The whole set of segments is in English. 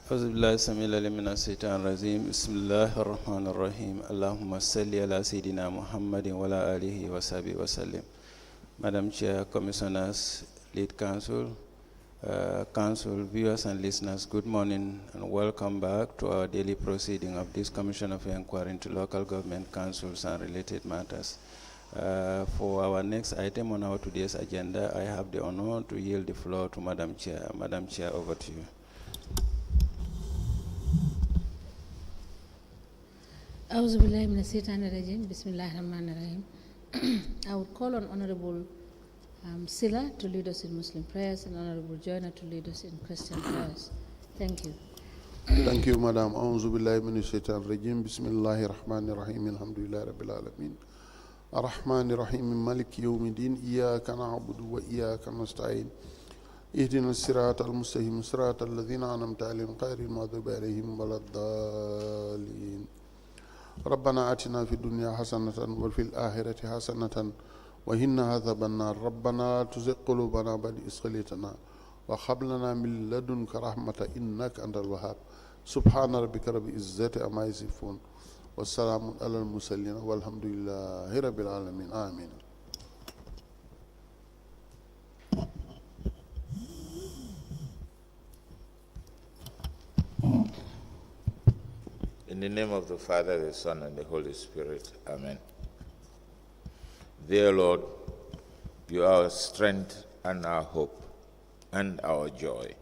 أعوذ بالله السميع العليم من الشيطان الرجيم بسم الله الرحمن الرحيم اللهم صل على سيدنا محمد وعلى آله وصحبه وسلم. Madam Chair, Commissioners, Lead Counsel, Council, viewers and listeners, good morning and welcome back to our daily proceeding of this Commission of Inquiry into Local Government Councils and related matters. For our next item on our today's agenda, I have the honor to yield the floor to Madam Chair. Madam Chair, over to you. Auzu billahi minash shaitani rajim. Bismillahir rahmanir rahim. I would call on Honorable Sila to lead us in Muslim prayers and Honorable Joyner to lead us in Christian prayers. Thank you. Thank you, Madam. Auzu billahi minash shaitanir rajim. Bismillahir rahmanir rahim. Alhamdulillahi rabbil alamin. Ar-Rahmanir Rahim. Maliki yawmiddin. Iyyaka na'budu wa iyyaka nasta'in. اهدنا الصراط المستقيم صراط الذين أنعمت عليهم غير المغضوب عليهم ولا الضالين. ربنا آتنا في الدنيا حسنة وفي الآخرة حسنة وقنا عذاب النار. ربنا لا تزغ قلوبنا بعد إذ هديتنا وهب لنا من لدنك رحمة إنك أنت الوهاب. سبحان ربك رب العزة عما يصفون والسلام على المرسلين والحمد لله رب العالمين. آمين. In the name of the Father, the Son, and the Holy Spirit. Amen. Dear Lord, you are our strength and our hope and our joy.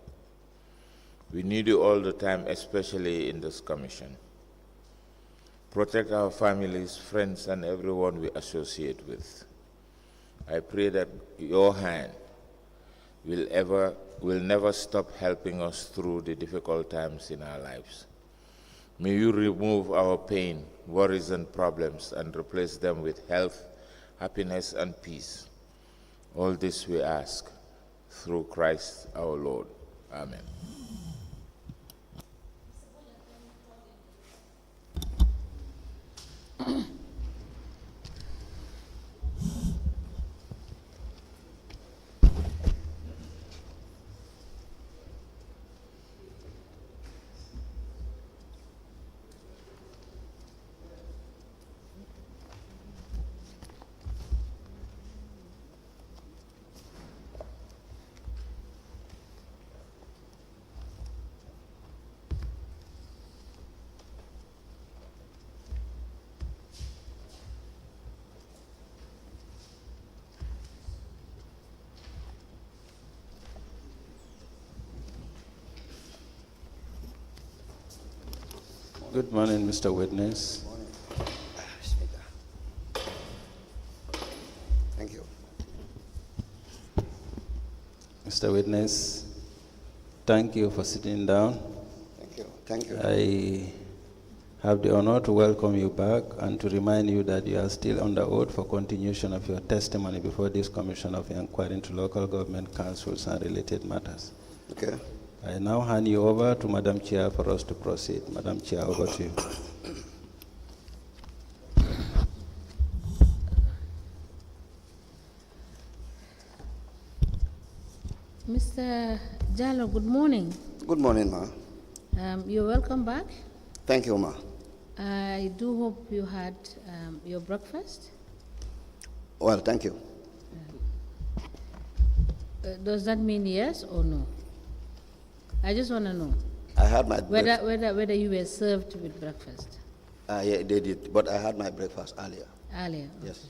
We need you all the time, especially in this commission. Protect our families, friends, and everyone we associate with. I pray that your hand will never stop helping us through the difficult times in our lives. May you remove our pain, worries, and problems and replace them with health, happiness, and peace. All this we ask through Christ our Lord. Amen. Good morning, Mr. Witness. Thank you. Mr. Witness, thank you for sitting down. Thank you. Thank you. I have the honor to welcome you back and to remind you that you are still under oath for continuation of your testimony before this Commission of Inquiry into Local Government Councils and related matters. Okay. I now hand you over to Madam Chair for us to proceed. Madam Chair, over to you. Mr. Jallow, good morning. Good morning, Ma. You're welcome back. Thank you, Ma. I do hope you had your breakfast. Well, thank you. Does that mean yes or no? I just want to know I had my whether you were served with breakfast. Yeah, they did, but I had my breakfast earlier. Earlier? Okay. Yes.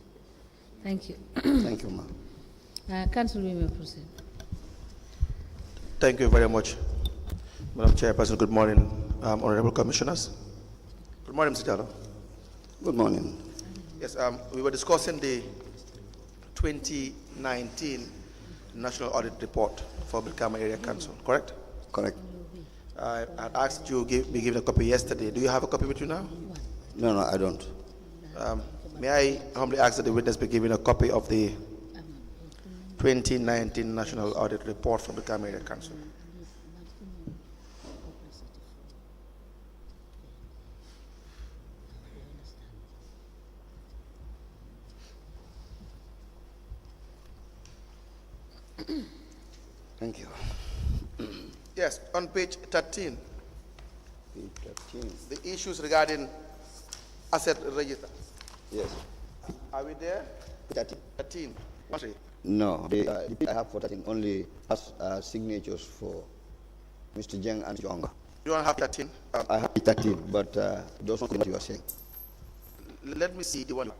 Thank you. Thank you, Ma. Council, we may proceed. Thank you very much, Madam Chairperson. Good morning, Honorable Commissioners. Good morning, Mr. Jallow. Good morning. Yes, we were discussing the 2019 National Audit Report for Brikama Area Council, correct? Correct. I asked you to be given a copy yesterday. Do you have a copy with you now? No, I don't. May I humbly ask that the witness be given a copy of the 2019 National Audit Report from the Brikama Area Council? Thank you. Yes, on page 13, Page 13. The issues regarding asset register. Yes. Are we there? 13. 13. One, three. No, I have for 13 only has signatures for Mr. Jeng and Jonga. You don't have 13? I have 13, but those are what you are saying. Let me see the one.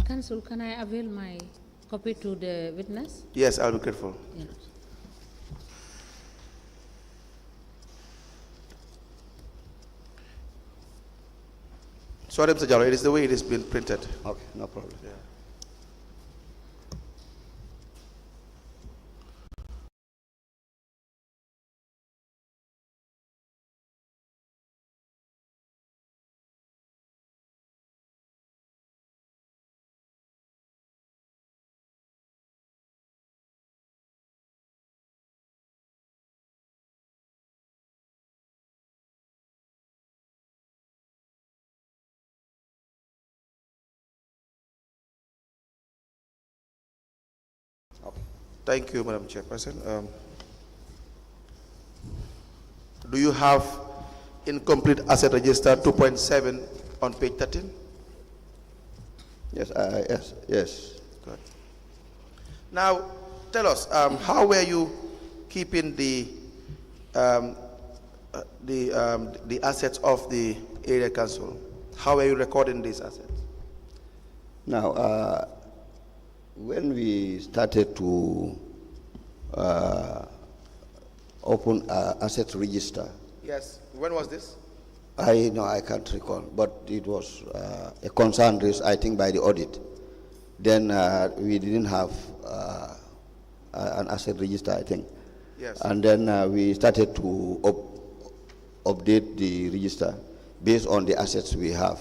Counsel, can I avail my copy to the witness? Yes, I'll be grateful. Yes. Sorry, Mr. Jallow, it is the way it has been printed. Okay, no problem. Yeah. Thank you, Madam Chairperson. Do you have incomplete asset register 2.7 on page 13? Yes, yes. Good. Now, tell us, how were you keeping the assets of the area council? How were you recording these assets? Now, when we started to open asset register, Yes. When was this? I can't recall, but it was a concern raised, I think, by the audit. Then we didn't have an asset register, I think. Yes. And then we started to update the register based on the assets we have.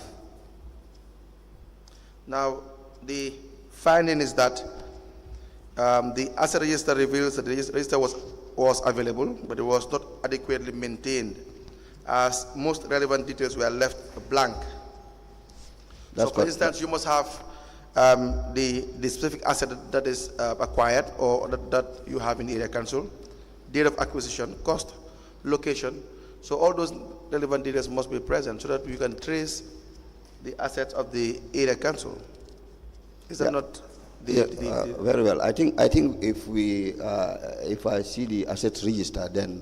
Now, the finding is that the asset register reveals that the register was available, but it was not adequately maintained, as most relevant details were left blank. That's so, for instance, you must have the specific asset that is acquired or that you have in the area council, date of acquisition, cost, location. So all those relevant details must be present so that you can trace the assets of the area council. Is that not the very well? I think if we if I see the assets register, then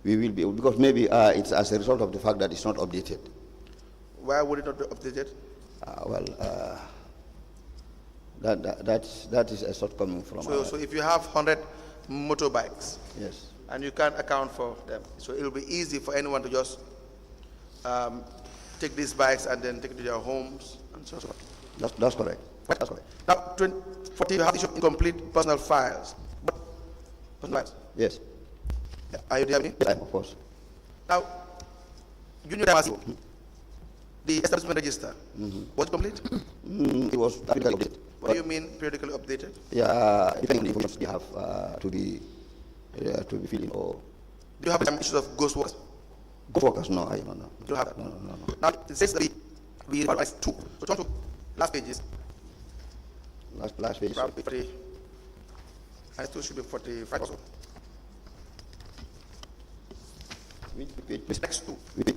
we will be, because maybe it's as a result of the fact that it's not updated. Why would it not be updated? That is a shortcoming from. So if you have 100 motorbikes, yes, and you can't account for them, so it will be easy for anyone to just take these bikes and then take it to their homes and so on. That's correct. That's correct. Now, 40, you have issued incomplete personal files. Personal files? Yes. Are you there? Yes, of course. Now, Junior Damasio, the establishment register, was it complete? It was periodically updated. What do you mean periodically updated? Yeah, depending on the information you have to be filled in. Or do you have issues of ghost workers? ghost workers? No, I don't know. You don't have that? No. Now, it says that we revised two. So, turn to last pages. Last page. Probably 40. I still should be 45 or so. Which page? Next two. Which page?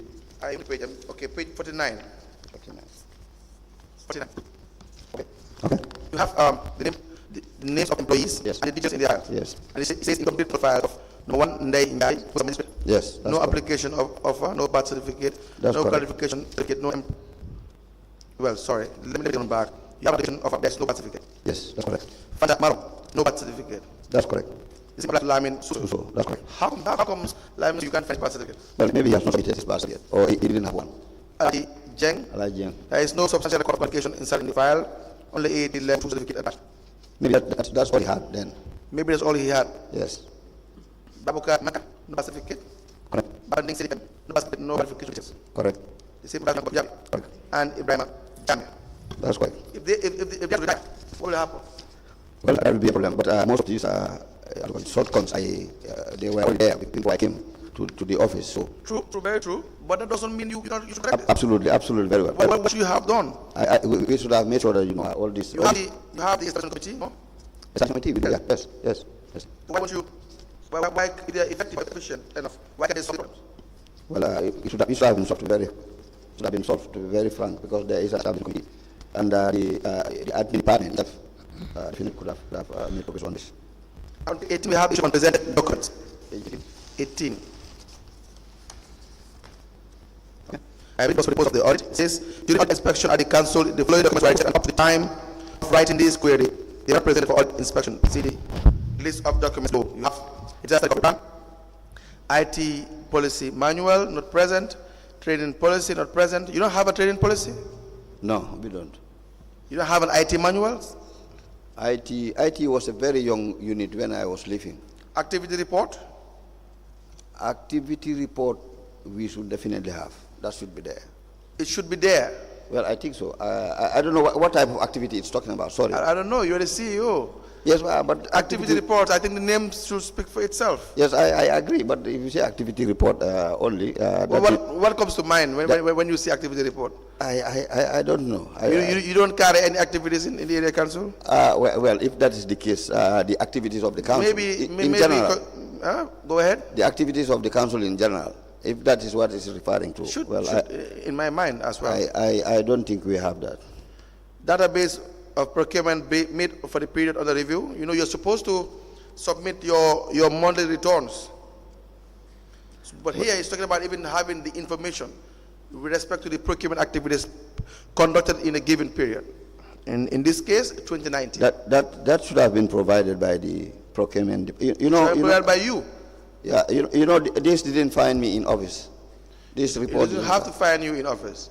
Page, okay, page 49. 49. 49. Okay. You have the names of employees, Yes. and the details in the aisle. Yes. And it says incomplete profile of no one Ndai, who's administrator. Yes. No application of offer, no birth certificate, That's no correct. qualification certificate, no. Well, sorry, let me come back. You have application of there's no birth certificate. Yes, that's correct. Fanta Maro, no birth certificate. That's correct. Is it Lamin? So, that's correct. How comes Lamin you can't find birth certificate? Well, maybe he has not submitted his birth yet, or he didn't have one. Jeng, Alaji. there is no substantial record of qualification inside in the file, only 80 level 2 certificate attached. Maybe that's all he had then. Maybe that's all he had. Yes. Babuka, no birth certificate. Correct. Banding certificate, no birth certificate, no verification. Correct. The same person Jammeh. Correct. And Ibrahim Jammeh. That's correct. If they retire, what will happen? Well, that will be a problem. But most of these shortcuts, they were already there before I came to the office. So True, very true. But that doesn't mean you should correct it. absolutely, very well. What should you have done? We should have made sure that all this. You have the inspection committee, no? Inspection committee, yes. Why won't you? Why if they are effective, efficient enough? Why can't they solve problems? Well, it should have been solved to be very frank, because there is a staff committee, and the admin department definitely could have made progress on this. On 18, we have issue on presented documents. 18. I read the report of the audit. It says, during audit inspection at the council, the following documents were written up to the time of writing this query. They are presented for audit inspection. See the list of documents below. You have it's just like a IT policy manual, not present. Training policy, not present. You don't have a training policy? No, we don't. You don't have an IT manual? IT was a very young unit when I was leaving. Activity report? Activity report we should definitely have. That should be there. It should be there. Well, I think so. I don't know what type of activity it's talking about. Sorry. I don't know. You're the CEO. Yes, but activity report, I think the name should speak for itself. Yes, I agree. But if you say activity report only, what comes to mind when you see activity report? I don't know. You don't carry any activities in the area council? Well, if that is the case, the activities of the council in general. Go ahead. The activities of the council in general, if that is what it's referring to. Should, in my mind as well. I don't think we have that. Database of procurement made for the period under review. You know, you're supposed to submit your monthly returns. But here it's talking about even having the information with respect to the procurement activities conducted in a given period. In this case, 2019. That should have been provided by the procurement. Provided by you. Yeah, this didn't find me in office. This report doesn't have to find you in office.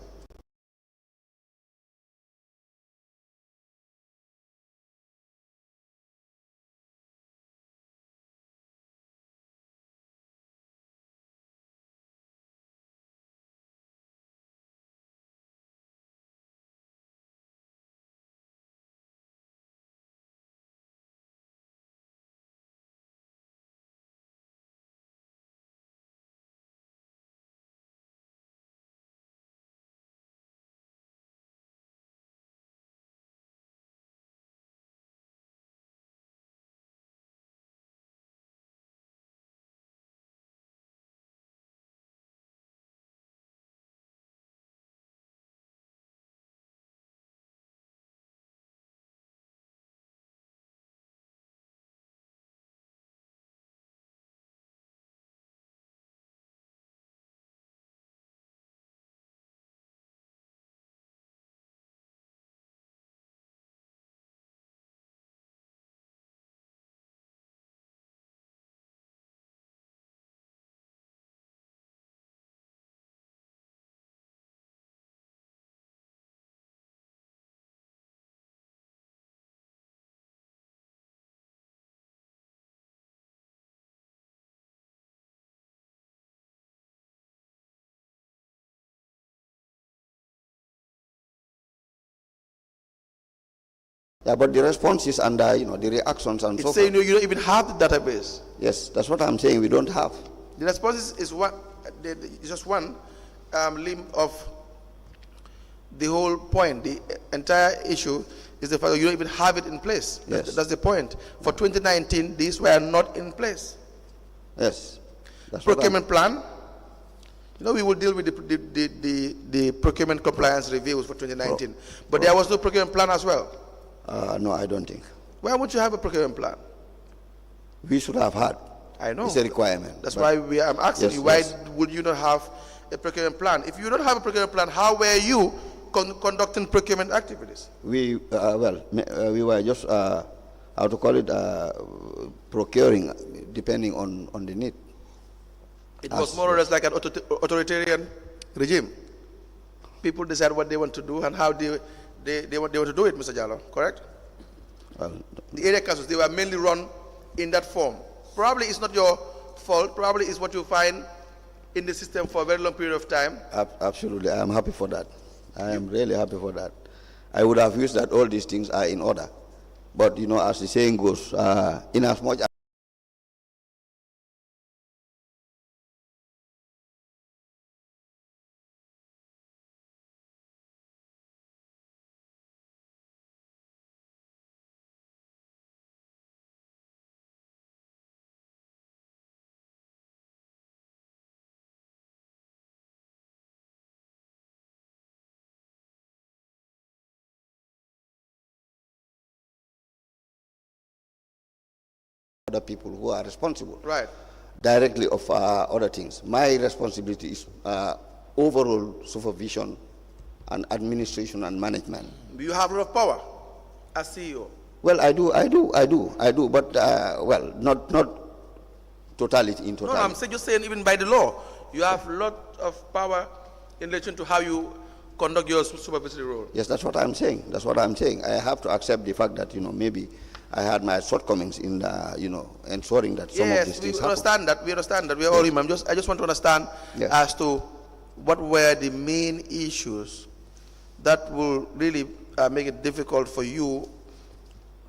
Yeah, but the responses and the reactions and so forth. It's saying you don't even have the database. Yes, that's what I'm saying. We don't have. The responses is just one limb of the whole point. The entire issue is the fact that you don't even have it in place. Yes. That's the point. For 2019, these were not in place. Yes. That's procurement plan. We will deal with the procurement compliance reviews for 2019. But there was no procurement plan as well. No, I don't think. Why would you have a procurement plan? We should have had. I know. It's a requirement. That's why I'm asking you, why would you not have a procurement plan? If you don't have a procurement plan, how were you conducting procurement activities? We were just, how to call it, procuring, depending on the need. It was more or less like an authoritarian regime. People decide what they want to do and how they want to do it, Mr. Jallow, correct? The area councils, they were mainly run in that form. Probably it's not your fault. Probably it's what you find in the system for a very long period of time. Absolutely, I am happy for that. I am really happy for that. I would have wished that all these things are in order. But, as the saying goes, in as much as other people who are responsible directly of other things. My responsibility is overall supervision and administration and management. You have a lot of power as CEO. Well, I do, but well, not totality in totality. No, I'm just saying even by the law, you have a lot of power in relation to how you conduct your supervisory role. Yes, that's what I'm saying. That's what I'm saying. I have to accept the fact that, maybe I had my shortcomings in, ensuring that some of these things happen. We understand that. We are all human. I just want to understand as to what were the main issues that will really make it difficult for you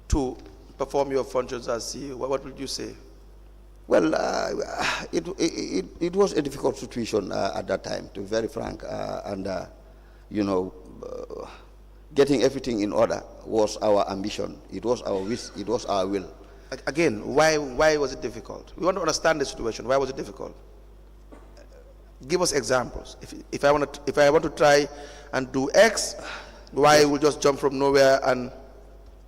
to perform your functions as CEO. What would you say? Well, it was a difficult situation at that time, to be very frank, and getting everything in order was our ambition. It was our wish. It was our will. Again, why was it difficult? We want to understand the situation. Why was it difficult? Give us examples. If I want to try and do X, why will just jump from nowhere and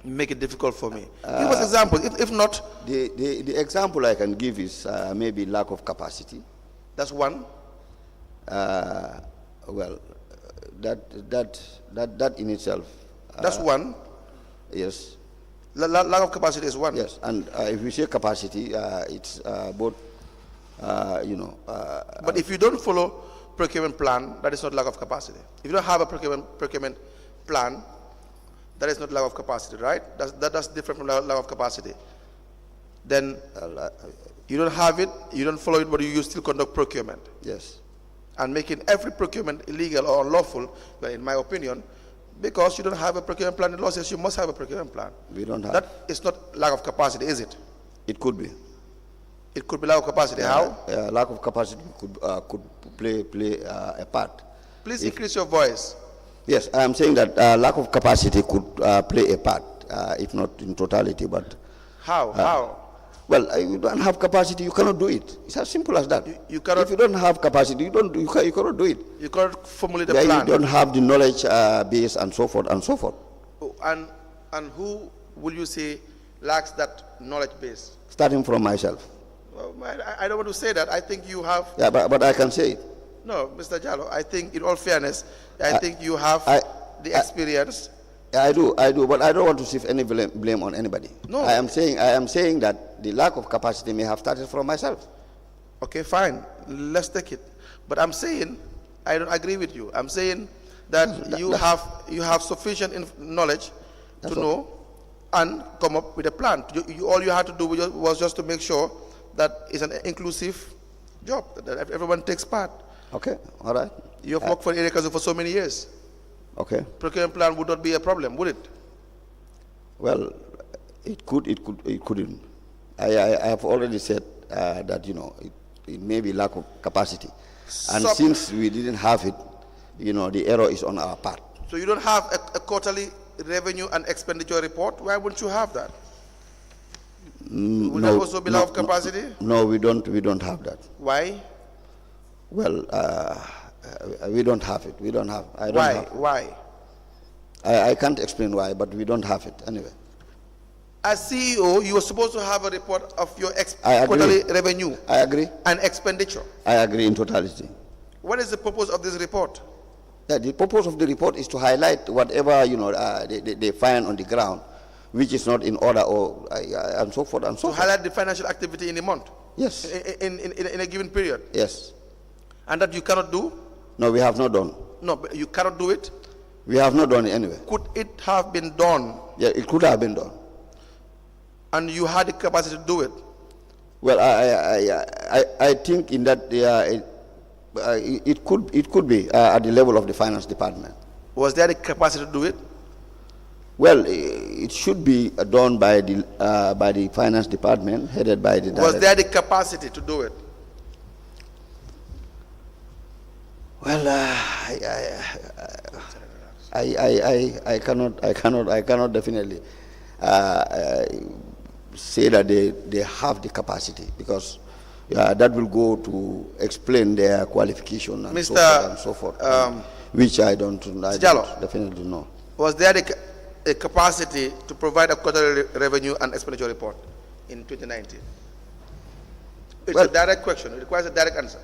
make it difficult for me? Give us examples. If not, the example I can give is maybe lack of capacity. That's one. Well, that in itself. That's one. Yes. Lack of capacity is one. Yes, and if we say capacity, it's both. But if you don't follow procurement plan, that is not lack of capacity. If you don't have a procurement plan, that is not lack of capacity, right? That's different from lack of capacity. Then you don't have it, you don't follow it, but you still conduct procurement. Yes. And making every procurement illegal or unlawful, well, in my opinion, because you don't have a procurement plan. The law says you must have a procurement plan. We don't have. That is not lack of capacity, is it? It could be. It could be lack of capacity. How? Lack of capacity could play a part. Please increase your voice. Yes, I am saying that lack of capacity could play a part, if not in totality, but. How? How? Well, you don't have capacity, you cannot do it. It's as simple as that. You cannot. If you don't have capacity, you cannot do it. You cannot formulate a plan. You don't have the knowledge base and so forth and so forth. And who will you say lacks that knowledge base? Starting from myself. Well, I don't want to say that. I think you have. Yeah, but I can say it. No, Mr. Jallow, I think in all fairness, I think you have the experience. I do, but I don't want to shift any blame on anybody. No. I am saying that the lack of capacity may have started from myself. Okay, fine. Let's take it. But I'm saying, I don't agree with you. I'm saying that you have sufficient knowledge to know and come up with a plan. All you had to do was just to make sure that it's an inclusive job, that everyone takes part. Okay, all right. You have worked for area council for so many years. Okay. Procurement plan would not be a problem, would it? Well, it couldn't. I have already said that it may be lack of capacity, and since we didn't have it, the error is on our part. So you don't have a quarterly revenue and expenditure report. Why wouldn't you have that? Would that also be lack of capacity? No, we don't have that. Why? Well, we don't have it. We don't have. I don't have. Why? I can't explain why, but we don't have it anyway. As CEO, you were supposed to have a report of your quarterly revenue. I agree. And expenditure. I agree in totality. What is the purpose of this report? The purpose of the report is to highlight whatever they find on the ground, which is not in order, or and so forth and so forth. To highlight the financial activity in a month. Yes. In a given period. Yes. And that you cannot do? No, we have not done. No, but you cannot do it? We have not done it anyway. Could it have been done? Yeah, it could have been done. And you had the capacity to do it? Well, I think in that it could be at the level of the finance department. Was there the capacity to do it? Well, it should be done by the finance department, headed by the director. Was there the capacity to do it? Well, I cannot definitely say that they have the capacity, because that will go to explain their qualification and so forth, which I don't definitely know. Was there a capacity to provide a quarterly revenue and expenditure report in 2019? It's a direct question. It requires a direct answer.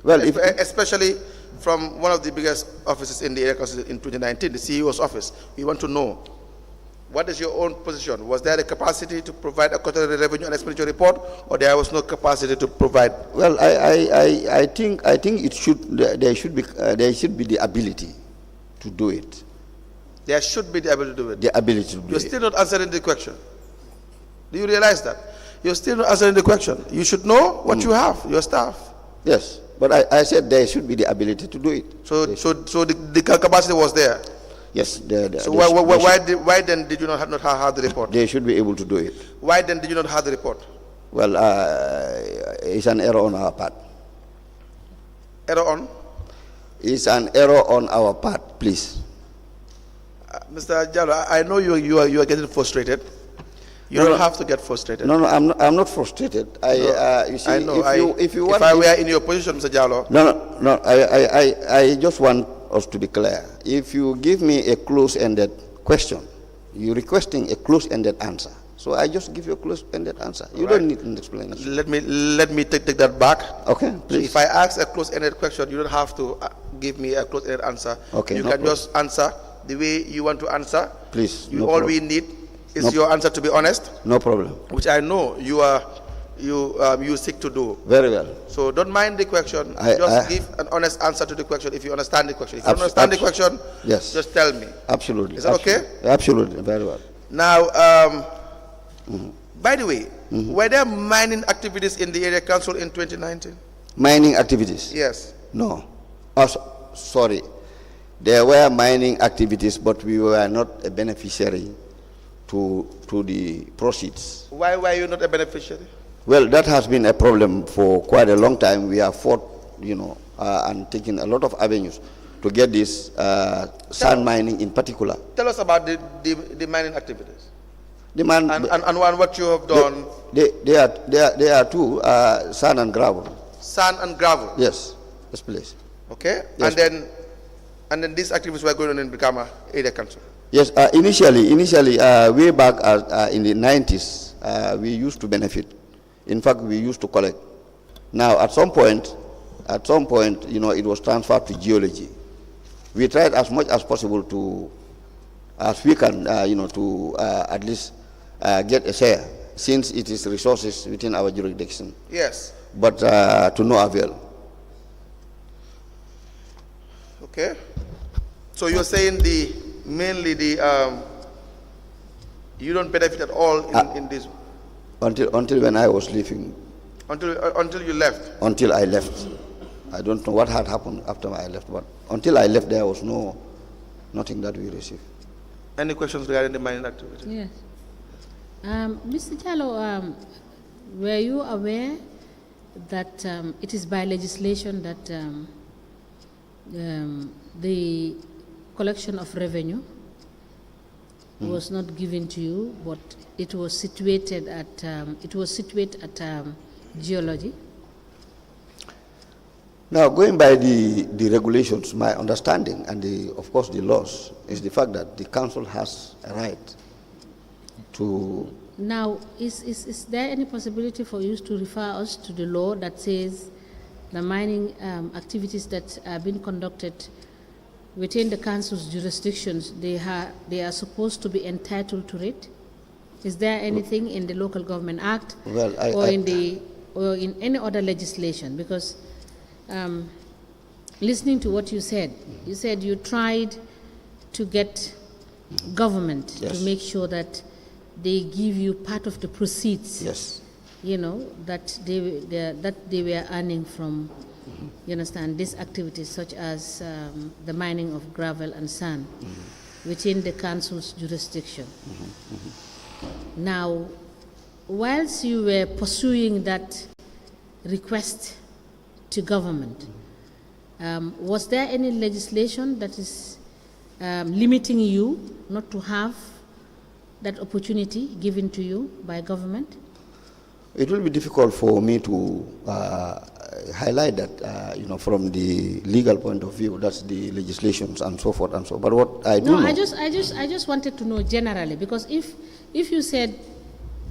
Well, especially from one of the biggest offices in the area council in 2019, the CEO's office. We want to know, what is your own position? Was there a capacity to provide a quarterly revenue and expenditure report, or there was no capacity to provide? Well, I think it should there should be the ability to do it. There should be the ability to do it. The ability to do it. You're still not answering the question. Do you realize that? You're still not answering the question. You should know what you have, your staff. Yes, but I said there should be the ability to do it. So the capacity was there. Yes. So why then did you not have the report? They should be able to do it. Why then did you not have the report? Well, it's an error on our part. Error on? It's an error on our part, please. Mr. Jallow, I know you are getting frustrated. You don't have to get frustrated. No, I'm not frustrated. You see, I know. If I were in your position, Mr. Jallow. No. I just want us to be clear. If you give me a close-ended question, you're requesting a close-ended answer. So I just give you a close-ended answer. You don't need an explanation. Let me take that back. Okay, please. So if I ask a close-ended question, you don't have to give me a close-ended answer. Okay. You can just answer the way you want to answer. Please. All we need is your answer, to be honest. No problem. Which I know you seek to do. Very well. So don't mind the question. Just give an honest answer to the question if you understand the question. If you understand the question, yes, just tell me. Absolutely. Is that okay? Absolutely. Very well. Now, by the way, were there mining activities in the area council in 2019? Mining activities? Yes. No. Sorry. There were mining activities, but we were not a beneficiary to the proceeds. Why were you not a beneficiary? Well, that has been a problem for quite a long time. We have fought, and taken a lot of avenues to get this sand mining in particular. Tell us about the mining activities. The man and what you have done. There are two, sand and gravel. Sand and gravel. Yes, please. Okay, yes. and then these activities were going on in Brikama area council. Yes, initially, way back in the 90s, we used to benefit. In fact, we used to collect. Now, at some point, it was transferred to geology. We tried as much as possible as we can, to at least get a share, since it is resources within our jurisdiction. Yes. But to no avail. Okay. So you're saying mainly you don't benefit at all in this? Until when I was leaving. Until you left? Until I left. I don't know what had happened after I left, but until I left, there was nothing that we received. Any questions regarding the mining activity? Yes. Mr. Jallow, were you aware that it is by legislation that the collection of revenue was not given to you, but it was situated at geology? Now, going by the regulations, my understanding and of course the laws is the fact that the council has a right to. Now, is there any possibility for you to refer us to the law that says the mining activities that are being conducted within the council's jurisdictions, they are supposed to be entitled to it? Is there anything in the Local Government Act or in any other legislation? Because listening to what you said you tried to get government to make sure that they give you part of the proceeds. Yes. You know, that they were earning from, you understand, these activities such as the mining of gravel and sand within the council's jurisdiction. Now, whilst you were pursuing that request to government, was there any legislation that is limiting you not to have that opportunity given to you by government? It will be difficult for me to highlight that, you know, from the legal point of view. That's the legislations and so forth and so. But what I do know, I just wanted to know generally, because if you said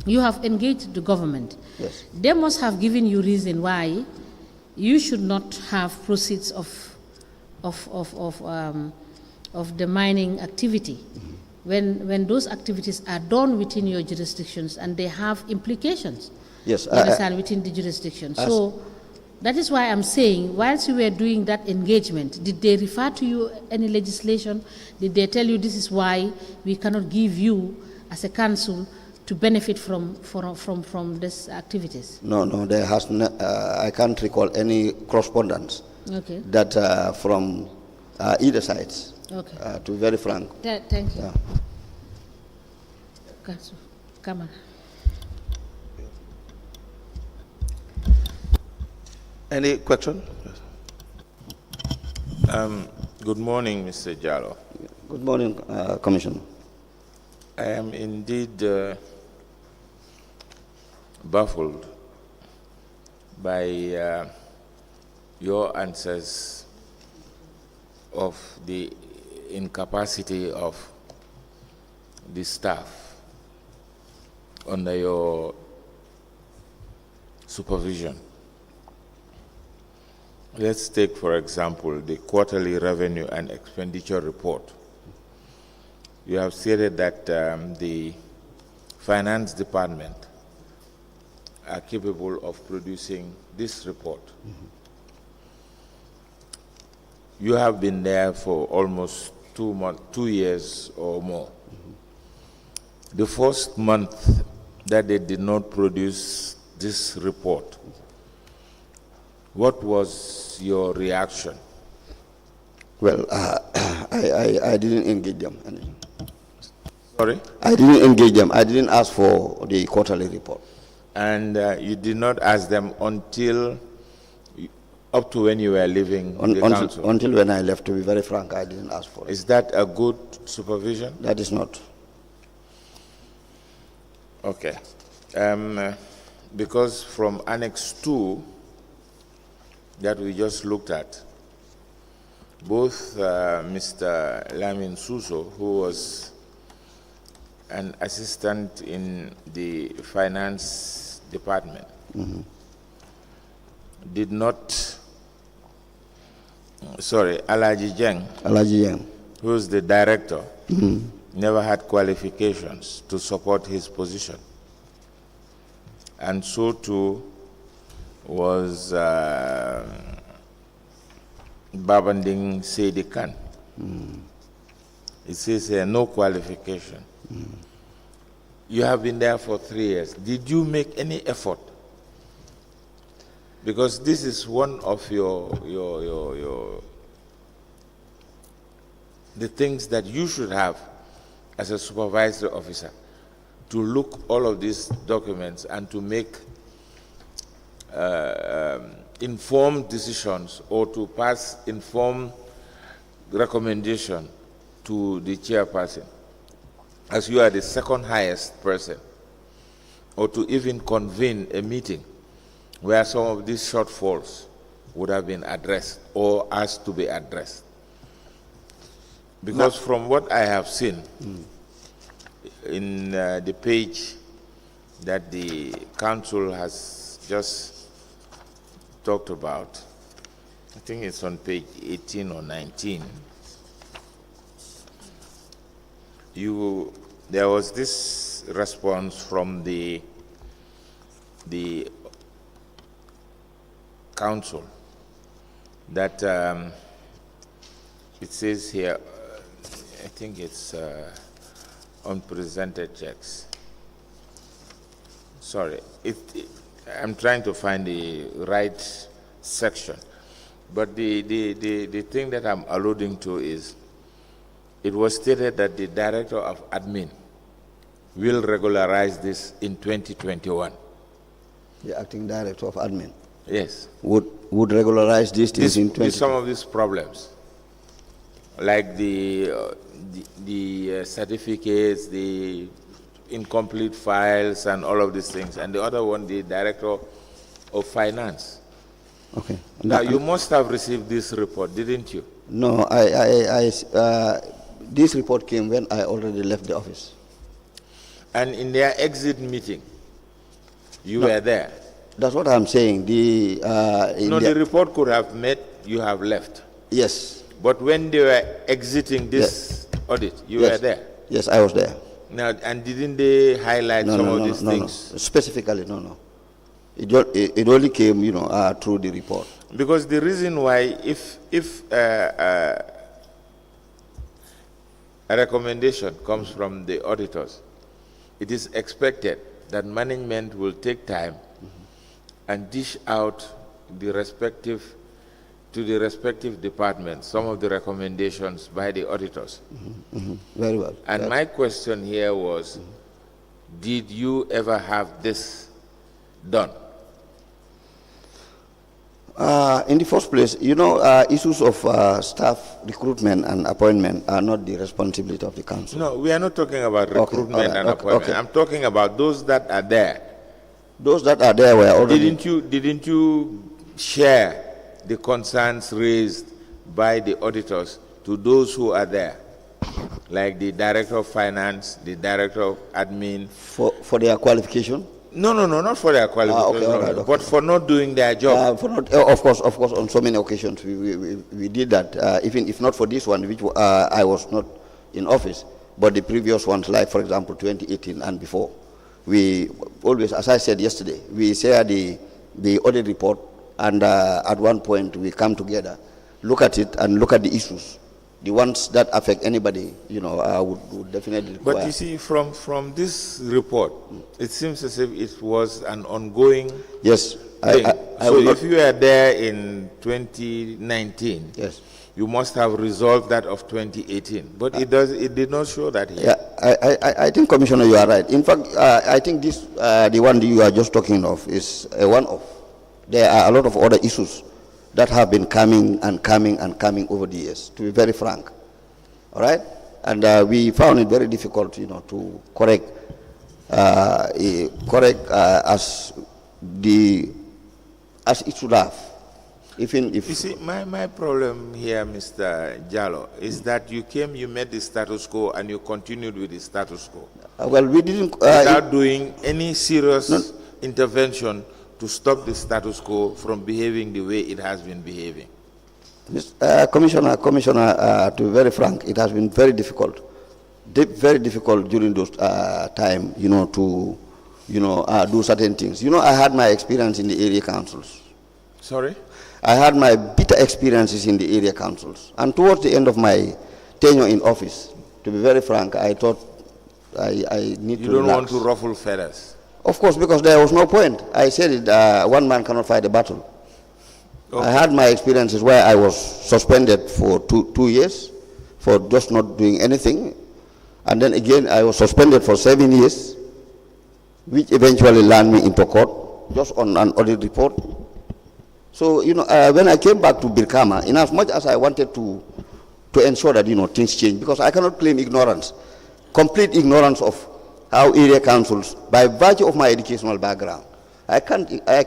you have engaged the government, yes, they must have given you reason why you should not have proceeds of the mining activity. When those activities are done within your jurisdictions and they have implications, yes, you understand, within the jurisdiction. So that is why I'm saying, whilst you were doing that engagement, did they refer to you any legislation? Did they tell you this is why we cannot give you as a council to benefit from these activities? No, there has I can't recall any correspondence. Okay. That from either sides. Okay. To be very frank. Thank you. Yeah. Council, come on. Any question? Good morning, Mr. Jallow. Good morning, Commissioner. I am indeed baffled by your answers of the incapacity of the staff under your supervision. Let's take, for example, the quarterly revenue and expenditure report. You have stated that the finance department are capable of producing this report. You have been there for almost 2 years or more. The first month that they did not produce this report, what was your reaction? Well, I didn't engage them. Sorry? I didn't engage them. I didn't ask for the quarterly report. And you did not ask them until up to when you were leaving the council? Until when I left, to be very frank, I didn't ask for it. Is that a good supervision? That is not. Okay. Because from Annex 2 that we just looked at, both Mr. Lamin Suso, who was an assistant in the finance department, did not, Alaji Jeng, who's the director, never had qualifications to support his position. And so too was Babanding Seidikan. It says here, no qualification. You have been there for 3 years. Did you make any effort? Because this is one of the things that you should have as a supervisory officer, to look all of these documents and to make informed decisions or to pass informed recommendation to the chairperson, as you are the second highest person, or to even convene a meeting where some of these shortfalls would have been addressed or asked to be addressed. Because from what I have seen in the page that the council has just talked about, I think it's on page 18 or 19, there was this response from the council that it says here, I think it's unpresented checks. Sorry, I'm trying to find the right section. But the thing that I'm alluding to is, it was stated that the director of admin will regularize this in 2021. The acting director of admin Yes. would regularize these things in 2021. Some of these problems, like the certificates, the incomplete files, and all of these things. And the other one, the director of finance. Okay. Now, you must have received this report, didn't you? No, this report came when I already left the office. And in their exit meeting, you were there. That's what I'm saying. The report could have met, you have left. Yes. But when they were exiting this audit, you were there. Yes, I was there. Now, and didn't they highlight some of these things? No. Specifically, no. It only came, through the report. Because the reason why, if a recommendation comes from the auditors, it is expected that management will take time and dish out to the respective departments some of the recommendations by the auditors. Very well. And my question here was, did you ever have this done? In the first place, issues of staff recruitment and appointment are not the responsibility of the council. No, we are not talking about recruitment and appointment. Okay. I'm talking about those that are there. Those that are there were already... Didn't you share the concerns raised by the auditors to those who are there? Like the director of finance, the director of admin. For their qualification? No, not for their qualification, Okay. But for not doing their job. Of course, on so many occasions we did that, even if not for this one, which I was not in office, but the previous ones, like for example 2018 and before. We always, as I said yesterday, we share the audit report, and at one point we come together, look at it and look at the issues. The ones that affect anybody, would definitely require. But you see, from this report, it seems as if it was an ongoing yes, thing. So if you were there in 2019, yes, you must have resolved that of 2018. But it did not show that here. Yeah, I think, Commissioner, you are right. In fact, I think this, the one you are just talking of, is a one-off. There are a lot of other issues that have been coming over the years, to be very frank. All right? And we found it very difficult, to correct as it should have. Even if... You see, my problem here, Mr. Jallow, is that you came, you met the status quo, and you continued with the status quo. Well, we didn't... without doing any serious intervention to stop the status quo from behaving the way it has been behaving. Commissioner, to be very frank, it has been very difficult. Very difficult during those time, to, do certain things. I had my experience in the area councils. Sorry? I had my bitter experiences in the area councils. And towards the end of my tenure in office, to be very frank, I thought I need to relax. You don't want to ruffle feathers? Of course, because there was no point. I said it, one man cannot fight a battle. Okay. I had my experiences where I was suspended for two years for just not doing anything. And then again, I was suspended for 7 years, which eventually landed me into court, just on an audit report. So, when I came back to Brikama, in as much as I wanted to ensure that, things change, because I cannot claim ignorance, complete ignorance of how area councils, by virtue of my educational background, I can't. I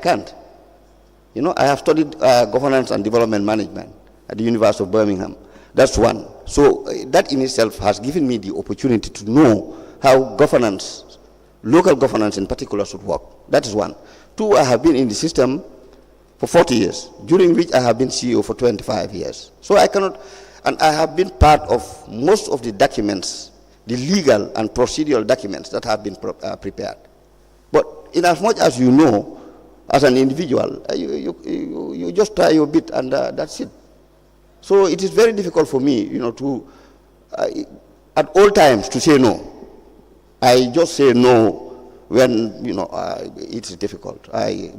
have studied governance and development management at the University of Birmingham. That's one. So that in itself has given me the opportunity to know how governance, local governance in particular, should work. That is one. Two, I have been in the system for 40 years, during which I have been CEO for 25 years. So I cannot, and I have been part of most of the documents, the legal and procedural documents that have been prepared. But in as much as as an individual, you just try your bit, and that's it. So it is very difficult for me, to, at all times, to say no. I just say no when, you know, it's difficult. I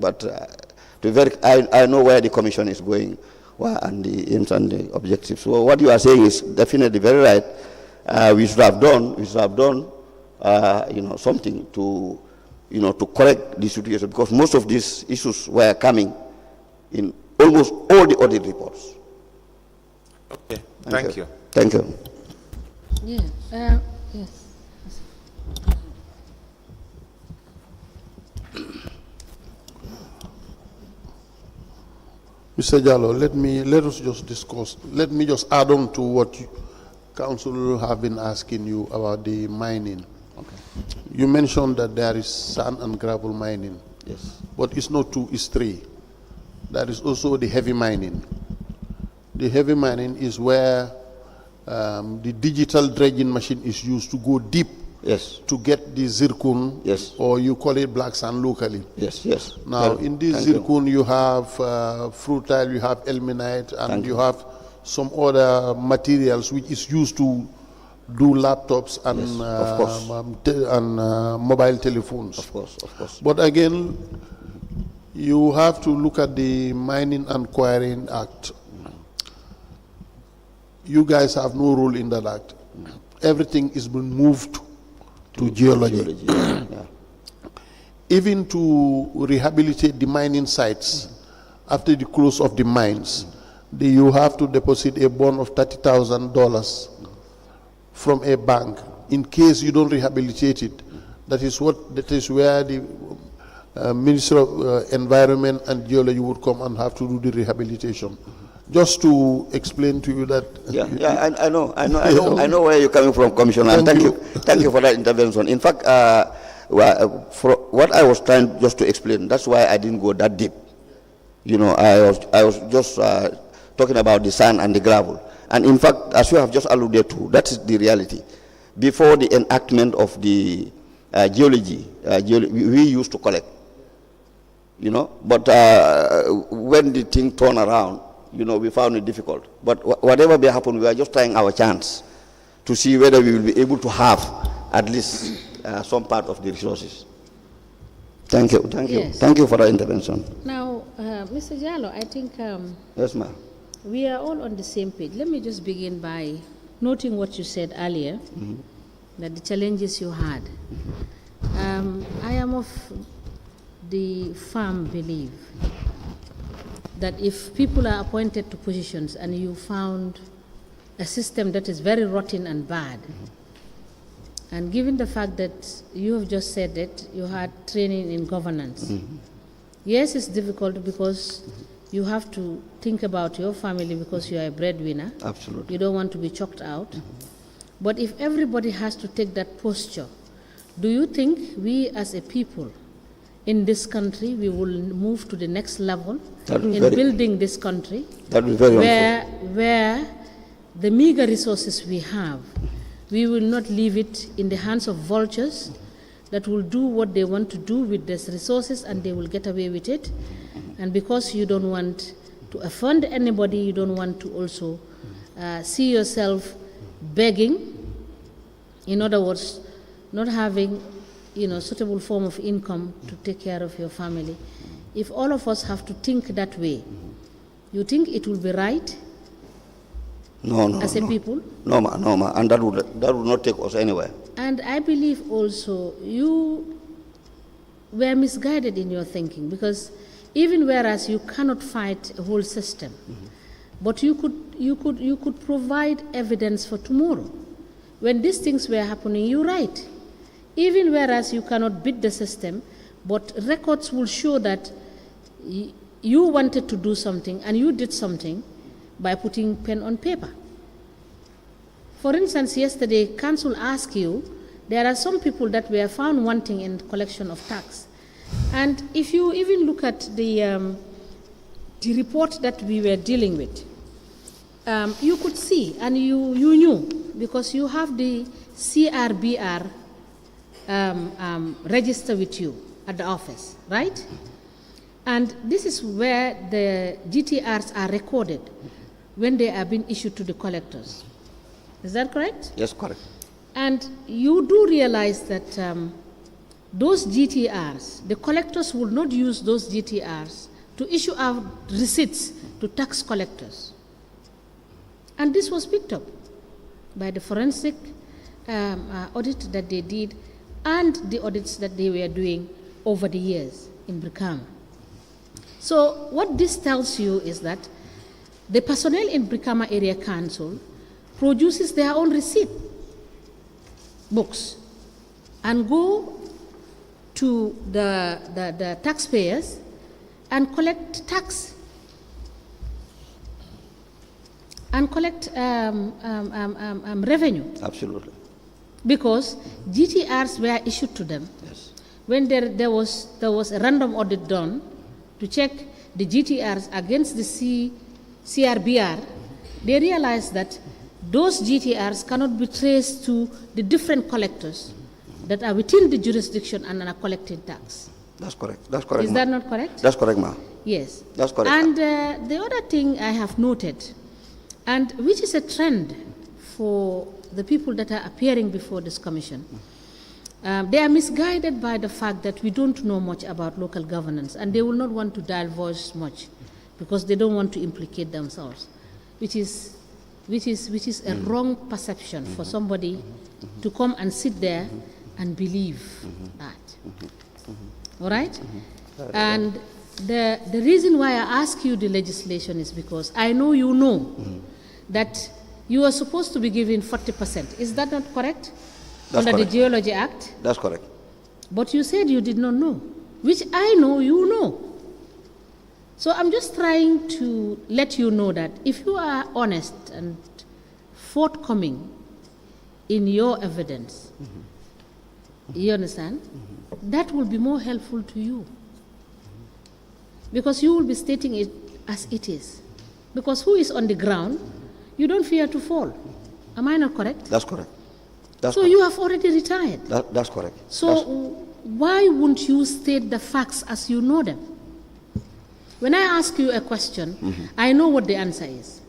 know where the commission is going and the aims and the objectives. So what you are saying is definitely very right. We should have done, you know, something to, you know, to correct the situation, because most of these issues were coming in almost all the audit reports. Okay, thank you. Thank you. Yeah. Yes. Mr. Jallow, let us just discuss. Let me just add on to what Council have been asking you about the mining. Okay. You mentioned that there is sand and gravel mining. Yes. But it's not two, it's three. There is also the heavy mining. The heavy mining is where the digital dredging machine is used to go deep. Yes. To get the zircon. Yes. Or you call it black sand locally. Yes, yes. Now, in this zircon, you have fruitile, you have ilmenite, and you have some other materials which is used to do laptops and, yes, of course. And mobile telephones. Of course, of course. But again, you have to look at the Mining and Quarrying Act. You guys have no role in that act. Everything is been moved to geology. Yeah. Even to rehabilitate the mining sites after the close of the mines, you have to deposit a bond of $30,000 from a bank in case you don't rehabilitate it. That is where the Minister of Environment and Geology would come and have to do the rehabilitation. Just to explain to you that. I know where you're coming from, Commissioner. Thank you for that intervention. In fact, for what I was trying just to explain, that's why I didn't go that deep. You know, I was just talking about the sand and the gravel. And in fact, as you have just alluded to, that is the reality. Before the enactment of the geology, we used to collect. You know, but when the thing turned around, you know, we found it difficult. But whatever may happen, we are just trying our chance to see whether we will be able to have at least some part of the resources. Thank you. Yes. Thank you for the intervention. Now, Mr. Jallow, I think yes, ma'am. We are all on the same page. Let me just begin by noting what you said earlier, that the challenges you had. I am of the firm belief that if people are appointed to positions and you found a system that is very rotten and bad, and given the fact that you have just said that you had training in governance, yes, it's difficult because you have to think about your family because you are a breadwinner. Absolutely. You don't want to be choked out. But if everybody has to take that posture, do you think we as a people in this country, we will move to the next level in building this country where the meager resources we have, we will not leave it in the hands of vultures that will do what they want to do with these resources and they will get away with it. And because you don't want to offend anybody, you don't want to also see yourself begging. In other words, not having, suitable form of income to take care of your family. If all of us have to think that way, you think it will be right? No. As a people? No, ma. And that would not take us anywhere. And I believe also you were misguided in your thinking, because even whereas you cannot fight a whole system, but you could provide evidence for tomorrow. When these things were happening, you're right. Even whereas you cannot beat the system, but records will show that you wanted to do something and you did something by putting pen on paper. For instance, yesterday, council asked you, there are some people that were found wanting in collection of tax. And if you even look at the report that we were dealing with, you could see, and you knew, because you have the CRBR register with you at the office, right? And this is where the GTRs are recorded when they are being issued to the collectors. Is that correct? Yes, correct. And you do realize that those GTRs, the collectors will not use those GTRs to issue out receipts to tax collectors. And this was picked up by the forensic audit that they did and the audits that they were doing over the years in Brikama. So what this tells you is that the personnel in Brikama Area Council produces their own receipt books and go to the taxpayers and collect tax and collect revenue. Absolutely. Because GTRs were issued to them. Yes. When there was a random audit done to check the GTRs against the CRBR, they realized that those GTRs cannot be traced to the different collectors that are within the jurisdiction and are collecting tax. That's correct. That's correct. Is that not correct? That's correct, ma'am. Yes. That's correct. And the other thing I have noted, and which is a trend for the people that are appearing before this commission, they are misguided by the fact that we don't know much about local governance, and they will not want to divulge much because they don't want to implicate themselves, which is a wrong perception for somebody to come and sit there and believe that. All right? And the reason why I ask you the legislation is because I know you know that you are supposed to be given 40%. Is that not correct? That's Under correct. the Geology Act? That's correct. But you said you did not know, which I know you know. So I'm just trying to let you know that if you are honest and forthcoming in your evidence, you understand, that will be more helpful to you. Because you will be stating it as it is. Because who is on the ground, you don't fear to fall. Am I not correct? That's correct. That's so correct. you have already retired. That's correct. So why wouldn't you state the facts as you know them? When I ask you a question, I know what the answer is.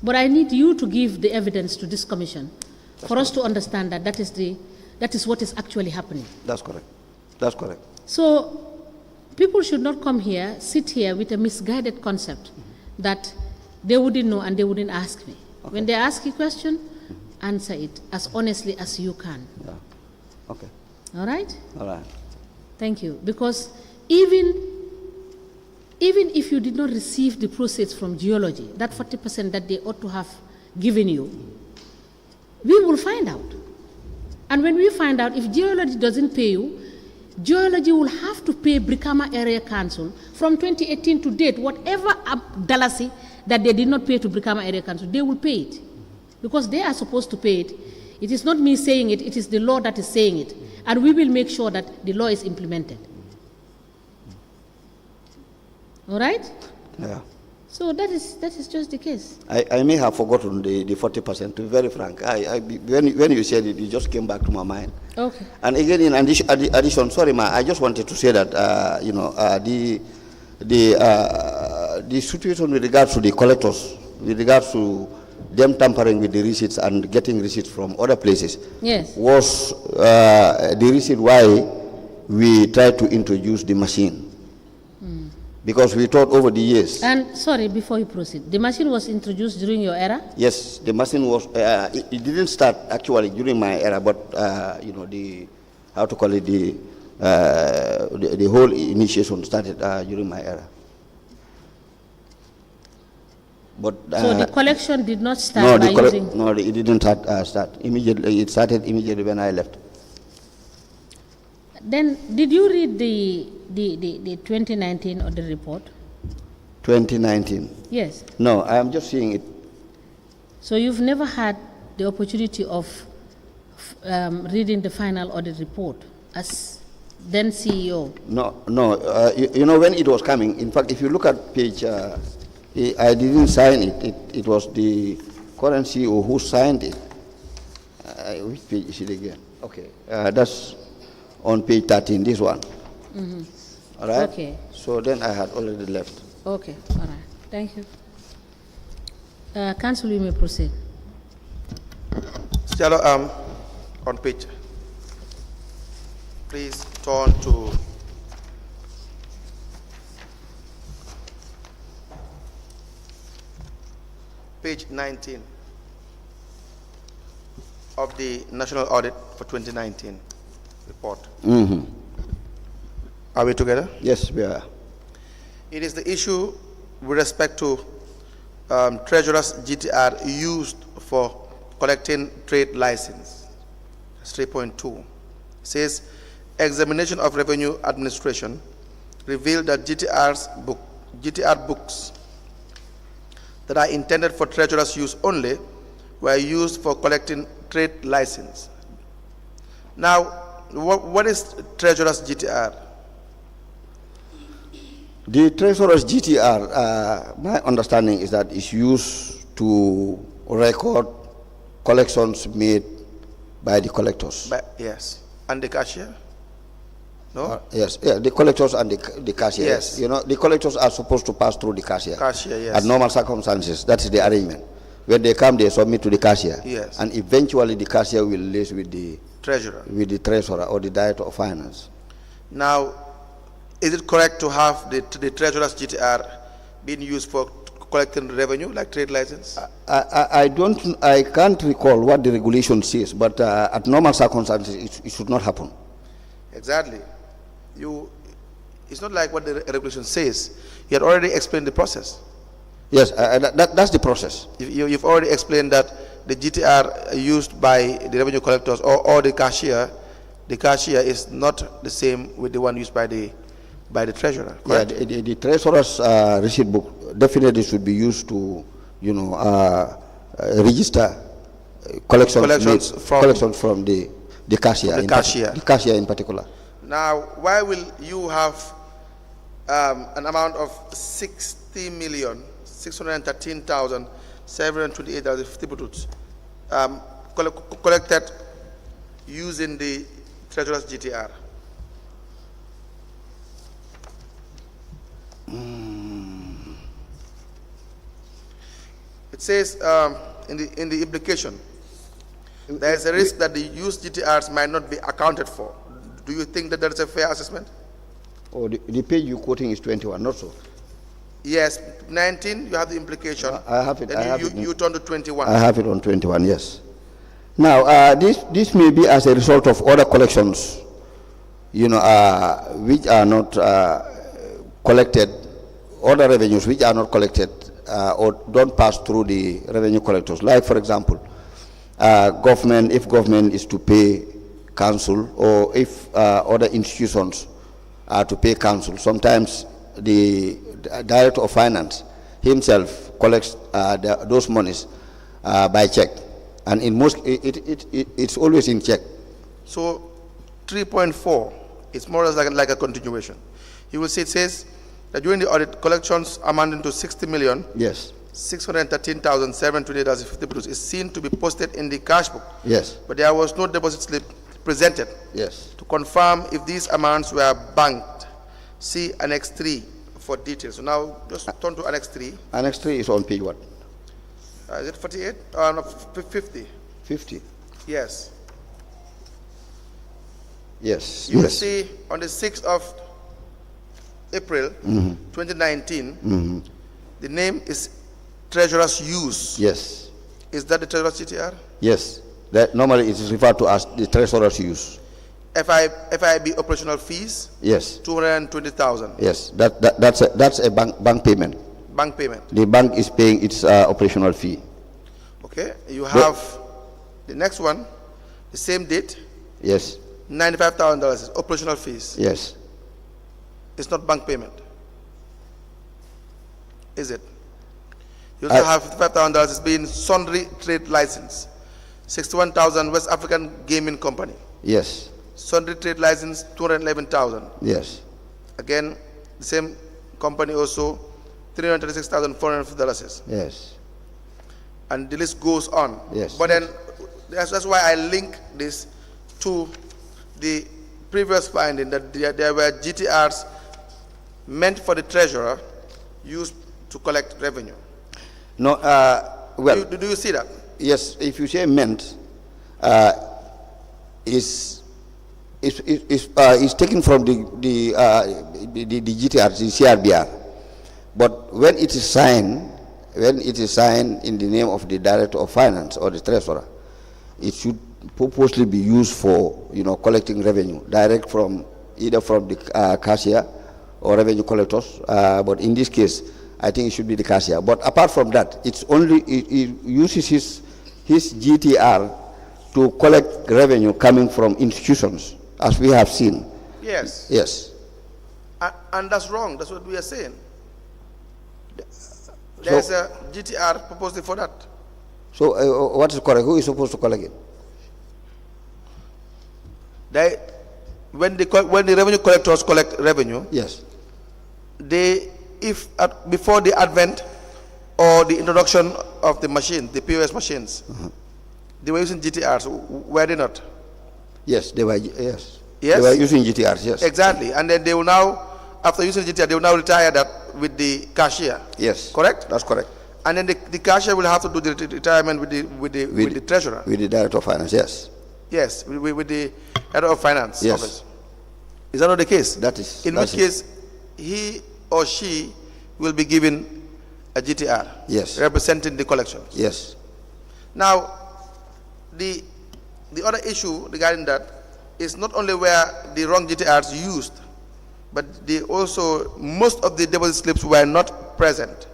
But I need you to give the evidence to this commission for us to understand that that is what is actually happening. That's correct. That's correct. So people should not come here, sit here with a misguided concept that they wouldn't know and they wouldn't ask me. Okay. When they ask you a question, answer it as honestly as you can. Yeah. Okay. All right? All right. Thank you. Because even if you did not receive the proceeds from geology, that 40% that they ought to have given you, we will find out. And when we find out, if geology doesn't pay you, geology will have to pay Brikama Area Council from 2018 to date, whatever dollars that they did not pay to Brikama Area Council, they will pay it. Because they are supposed to pay it. It is not me saying it, it is the law that is saying it. And we will make sure that the law is implemented. All right? Yeah. So that is just the case. I may have forgotten the 40%, to be very frank. When you said it, it just came back to my mind. Okay. And again, in addition, sorry, ma, I just wanted to say that, the situation with regards to the collectors, with regards to them tampering with the receipts and getting receipts from other places, yes, was the reason why we tried to introduce the machine. Because we thought over the years. And sorry, before you proceed, the machine was introduced during your era? Yes, the machine was, it didn't start actually during my era, but, the whole initiation started during my era. But, so the collection did not start using? No, it didn't start immediately. It started immediately when I left. Then, did you read the 2019 audit report? 2019? Yes. No, I am just seeing it. So you've never had the opportunity of reading the final audit report as then CEO? No. When it was coming, in fact, if you look at page, I didn't sign it. It was the current CEO who signed it. Which page is it again? Okay, that's on page 13, this one. All right? Okay. So then I had already left. Okay, all right. Thank you. Council, you may proceed. Jallow, on page Please turn to page 19 of the National Audit for 2019 report. Are we together? Yes, we are. It is the issue with respect to Treasurer's GTR used for collecting trade license. That's 3.2. It says, examination of revenue administration revealed that GTR books that are intended for treasurer's use only were used for collecting trade license. Now, what is treasurer's GTR? The treasurer's GTR, my understanding is that it's used to record collections made by the collectors. Yes. And the cashier? No? Yes, yeah, the collectors and the cashier. Yes. You know, the collectors are supposed to pass through the cashier. Cashier, yes. At normal circumstances, that is the arrangement. When they come, they submit to the cashier. Yes. And eventually the cashier will liaise with the treasurer or the director of finance. Now, is it correct to have the treasurer's GTR being used for collecting revenue, like trade license? I can't recall what the regulation says, but at normal circumstances, it should not happen. Exactly. It's not like what the regulation says. You had already explained the process. Yes, that's the process. You've already explained that the GTR used by the revenue collectors or the cashier is not the same with the one used by the treasurer. Correct? Yeah, the treasurer's receipt book definitely should be used to, register collections from the cashier. The cashier in particular. Now, why will you have an amount of 60,613,728.50 bucks collected using the treasurer's GTR? It says in the implication, there is a risk that the used GTRs might not be accounted for. Do you think that is a fair assessment? Oh, the page you're quoting is 21, not so? Yes, 19, you have the implication. I have it. Then you turn to 21. I have it on 21, yes. Now, this may be as a result of other collections, which are not collected, other revenues which are not collected or don't pass through the revenue collectors. Like, for example, if government is to pay council, or if other institutions are to pay council, sometimes the director of finance himself collects those monies by check, and in most it's always in check. So 3.4 is more or less like a continuation. You will see it says that during the audit, collections amounting to 60 million. Yes. 613,728.50 is seen to be posted in the cash book. Yes. But there was no deposit slip presented. Yes. To confirm if these amounts were banked, see Annex 3 for details. So now just turn to Annex 3. Annex 3 is on page what? Is it 48? No, 50. 50. Yes. Yes. You will see on the 6th of April 2019, the name is Treasurer's Use. Yes. Is that the Treasurer's GTR? Yes. That normally it is referred to as the Treasurer's Use. FIB operational fees? Yes. 220,000. Yes. That's a bank payment. Bank payment. The bank is paying its operational fee. Okay. You have the next one, the same date. Yes. $95,000 is operational fees. Yes. It's not bank payment. Is it? You also have $55,000 is being sundry trade license. 61,000 West African Gaming Company. Yes. Sundry trade license 211,000. Yes. Again, the same company also $336,450. Yes. And the list goes on. Yes. But then that's why I link this to the previous finding that there were GTRs meant for the treasurer used to collect revenue. No, well. Do you see that? Yes, if you say meant, is is taken from the GTR, the CRBR. But when it is signed in the name of the Director of Finance or the Treasurer, it should purposely be used for, collecting revenue, direct from either from the cashier or revenue collectors. But in this case, I think it should be the cashier. But apart from that, it uses his GTR to collect revenue coming from institutions, as we have seen. Yes. Yes. And that's wrong. That's what we are saying. There's a GTR proposed for that. So what is correct? Who is supposed to collect it? When the revenue collectors collect revenue, Yes. Before the advent or the introduction of the machine, the POS machines, they were using GTRs, were they not? Yes, they were. Yes. Yes? They were using GTRs. Yes. Exactly. And then they will now, after using GTR, they will now retire that with the cashier. Yes. Correct? That's correct. And then the cashier will have to do the retirement with the treasurer. With the Director of Finance. Yes. Yes, with the Director of Finance Yes. office. Is that not the case? That is. In which case, he or she will be given a GTR. Yes. Representing the collections. Yes. Now, the other issue regarding that is not only where the wrong GTRs used, but most of the deposit slips were not present.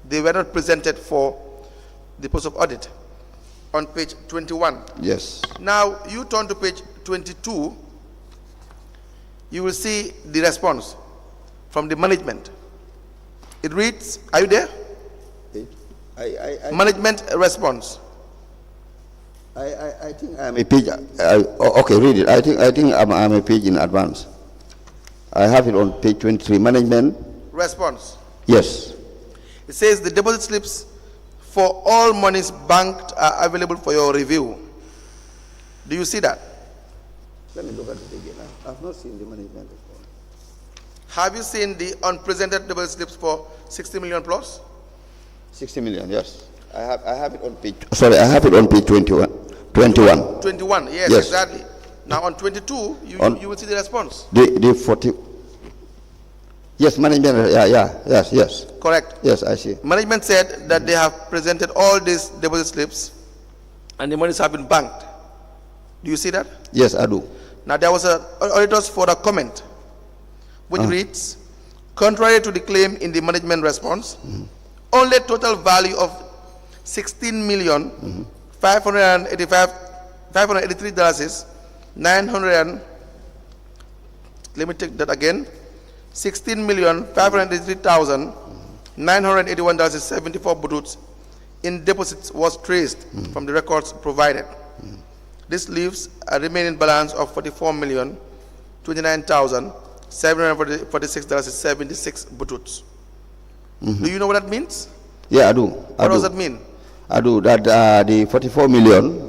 They were not presented for the purpose of audit on page 21. Yes. Now, you turn to page 22, you will see the response from the management. It reads, are you there? Management response. I think I'm a page. Okay, read it. I think I'm a page in advance. I have it on page 23. Management Response. Yes. It says the deposit slips for all monies banked are available for your review. Do you see that? Let me look at it again. I've not seen the management report. Have you seen the unpresented deposit slips for 60 million plus? 60 million, yes. I have it on page. Sorry, I have it on page 21. 21, yes, Yes. exactly. Now on 22, you will see the response. The 40. Yes, management. Yes. Correct. Yes, I see. Management said that they have presented all these deposit slips and the monies have been banked. Do you see that? Yes, I do. Now there was an auditor's further comment which reads, contrary to the claim in the management response, only total value of $16,583 let me take that again, $16,583,981.74 bututs in deposits was traced from the records provided. This leaves a remaining balance of $44,029,746.76 bututs. Do you know what that means? Yeah, I do. What does that mean? I do. That the 44 million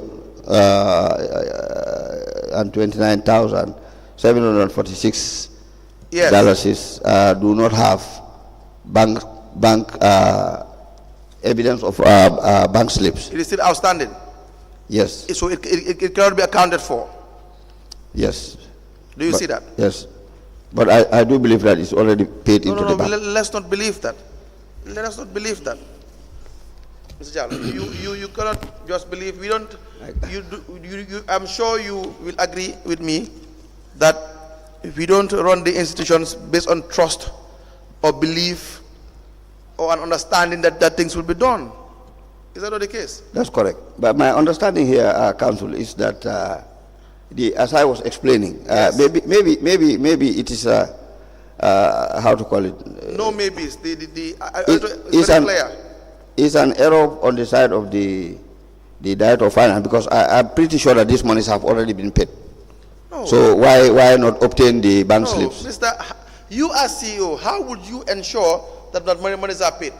and 29,746 dollars do not have bank evidence of bank slips. It is still outstanding. Yes. So it cannot be accounted for. Yes. Do you see that? Yes. But I do believe that it's already paid into the bank. Let's not believe that. Let us not believe that. Mr. Jallow, you cannot just believe. We don't. I'm sure you will agree with me that if we don't run the institutions based on trust or belief or an understanding that things will be done. Is that not the case? That's correct. But my understanding here, Council, is that as I was explaining, yes. maybe it is how to call it? No maybes. It's an error on the side of the Director of Finance, because I'm pretty sure that these monies have already been paid. No. So why not obtain the bank slips? Mr. You as CEO, how would you ensure that monies are paid?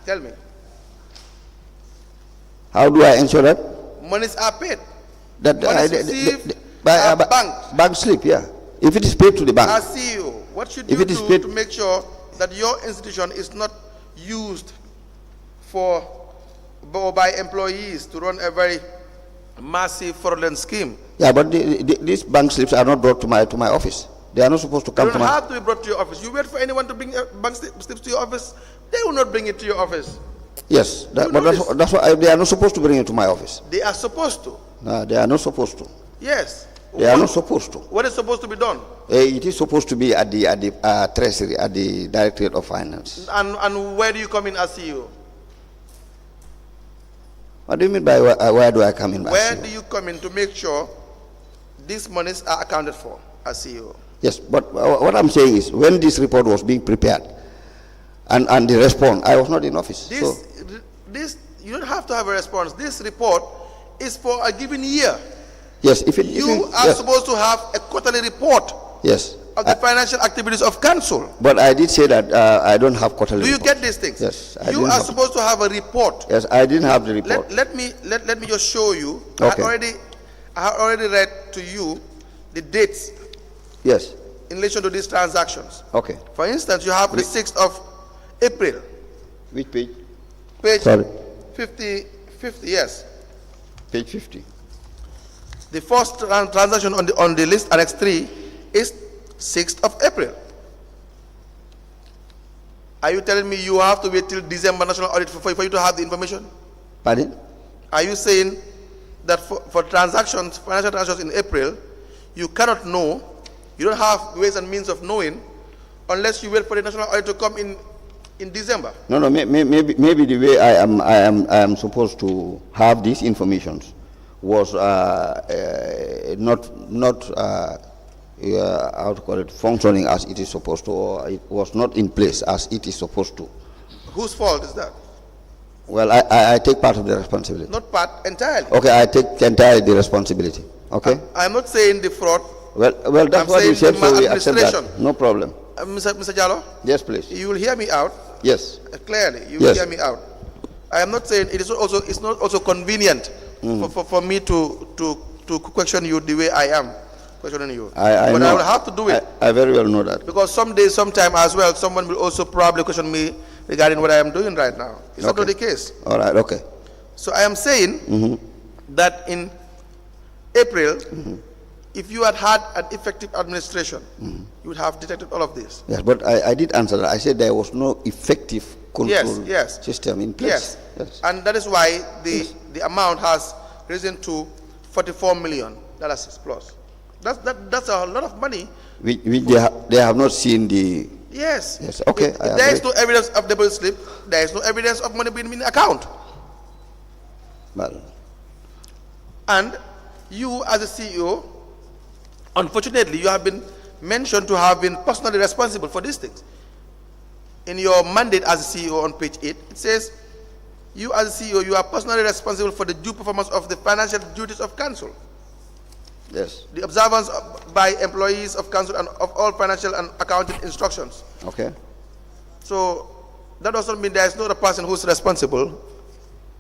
Tell me. How do I ensure that? Monies are paid. That monies received by bank slip, yeah. If it is paid to the bank. As CEO, what should you do to make sure that your institution is not used by employees to run a very massive fraudulent scheme. Yeah, but these bank slips are not brought to my office. They are not supposed to come They to don't my. have to be brought to your office. You wait for anyone to bring bank slips to your office. They will not bring it to your office. Yes, You but know that's why they are not supposed to bring it to my office. They are supposed to. No, they are not supposed to. Yes. They are not supposed to. What is supposed to be done? It is supposed to be at the Treasury, at the Directorate of Finance. And where do you come in as CEO? What do you mean by where do I come in? Where do you come in to make sure these monies are accounted for as CEO? Yes, but what I'm saying is, when this report was being prepared, and the response, I was not in office. This you don't have to have a response. This report is for a given year. Yes, You are supposed to have a quarterly report. Yes. Of the financial activities of council. But I did say that I don't have quarterly. Do you report. get these things? Yes. You are supposed to have a report. Yes, I didn't have the report. Let me just show you. Okay. I have already read to you the dates. Yes. In relation to these transactions. Okay. For instance, you have the 6th of April. Which page? Page Sorry. 50, yes. Page 50. The first transaction on the list, Annex 3, is 6th of April. Are you telling me you have to wait till December national audit for you to have the information? Pardon? Are you saying that for transactions, financial transactions in April, you cannot know, you don't have ways and means of knowing unless you wait for the national audit to come in December? No, maybe the way I am supposed to have these informations was not how to call it, functioning as it is supposed to, or it was not in place as it is supposed to. Whose fault is that? Well, I take part of the responsibility. Not part, entirely. Okay, I take entirely the responsibility. Okay. I'm not saying the fraud. Well, that's what you said, so we accept that. No problem. Mr. Jallow. Yes, please. You will hear me out. Yes. Clearly, you will hear me out. I am not saying it's not also convenient for me to question you the way I am questioning you. I but know. I will have to do it. I very well know that. Because sometime as well, someone will also probably question me regarding what I am doing right now. Is that not the case? All right, okay. So I am saying that in April, if you had had an effective administration, you would have detected all of this. Yes, but I did answer that. I said there was no effective control system in place. Yes. And that is why the amount has risen to $44 million plus. That's a lot of money. Which they have not seen the. Yes. Yes. Okay. If there is no evidence of double slip, there is no evidence of money being in the account. Well. And you, as a CEO, unfortunately, you have been mentioned to have been personally responsible for these things. In your mandate as a CEO on page 8, it says, you as a CEO, you are personally responsible for the due performance of the financial duties of council. Yes. The observance by employees of council and of all financial and accounting instructions. Okay. So that doesn't mean there is no other person who is responsible.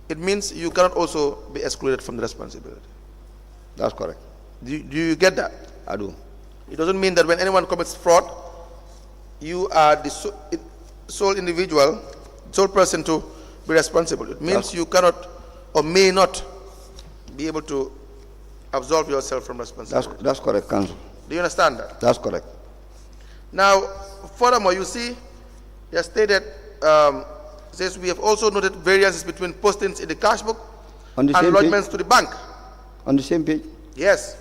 It means you cannot also be excluded from the responsibility. That's correct. Do you get that? I do. It doesn't mean that when anyone commits fraud, you are the sole individual, sole person to be responsible. It means you cannot or may not be able to absolve yourself from responsibility. That's correct, Council. Do you understand that? That's correct. Now, furthermore, you see, they stated, says we have also noted variances between postings in the cash book and lodgements to the bank. On the same page? Yes.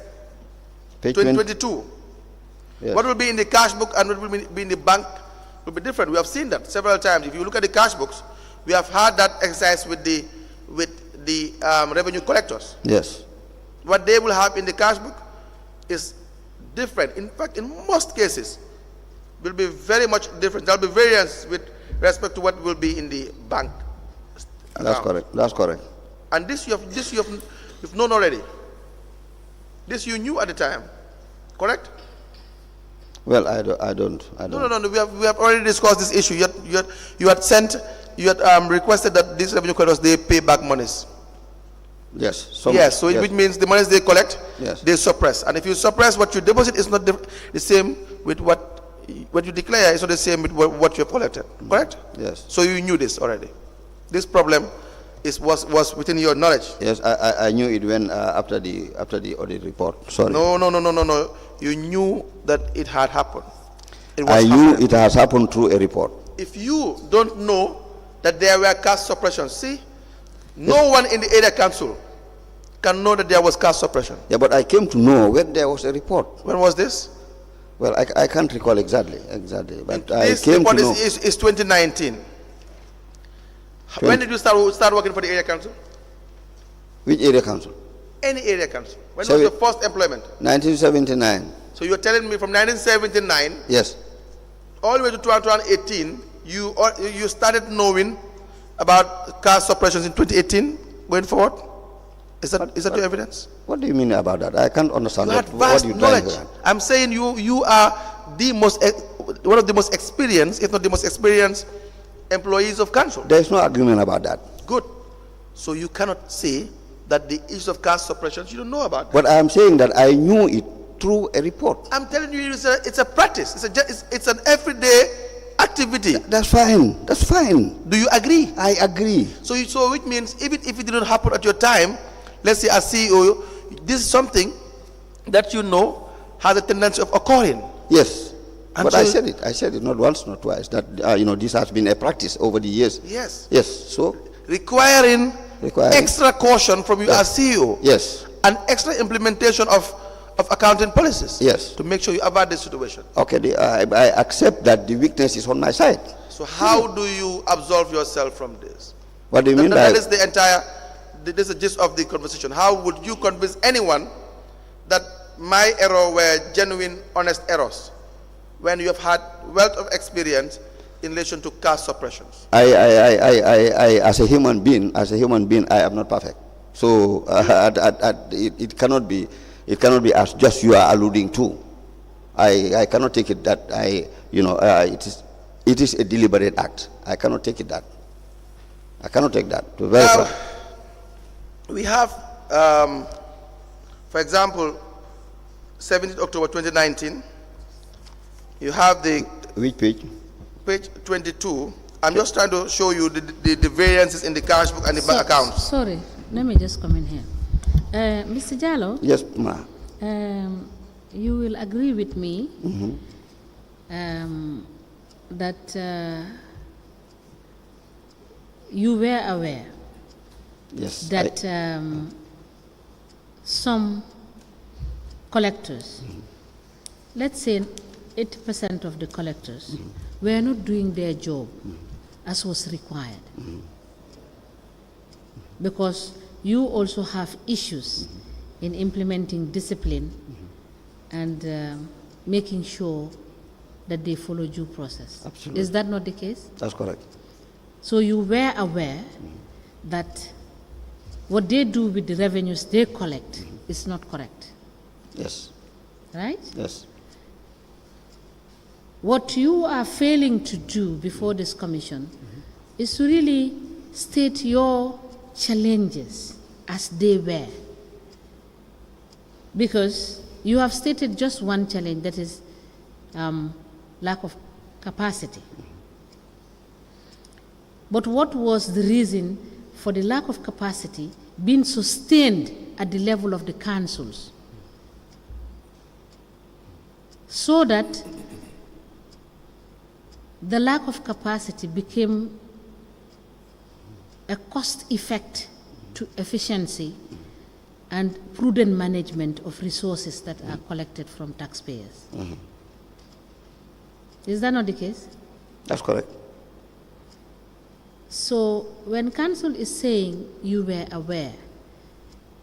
Page 22. Yes. What will be in the cash book and what will be in the bank will be different. We have seen that several times. If you look at the cash books, we have had that exercise with the revenue collectors. Yes. What they will have in the cash book is different. In fact, in most cases, will be very much different. There will be variance with respect to what will be in the bank. That's correct. That's correct. And you've known already. This you knew at the time, correct? Well, I don't. No. We have already discussed this issue. You had requested that these revenue collectors they pay back monies. Yes. So which means the monies they collect, they suppress. And if you suppress what you deposit, it's not the same with what you declare. It's not the same with what you have collected. Correct? Yes. So you knew this already. This problem was within your knowledge. Yes, I knew it when after the audit report. Sorry. No. You knew that it had happened. I knew it has happened through a report. If you don't know that there were caste suppression, see, no one in the area council can know that there was caste suppression. Yeah, but I came to know when there was a report. When was this? Well, I can't recall exactly, but This I came to report know. is 2019. When did you start working for the area council? Which area council? Any area council. When was your first employment? 1979. So you're telling me from 1979 Yes. all the way to 2018, you started knowing about caste suppressions in 2018 going forward? Is that your evidence? What do you mean about that? I can't understand. You had What vast you trying knowledge. to I'm saying you are one of the most experienced, if not the most experienced employees of council. There is no agreement about that. Good. So you cannot say that the issue of caste suppression you don't know about. But I am saying that I knew it through a report. I'm telling you, it's a practice. It's an everyday activity. That's fine. That's fine. Do you agree? I agree. So which means even if it did not happen at your time, let's say as CEO, this is something that you know has a tendency of occurring. Yes. And But so I said it not once, not twice. That this has been a practice over the years. Yes. Yes. So Requiring extra caution from you as CEO. yes. And extra implementation of accounting policies. Yes. To make sure you avoid this situation. Okay. I accept that the weakness is on my side. So how do you absolve yourself from this? What do you mean by That is this is the gist of the conversation. How would you convince anyone that my error were genuine, honest errors when you have had wealth of experience in relation to caste suppressions? I as a human being, I am not perfect. So it cannot be as just you are alluding to. I cannot take it that it is a deliberate act. I cannot take it that. I cannot take that. To verify. Now, we have, for example, 17th October 2019. You have the Which page? page 22. I'm just trying to show you the variances in the cash book and the bank accounts. Sorry, let me just come in here. Mr. Jallow, Yes, ma. you will agree with me that you were aware Yes. that some collectors, let's say 80% of the collectors, were not doing their job as was required. Because you also have issues in implementing discipline and making sure that they follow due process. Absolutely. Is that not the case? That's correct. So you were aware that what they do with the revenues they collect is not correct, Yes. right? Yes. What you are failing to do before this commission is to really state your challenges as they were. Because you have stated just one challenge, that is lack of capacity. But what was the reason for the lack of capacity being sustained at the level of the councils? So that the lack of capacity became a cost effect to efficiency and prudent management of resources that are collected from taxpayers. Is that not the case? That's correct. So when council is saying you were aware,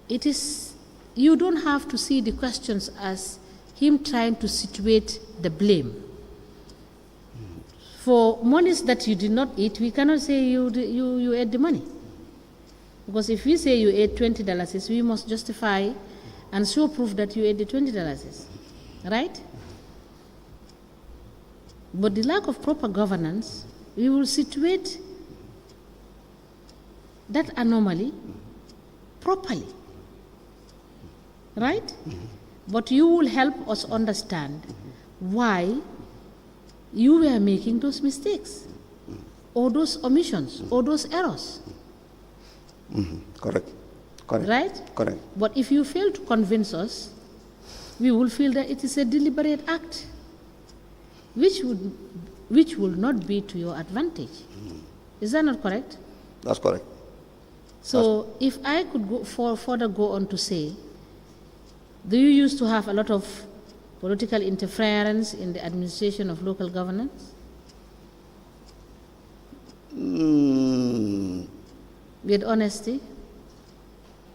it is, you don't have to see the questions as him trying to situate the blame. For monies that you did not eat, we cannot say you ate the money. Because if we say you ate $20, we must justify and show proof that you ate the $20, right? But the lack of proper governance, we will situate that anomaly properly, right? But you will help us understand why you were making those mistakes, or those omissions, or those errors. Correct. Correct. Right? Correct. But if you fail to convince us, we will feel that it is a deliberate act, which will not be to your advantage. Is that not correct? That's correct. So if I could further go on to say, do you used to have a lot of political interference in the administration of local governance? With honesty,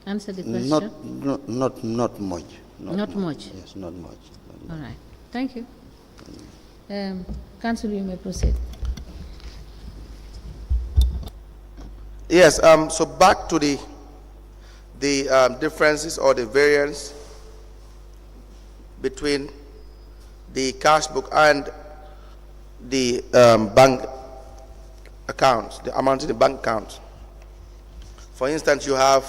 answer the question. Not much. Not much. Yes, not much. All right. Thank you. Council, you may proceed. Yes. So back to the differences or the variance between the cash book and the bank accounts, the amount in the bank account. For instance, you have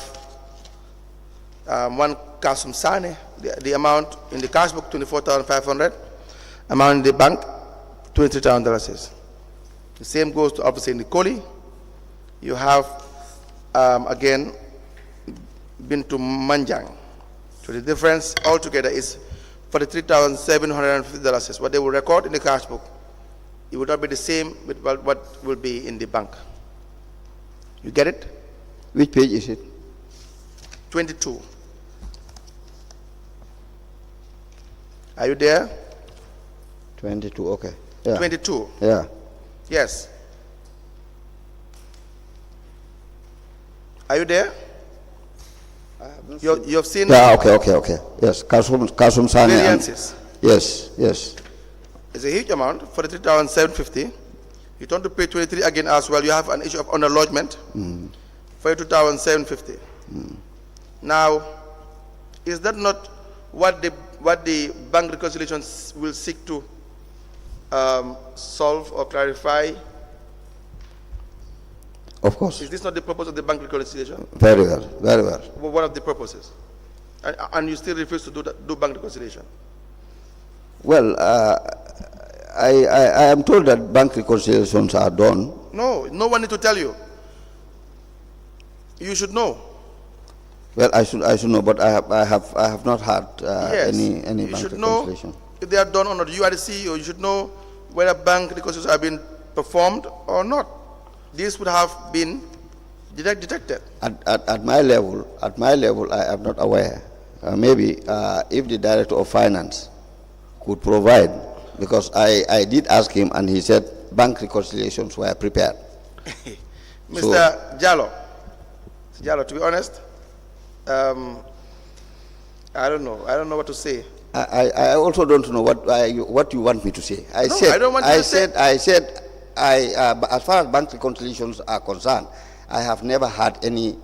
one Kasum Sane, the amount in the cash book, 24,500, amount in the bank, $23,000. The same goes to obviously in the Koli. You have, again, been to Manjang. So the difference altogether is $43,750. What they will record in the cash book, it will not be the same with what will be in the bank. You get it? Which page is it? 22. Are you there? 22, okay. Yeah. 22. Yeah. Yes. Are you there? You have seen Yeah, okay. Yes, Kasum Sani. variances. Yes. It's a huge amount, 43,750. You turn to page 23 again as well. You have an issue of underlodgement, 42,750. Now, is that not what the bank reconciliations will seek to solve or clarify? Of course. Is this not the purpose of the bank reconciliation? Very well. One of the purposes, and you still refuse to do bank reconciliation? Well, I am told that bank reconciliations are done. No one need to tell you. You should know. Well, I should know, but I have not had Yes, any you bank should know reconciliation. if they are done or not. You are the CEO. You should know whether bank reconciliations have been performed or not. This would have been detected. At my level, I am not aware. Maybe if the director of finance could provide, because I did ask him and he said bank reconciliations were prepared. Mr. Jallow, to be honest, I don't know what to say. I also don't know what you want me to say. I don't want you to say. I said as far as bank reconciliations are concerned, I have never had any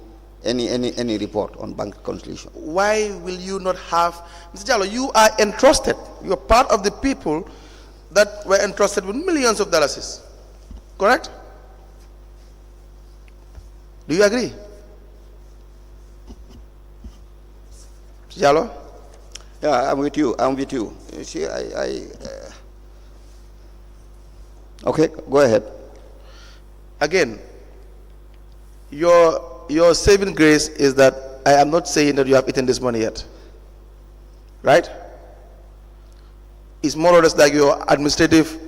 report on bank reconciliation. Why will you not have, Mr. Jallow? You are entrusted. You are part of the people that were entrusted with millions of dollars. Correct? Do you agree? Mr. Jallow? Yeah, I'm with you. You see, okay, go ahead. Again, your saving grace is that I am not saying that you have eaten this money yet. Right? It's more or less like your administrative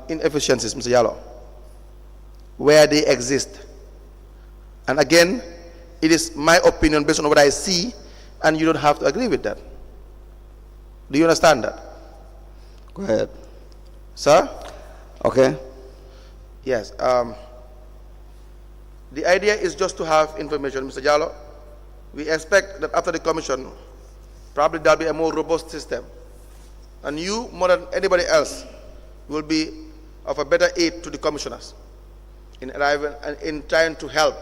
inefficiencies, Mr. Jallow, where they exist. And again, it is my opinion based on what I see, and you don't have to agree with that. Do you understand that? Go ahead. Sir? Okay. Yes. The idea is just to have information, Mr. Jallow. We expect that after the commission, probably there'll be a more robust system. And you, more than anybody else, will be of a better aid to the commissioners in arriving and in trying to help.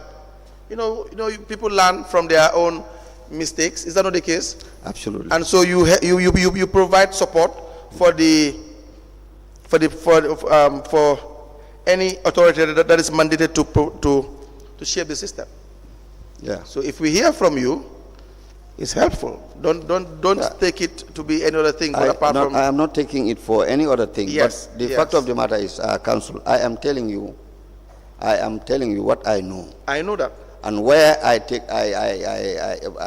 You know, people learn from their own mistakes. Is that not the case? Absolutely. And so you provide support for any authority that is mandated to shape the system. Yeah. So if we hear from you, it's helpful. Don't take it to be any other thing. But I am not taking it for any other thing. Yes. But the fact of the matter is, Council, I am telling you what I know. I know that. And where I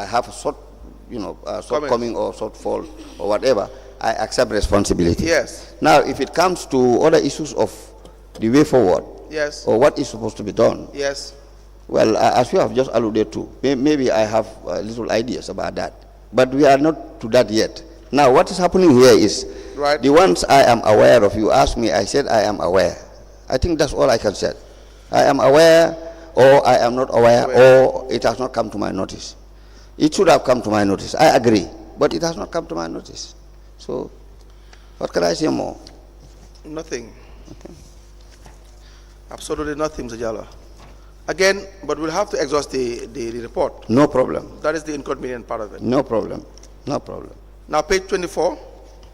have a short, shortcoming or shortfall or whatever, I accept responsibility. Yes. Now, if it comes to other issues of the way forward, yes, or what is supposed to be done, yes, well, as you have just alluded to, maybe I have little ideas about that. But we are not to that yet. Now, what is happening here is, right, the ones I am aware of, you asked me, I said I am aware. I think that's all I can say. I am aware, or I am not aware, or it has not come to my notice. It should have come to my notice. I agree, but it has not come to my notice. So, what can I say more? Nothing. Okay. Absolutely nothing, Mr. Jallow. Again, but we'll have to exhaust the report. No problem. That is the inconvenient part of it. No problem. No problem. Now, page 24.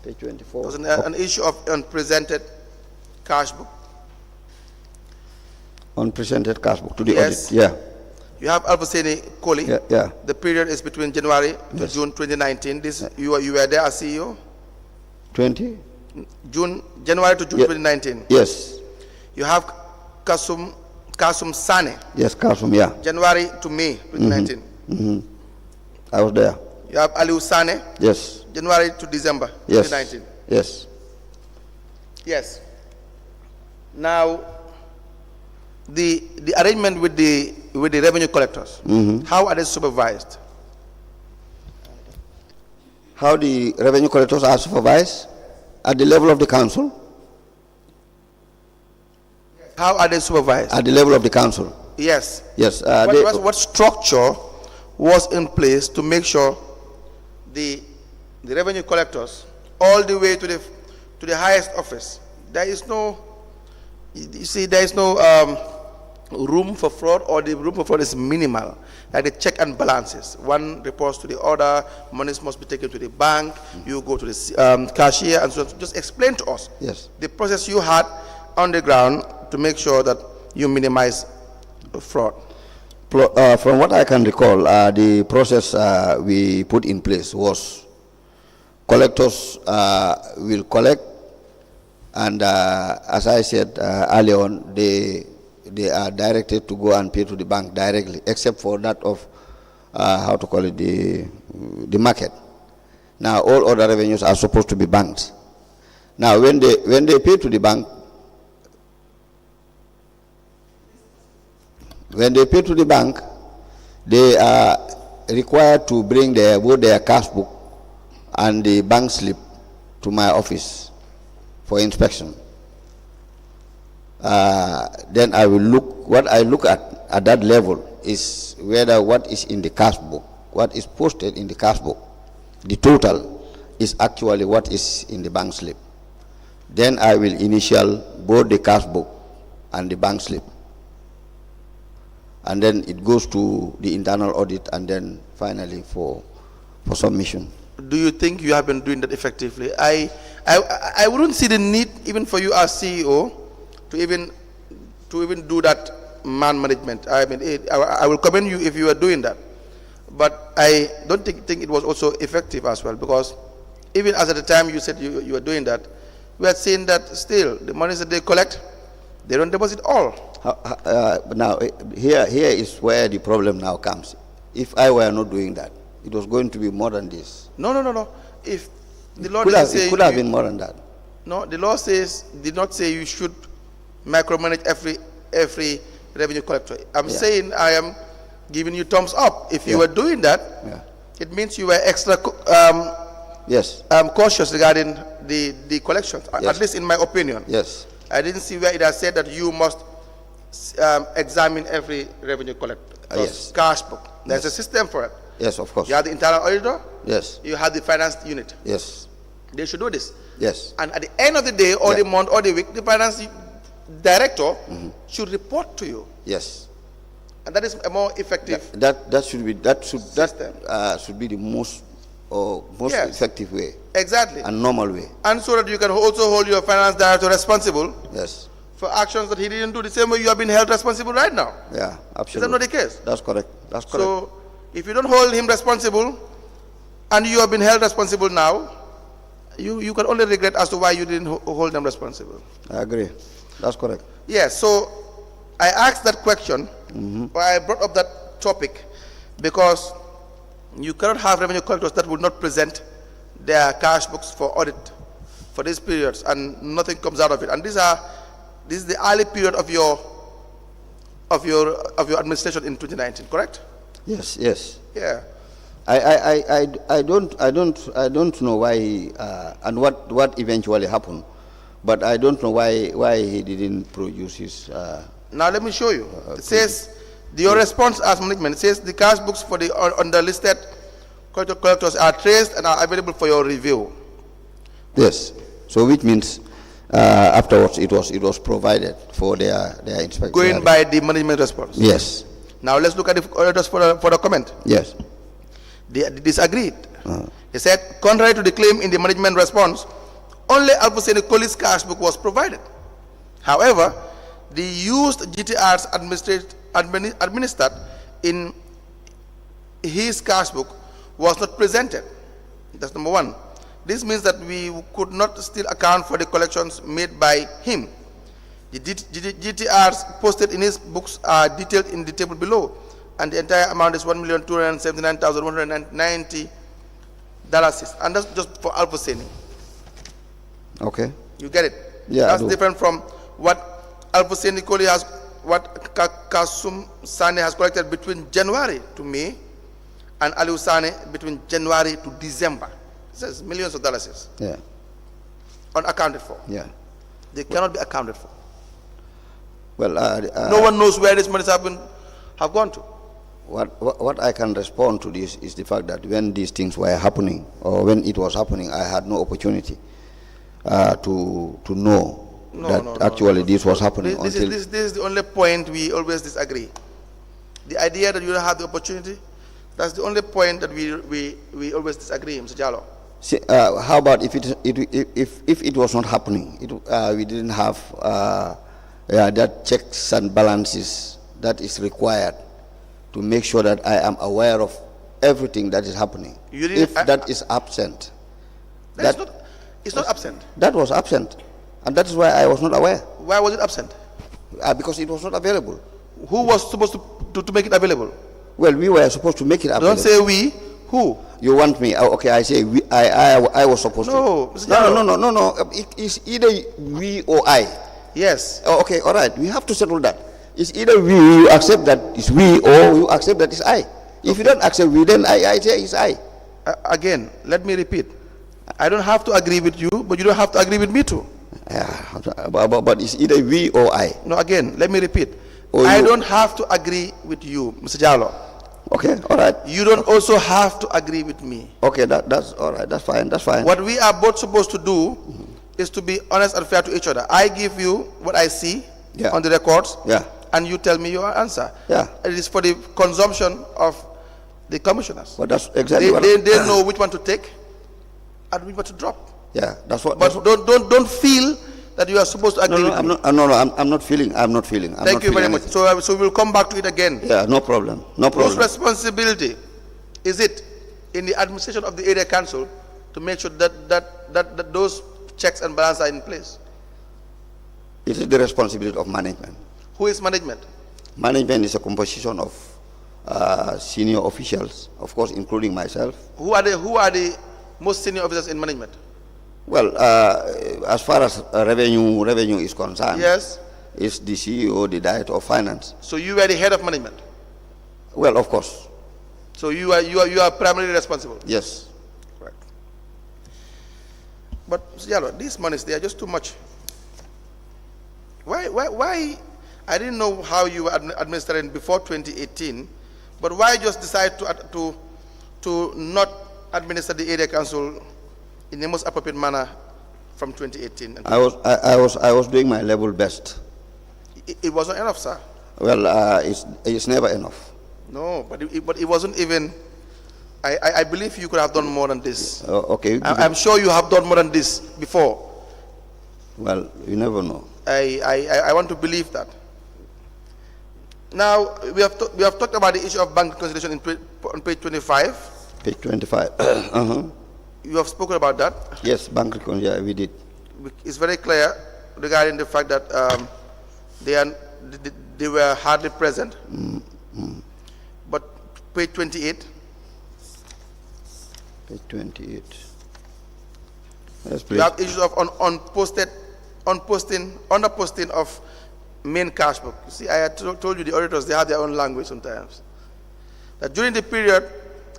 Page 24. There's an issue of unpresented cash book. Unpresented cash book to the yes. audit. Yeah. You have Alfaseni Koli. Yeah, yeah. The period is between January to June 2019. This you were there as CEO. 20. January to June 2019. Yes. You have Kasum Sane. Yes, Kasum. Yeah. January to May 2019. I was there. You have Aliu Sane. Yes. January to December 2019. Yes. Yes. Now, the arrangement with the revenue collectors, how are they supervised? How the revenue collectors are supervised? At the level of the council? How are they supervised? At the level of the council? Yes. Yes. What structure was in place to make sure the revenue collectors, all the way to the highest office, there is no, you see, there is no room for fraud, or the room for fraud is minimal. Like the check and balances, one reports to the other, monies must be taken to the bank, you go to the cashier, and so on. Just explain to us the process you had on the ground to make sure that you minimize fraud. From what I can recall, the process we put in place was collectors will collect, and as I said earlier on, they are directed to go and pay to the bank directly, except for that of the market. Now all other revenues are supposed to be banked. Now when they pay to the bank, they are required to bring both their cash book and the bank slip to my office for inspection. Then I will look. What I look at that level is whether what is in the cash book, what is posted in the cash book, the total is actually what is in the bank slip. Then I will initial both the cash book and the bank slip, and then it goes to the internal audit, and then finally for submission. Do you think you have been doing that effectively? I wouldn't see the need even for you as CEO to even do that man management. I mean, I will commend you if you are doing that, but I don't think it was also effective as well, because even as at the time you said you were doing that, we had seen that still the monies that they collect, they don't deposit all. Now here is where the problem now comes. If I were not doing that, it was going to be more than this. No. If the law it could have been more than that. No, the law did not say you should micromanage every revenue collector. I'm saying I am giving you thumbs up. If you were doing that, it means you were extra cautious regarding the collections. At least in my opinion. Yes. I didn't see where it has said that you must examine every revenue collector. Cash book. There's a system for it. Yes, of course. You have the internal auditor. Yes. You have the finance unit. Yes. They should do this. Yes. And at the end of the day, or the month, or the week, the finance director should report to you. Yes. And that is a more effective. That should be the most effective way. Exactly. And normal way. And so that you can also hold your finance director responsible. Yes. For actions that he didn't do the same way you have been held responsible right now. Yeah, absolutely. Is that not the case? That's correct. That's correct. So if you don't hold him responsible, and you have been held responsible now, you can only regret as to why you didn't hold them responsible. I agree. That's correct. Yes. So I asked that question, or I brought up that topic because you cannot have revenue collectors that will not present their cash books for audit for these periods and nothing comes out of it. And this is the early period of your administration in 2019, correct? Yes, yes. Yeah. I don't know why and what eventually happened, but I don't know why he didn't produce his. Now let me show you. It says your response as management. It says the cash books for the underlisted collectors are traced and are available for your review. Yes. So which means afterwards it was provided for their inspection. Going by the management response. Yes. Now let's look at the auditors for the comment. Yes. They disagreed. He said, contrary to the claim in the management response, only Al-Hussein Kohli's cash book was provided. However, the used GTRs administered in his cash book was not presented. That's number one. This means that we could not still account for the collections made by him. The GTRs posted in his books are detailed in the table below, and the entire amount is $1,279,190, and that's just for Al-Hussein. Okay. You get it? Yeah. That's different from what Al-Hussein Kohli has, what Kasum Sane has collected between January to May, and Ali Sane between January to December. It says millions of dollars. Yeah. Unaccounted for. Yeah. They cannot be accounted for. Well, no one knows where this money have gone to. What I can respond to this is the fact that when these things were happening, or when it was happening, I had no opportunity to know that this was happening. This is the only point we always disagree. The idea that you don't have the opportunity, that's the only point that we always disagree, Mr. Jallow. See, how about if it was not happening, we didn't have that checks and balances that is required to make sure that I am aware of everything that is happening. If that is absent, it's not absent. That was absent, and that is why I was not aware. Why was it absent? Because it was not available. Who was supposed to make it available? Well, we were supposed to make it available. Don't say we. Who? You want me? Okay, I say we. I was supposed to. No. It's either we or I. Yes. Oh, okay, all right. We have to settle that. It's either you accept that it's we, or you accept that it's I. If you don't accept we, then I say it's I. Again, let me repeat. I don't have to agree with you, but you don't have to agree with me too. Yeah, but it's either we or I. No, again, let me repeat. I don't have to agree with you, Mr. Jallow. Okay, all right. You don't also have to agree with me. Okay, that's all right. That's fine. That's fine. What we are both supposed to do is to be honest and fair to each other. I give you what I see on the records, and you tell me your answer. Yeah. It is for the consumption of the commissioners. But that's exactly they know which one to take and which one to drop. Yeah, that's what. But don't feel that you are supposed to agree with me. I'm not feeling. Thank you very much. So we'll come back to it again. Yeah, no problem. Whose responsibility is it in the administration of the area council to make sure that those checks and balances are in place? It is the responsibility of management. Who is management? Management is a composition of senior officials, of course, including myself. Who are the most senior officers in management? Well, as far as revenue is concerned, yes, it's the CEO, the director of finance. So you are the head of management? Well, of course. So you are primarily responsible? Yes. Right. But Mr. Jallow, these monies, they are just too much. Why? I didn't know how you were administering before 2018, but why just decide to not administer the area council in the most appropriate manner from 2018? I was doing my level best. It wasn't enough, sir. Well, it's never enough. No, but it wasn't even. I believe you could have done more than this. Okay. I'm sure you have done more than this before. Well, you never know. I want to believe that. Now we have talked about the issue of bank reconciliation on page 25. Page 25. You have spoken about that. Yes, bank reconciliation. Yeah, we did. It's very clear regarding the fact that they were hardly present. But Page 28. Page 28. Yes, You please. have issues of underposting of main cash book. You see, I had told you the auditors, they have their own language sometimes. That during the period,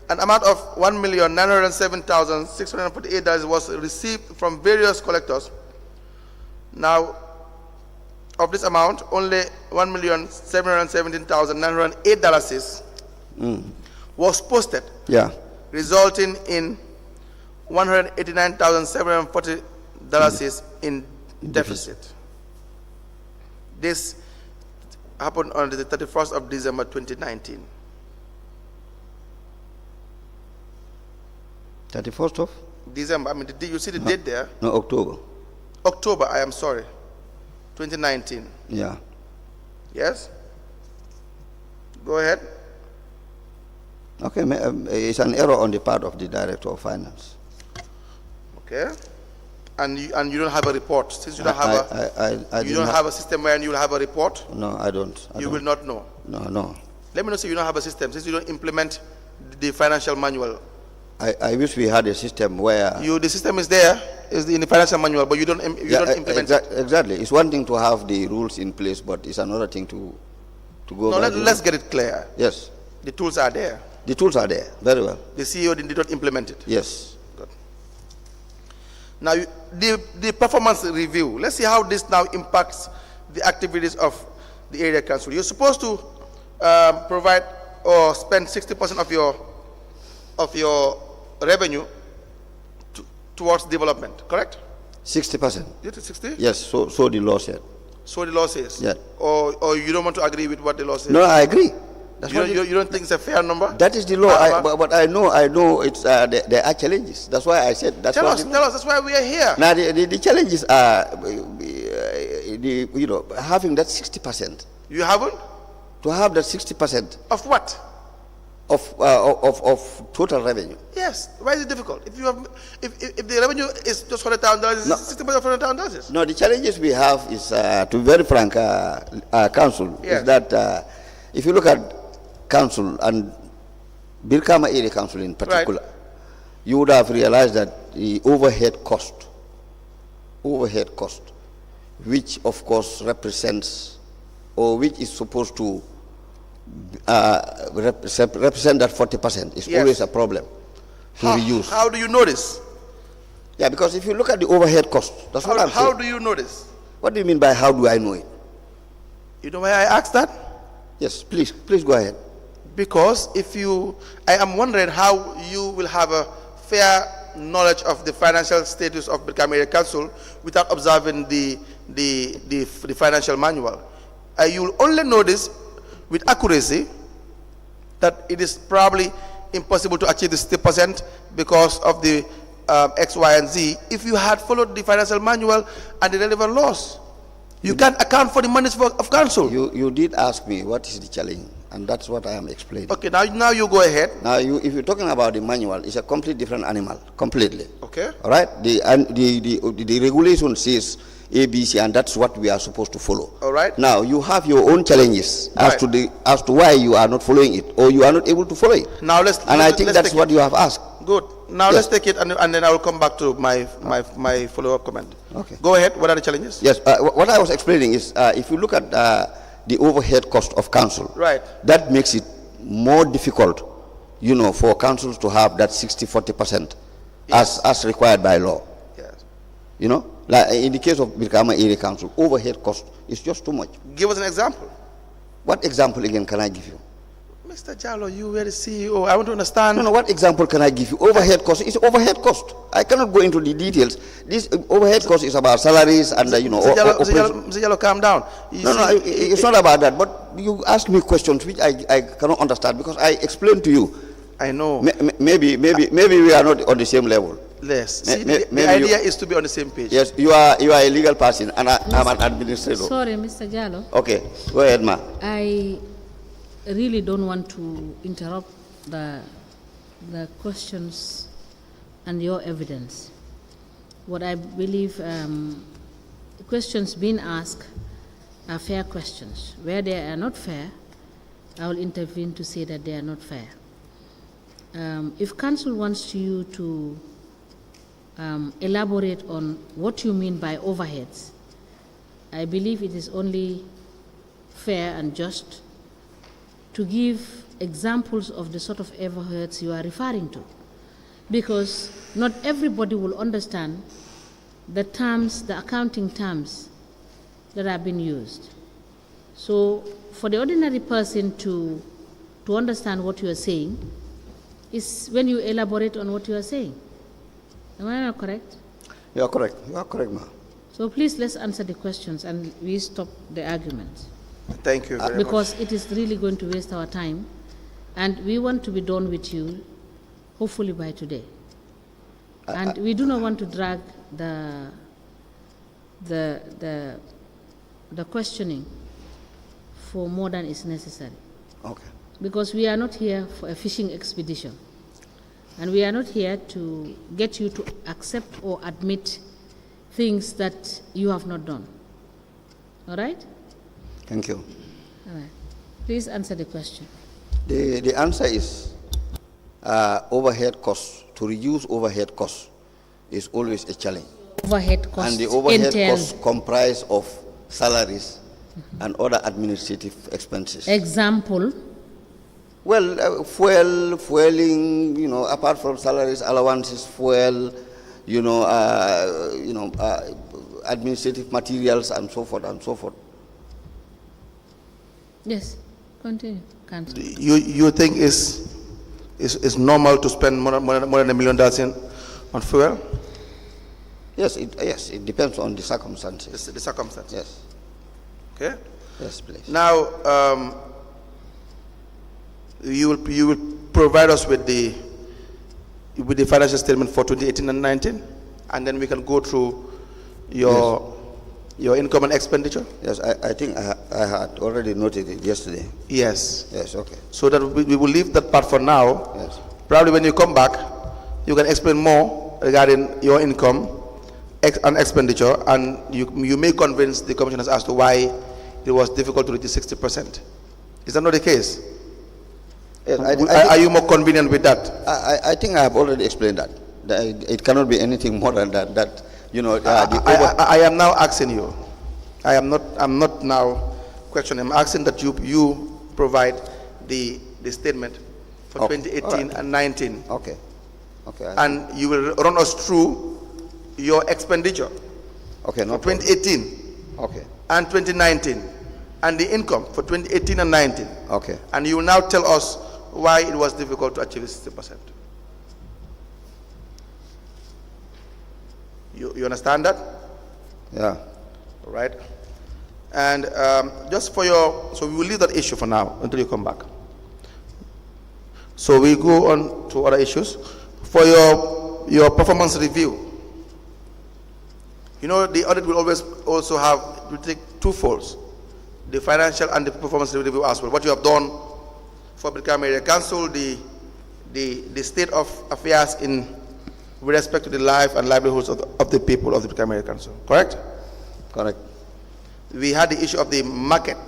an amount of $1,907,648 was received from various collectors. Now, of this amount, only $1,717,908 was posted, Yeah. resulting in $189,740 in deficit. This happened on the 31st of December 2019. 31st of? December, I mean, you see the date there? No, October. October, I am sorry. 2019. Yeah. Yes? Go ahead. Okay, it's an error on the part of the Director of Finance. Okay. And you don't have a report. Since you don't have have a system where you will have a report? No, I don't. You will not know. No. Let me know if you don't have a system, since you don't implement the financial manual. I wish we had a system where the system is there, is in the financial manual, but you don't implement it. Exactly. It's one thing to have the rules in place, but it's another thing to go. No, let's get it clear. Yes. The tools are there. The tools are there. Very well. The CEO did not implement it. Yes. Good. Now, the performance review. Let's see how this now impacts the activities of the area council. You're supposed to provide or spend 60% of your revenue towards development, correct? 60%. Is it 60? Yes, so the law said. So the law says? Yeah. Or you don't want to agree with what the law says? No, I agree. That's you don't think it's a fair number? That is the law, but I know it's there are challenges. That's why I said that's tell us, that's why we are here. Now the challenges are having that 60%. You haven't? To have that 60% of what? Of total revenue. Yes. Why is it difficult? If the revenue is just $100,000, 60% of $100,000. No, the challenges we have is, to be very frank, council, yes, is that if you look at council and Brikama area council in particular, right, you would have realized that the overhead cost, which of course represents, or which is supposed to represent that 40%, is always a problem to reuse. How do you know this? Yeah, because if you look at the overhead cost, that's what I'm saying. How do you know this? What do you mean by how do I know it? You know why I asked that? Yes, please go ahead. Because I am wondering how you will have a fair knowledge of the financial status of Brikama Area Council without observing the financial manual. You will only know this with accuracy, that it is probably impossible to achieve the 60% because of the X, Y, and Z. If you had followed the financial manual and the relevant laws, you can't account for the monies of council. You did ask me what is the challenge, and that's what I am explaining. Okay, now you go ahead. Now, if you're talking about the manual, it's a completely different animal, completely. Okay. All right. The regulation says A, B, C, and that's what we are supposed to follow. All right. Now you have your own challenges as to why you are not following it, or you are not able to follow it. Now I think that's what you have asked. Good. Now let's take it, and then I will come back to my follow-up comment. Okay. Go ahead. What are the challenges? Yes. What I was explaining is, if you look at the overhead cost of council, right, that makes it more difficult, for councils to have that 60-40%, yes, as required by law. Yes. Like in the case of Brikama Area Council, overhead cost is just too much. Give us an example. What example again can I give you? Mr. Jallow, you were the CEO. I want to understand. No, what example can I give you? Overhead cost is overhead cost. I cannot go into the details. This overhead cost is about salaries and, Mr. Jallow, calm down. It's not about that. But you ask me questions which I cannot understand because I explained to you. I know. Maybe we are not on the same level. Yes. The idea is to be on the same page. Yes, you are a legal person and I'm an administrator. Sorry, Mr. Jallow. Okay, go ahead, ma. I really don't want to interrupt the questions and your evidence. What I believe the questions being asked are fair questions. Where they are not fair, I will intervene to say that they are not fair. if council wants you to elaborate on what you mean by overheads, I believe it is only fair and just to give examples of the sort of overheads you are referring to, because not everybody will understand the terms, the accounting terms that have been used. So for the ordinary person to understand what you are saying is when you elaborate on what you are saying. Am I not correct? You are correct. You are correct, ma'am. So please let's answer the questions and we stop the argument. Thank you very much. Because it is really going to waste our time, and we want to be done with you, hopefully by today. And we do not want to drag the questioning for more than is necessary. Okay. Because we are not here for a fishing expedition. And we are not here to get you to accept or admit things that you have not done. All right? Thank you. All right. Please answer the question. The answer is overhead costs. To reduce overhead costs is always a challenge. Overhead costs. And the overhead entailed. costs comprise of salaries and other administrative expenses. Example. Well, fueling, apart from salaries, allowances, fuel, administrative materials, and so forth and so forth. Yes, continue. Council. You think it's normal to spend more than $1 million on fuel? Yes, it depends on the circumstances. The circumstances. Yes. Okay. Yes, please. Now, you will provide us with the financial statement for 2018 and 19, and then we can go through your income and expenditure. Yes, I think I had already noted it yesterday. Yes. Yes. Okay. So that we will leave that part for now. Yes. Probably when you come back, you can explain more regarding your income and expenditure, and you may convince the commissioners as to why it was difficult to reach the 60%. Is that not the case? Yes, are you more convenient with that? I think I have already explained that. It cannot be anything more than that. I am now asking you. I'm not now questioning. I'm asking that you provide the statement for 2018 and 19. Okay. Okay. And you will run us through your expenditure. Okay. No for 2018. Okay. And 2019, and the income for 2018 and 19. Okay. And you will now tell us why it was difficult to achieve 60%. You understand that? Yeah. All right. And so we will leave that issue for now until you come back. So we go on to other issues. For your performance review, the audit will always also take two folds, the financial and the performance review as well. What you have done for Brikama Area Council, the state of affairs with respect to the life and livelihoods of the people of the Brikama Area Council. Correct? Correct. We had the issue of the market.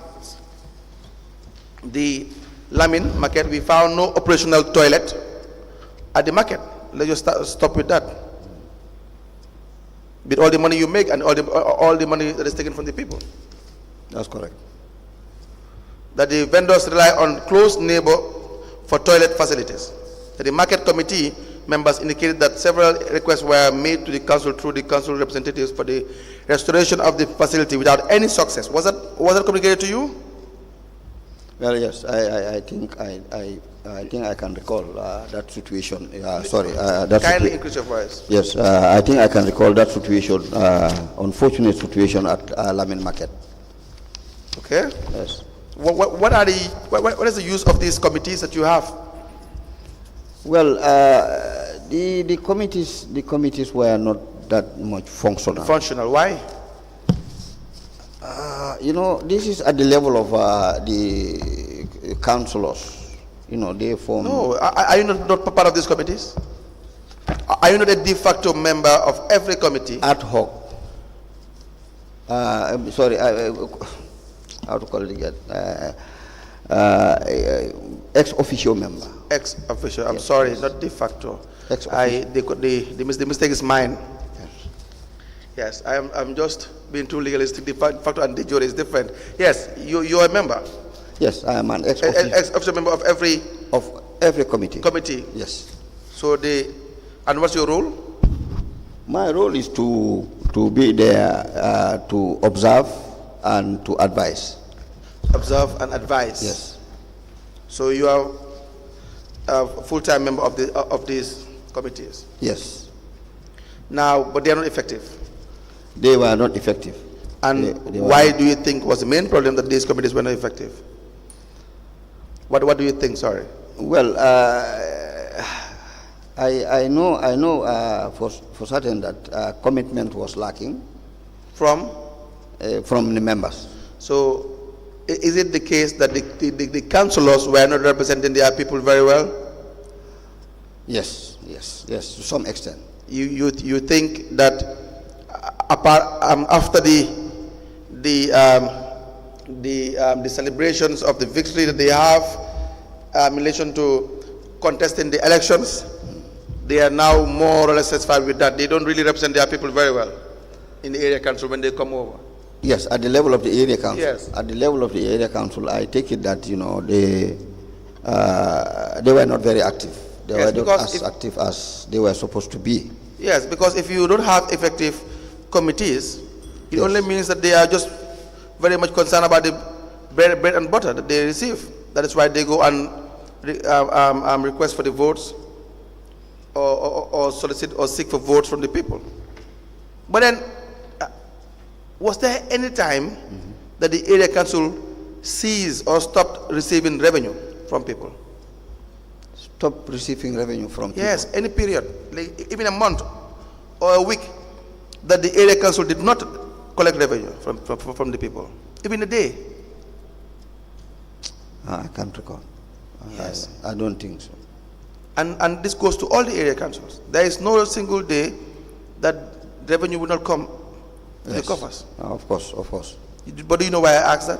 The Lamin market, we found no operational toilet at the market. Let's just stop with that. With all the money you make and all the money that is taken from the people. That's correct. That the vendors rely on close neighbor for toilet facilities. That the market committee members indicated that several requests were made to the council through the council representatives for the restoration of the facility without any success. Was that communicated to you? Well, yes. I think I can recall that situation. Sorry. Kindly increase your voice. Yes, I think I can recall that situation. Unfortunate situation at Lamin Market. Okay. Yes. What is the use of these committees that you have? Well, the committees were not that much functional. Functional. Why? This is at the level of the councillors. They form. No, are you not part of these committees? Are you not a de facto member of every committee? Ad hoc. Sorry, how to call it again? ex officio member. Ex officio. I'm Yes, sorry, yes. not de facto. Ex officio. The mistake is mine. Yes. Yes, I'm just being too legalistic. De facto and de jure is different. Yes, you're a member. Yes, I am an ex officio Ex officio member of every committee. committee. Yes. So and what's your role? My role is to be there to observe and to advise. Observe and advise. Yes. So you are a full-time member of these committees. Yes. Now, but they are not effective. They were not effective. And They were why not. do you think was the main problem that these committees were not effective? What do you think? Sorry. Well, I know for certain that commitment was lacking From? from the members. So, is it the case that the councillors were not representing their people very well? Yes, to some extent. You think that after the celebrations of the victory that they have in relation to contesting the elections, they are now more or less satisfied with that. They don't really represent their people very well in the area council when they come over. Yes, at the level of the area council. Yes. At the level of the area council, I take it that they were not very active. They Yes, were not because as active as they were supposed to be. Yes, because if you don't have effective committees, it Yes. only means that they are just very much concerned about the bread and butter that they receive. That is why they go and request for the votes or solicit or seek for votes from the people. But then, was there any time that the area council ceased or stopped receiving revenue from people? Stop receiving revenue from people. Yes, any period, like even a month or a week, that the area council did not collect revenue from the people, even a day. I can't recall. Yes. I don't think so. And this goes to all the area councils. There is no single day that revenue will not come to the Yes. coffers. Of course. But do you know why I asked that?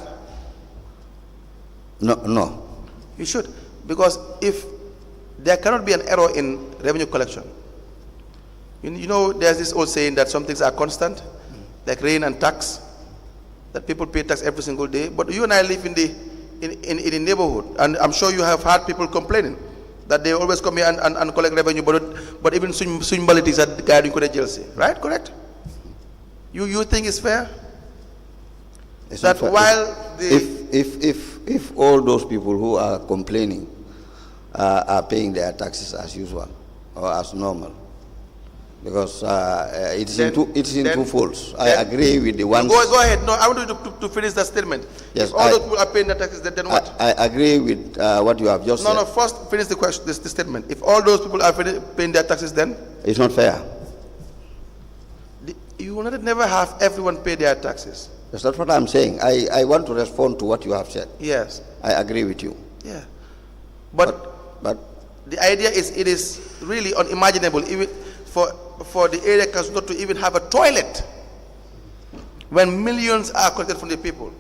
No. You should. Because if there cannot be an error in revenue collection, you know there's this old saying that some things are constant, like rain and tax, that people pay tax every single day. But you and I live in the neighborhood, and I'm sure you have had people complaining that they always come here and collect revenue, but even swing politics at the guy in jail say, right? Correct? You think it's fair? It's That not fair. while if all those people who are complaining are paying their taxes as usual or as normal, because it's in two folds. I agree with the one. Go ahead. No, I want you to finish that statement. Yes, if all those people are paying their taxes, then what? I agree with what you have just said. No. First, finish the question. This statement. If all those people are paying their taxes, then It's not fair. you will never have everyone pay their taxes. That's not what I'm saying. I want to respond to what you have said. Yes. I agree with you. Yeah. But the idea is it is really unimaginable even for the area council not to even have a toilet when millions are collected from the people.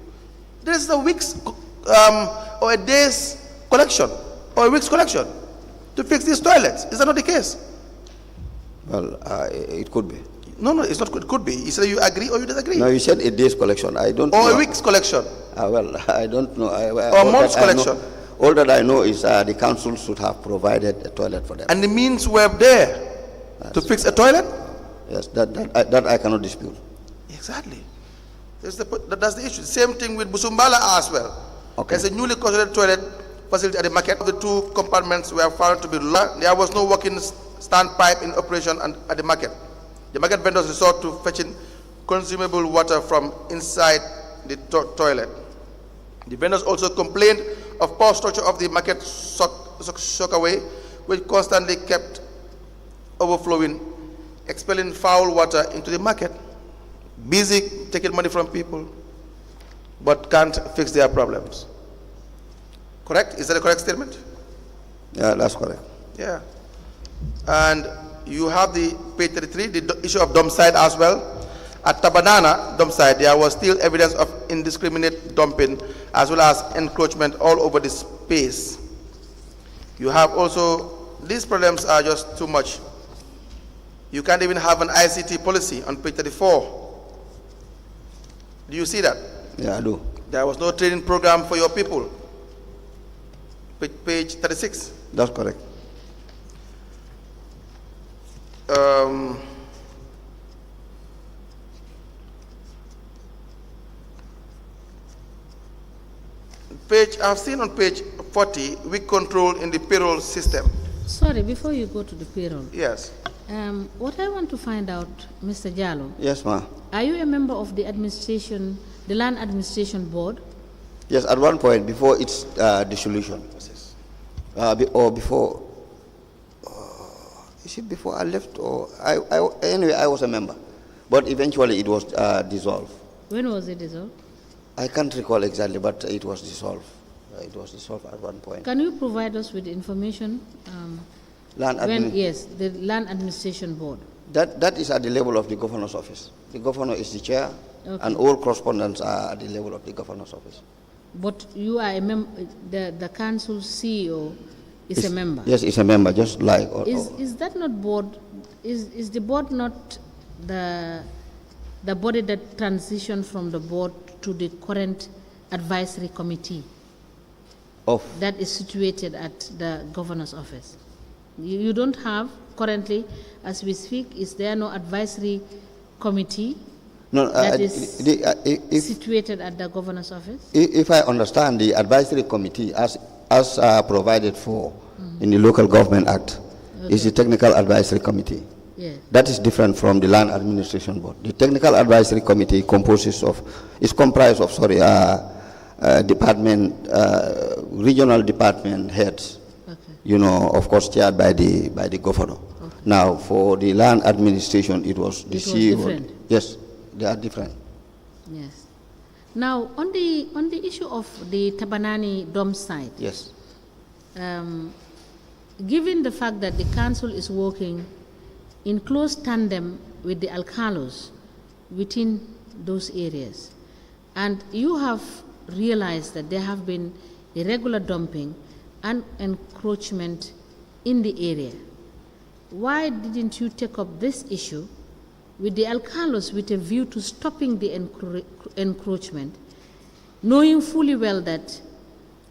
There is a week's or a day's collection or a week's collection to fix these toilets. Is that not the case? Well, it could be. No, it's not. It could be. You said you agree or you disagree. No, you said a day's collection. I don't Or know. a week's collection. Well, I don't know. Or a month's collection. All that I know is the council should have provided a toilet for them. And the means were there to fix a toilet? Yes, that I cannot dispute. Exactly. That's the issue. Same thing with Busumbala as well. Okay. There's a newly constructed toilet facility at the market. The two compartments were found to be locked. There was no working standpipe in operation at the market. The market vendors resort to fetching consumable water from inside the toilet. The vendors also complained of poor structure of the market soakaway, which constantly kept overflowing, expelling foul water into the market. Busy taking money from people, but can't fix their problems. Correct? Is that a correct statement? Yeah, that's correct. Yeah. And you have the page 33, the issue of dump site as well. At Tabanana dump site, there was still evidence of indiscriminate dumping as well as encroachment all over the space. You have also, these problems are just too much. You can't even have an ICT policy on page 34. Do you see that? Yeah, I do. There was no training program for your people. Page 36. That's correct. I've seen on page 40, weak control in the payroll system. Sorry, before you go to the payroll. Yes. What I want to find out, Mr. Jallow. Yes, ma'am. Are you a member of the administration, the Land Administration Board? Yes, at one point before its dissolution. Or before, is it before I left, or anyway, I was a member, but eventually it was dissolved. When was it dissolved? I can't recall exactly, but it was dissolved. It was dissolved at one point. Can you provide us with information? Yes, the Land Administration Board. That is at the level of the governor's office. The governor is the chair, okay, and all correspondents are at the level of the governor's office. But you are a member, the council's CEO is a member? Yes, it's a member, just like... Is that not board, is the board not the body that transitioned from the board to the current advisory committee that is situated at the governor's office? You don't have currently, as we speak, is there no advisory committee that is situated at the governor's office? If I understand, the advisory committee, as provided for in the Local Government Act, is the Technical Advisory Committee. Yes. That is different from the Land Administration Board. The Technical Advisory Committee is comprised of, regional department heads. Okay. Of course, chaired by the governor. Okay. Now, for the land administration, it was the CEO. Different. Yes, they are different. Yes. Now, on the issue of the Tabanani Dome site. Yes. Given the fact that the council is working in close tandem with the alcalos within those areas, and you have realized that there have been irregular dumping and encroachment in the area, why didn't you take up this issue with the alcalos with a view to stopping the encroachment, knowing fully well that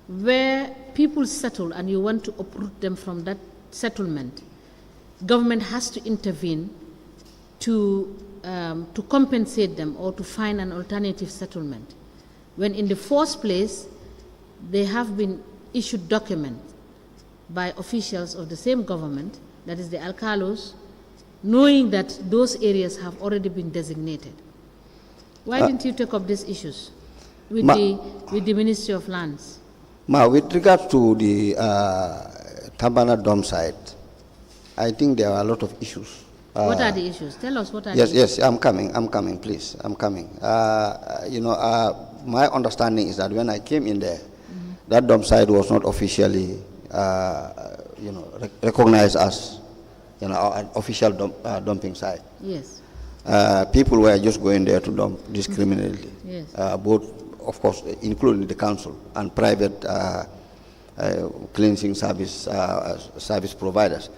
where people settle and you want to uproot them from that settlement, government has to intervene to compensate them or to find an alternative settlement, when in the first place they have been issued documents by officials of the same government, that is the alcalos, knowing that those areas have already been designated? Why didn't you take up these issues with the Ministry of Lands? With regard to the Tabana Dome site, I think there are a lot of issues. What are the issues? Tell us what are the issues. Yes, I'm coming, please. I'm coming. My understanding is that when I came in there, that dump site was not officially, recognized as, an official dumping site. Yes. People were just going there to dump discriminately. Yes. Both, of course, including the council and private cleansing service providers.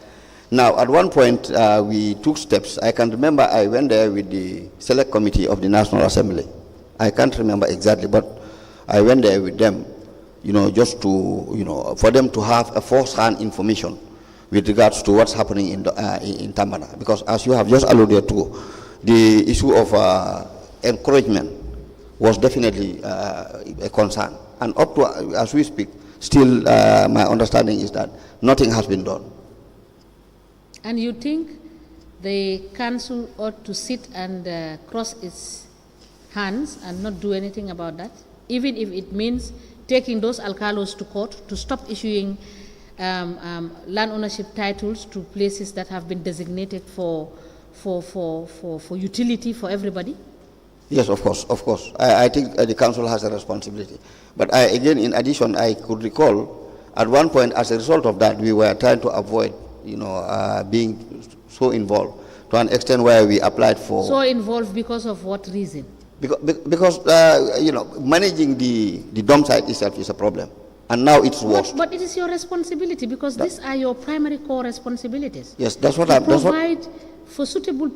Now, at one point, we took steps. I can remember I went there with the Select Committee of the National Assembly. I can't remember exactly, but I went there with them, just to, for them to have a first-hand information with regards to what's happening in Tambana. Because as you have just alluded to, the issue of encouragement was definitely a concern. And up to, as we speak, still my understanding is that nothing has been done. And you think the council ought to sit and cross its hands and not do anything about that, even if it means taking those alcalos to court to stop issuing land ownership titles to places that have been designated for utility for everybody? Yes, of course. I think the council has a responsibility. But again, in addition, I could recall at one point, as a result of that, we were trying to avoid, being so involved to an extent where we applied for. So involved because of what reason? Because managing the dump site itself is a problem. And now it's worse. But it is your responsibility, because these are your primary core responsibilities. Yes, that's what to provide for suitable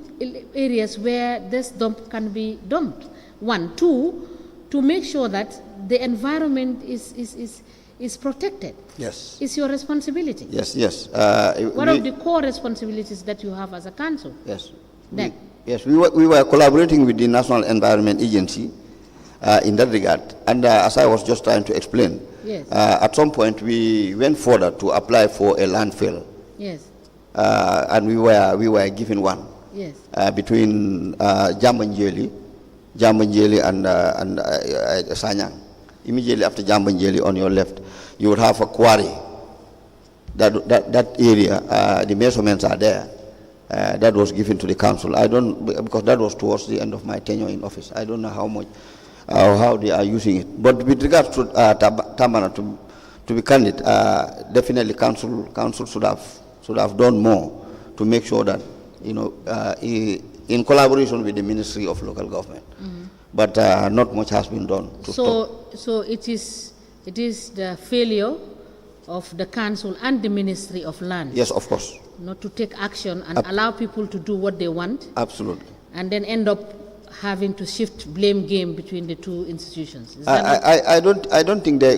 areas where this dump can be dumped. One. Two, to make sure that the environment is protected. Yes. It's your responsibility. Yes, yes. One of the core responsibilities that you have as a council. Yes. Then. We were collaborating with the National Environment Agency in that regard. And as I was just trying to explain, yes. At some point we went further to apply for a landfill. Yes. And we were given one. Yes. Between Jambanjeli and Sanyang. Immediately after Jambanjeli on your left, you would have a quarry. That area, the measurements are there. That was given to the council. Because that was towards the end of my tenure in office. I don't know how much, how they are using it. But with regards to Tambana, to be candid, definitely council should have done more to make sure that, in collaboration with the Ministry of Local Government. Mm-hmm. But not much has been done to stop. So it is the failure of the council and the Ministry of Land. Yes, of course. Not to take action and allow people to do what they want. Absolutely. And then end up having to shift blame game between the two institutions. I don't think there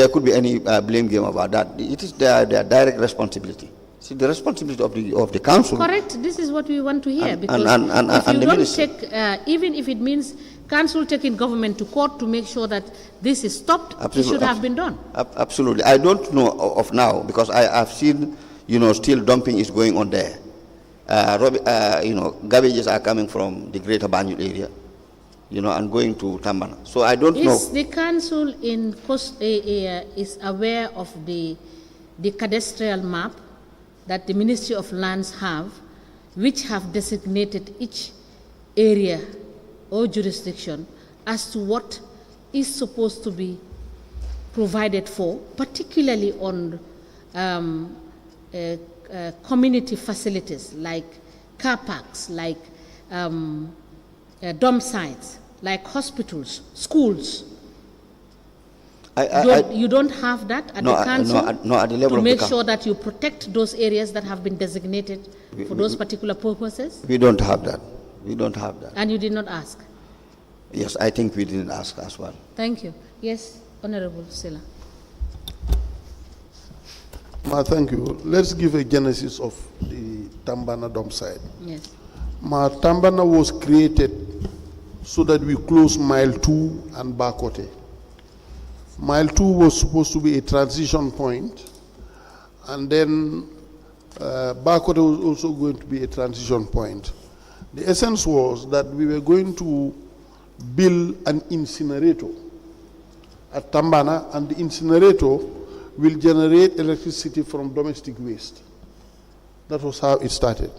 could be any blame game about that. It is their direct responsibility. See, the responsibility of the council. Correct. This is what we want to hear. Because if you don't take, even if it means council taking government to court to make sure that this is stopped, it should have been done. Absolutely. I don't know of now, because I have seen, still dumping is going on there. Garbages are coming from the greater Banjul area, and going to Tambana. So I don't know. The council in Coast is aware of the cadastral map that the Ministry of Lands have, which have designated each area or jurisdiction as to what is supposed to be provided for, particularly on community facilities like car parks, like dump sites, like hospitals, schools. You don't have that at the council no, at the level to make of sure that you protect those areas that have been designated for those particular purposes? We don't have that. We don't have that. And you did not ask? Yes, I think we didn't ask as well. Thank you. Yes, Honorable Sila. Thank you. Let's give a genesis of the Tambana dump site. Yes. Tambana was created so that we close Mile 2 and Bakote. Mile 2 was supposed to be a transition point, and then Bakote was also going to be a transition point. The essence was that we were going to build an incinerator at Tambana, and the incinerator will generate electricity from domestic waste. That was how it started.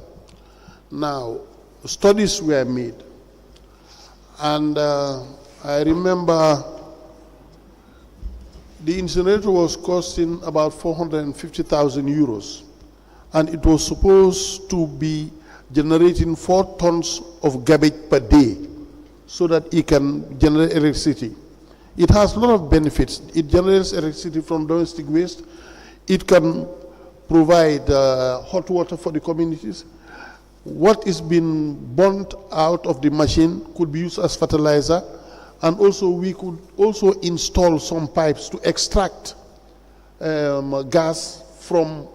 Now, studies were made, and I remember the incinerator was costing about 450,000 euros, and it was supposed to be generating 4 tons of garbage per day so that it can generate electricity. It has a lot of benefits. It generates electricity from domestic waste. It can provide hot water for the communities. What is being burnt out of the machine could be used as fertilizer. And also, we could also install some pipes to extract gas from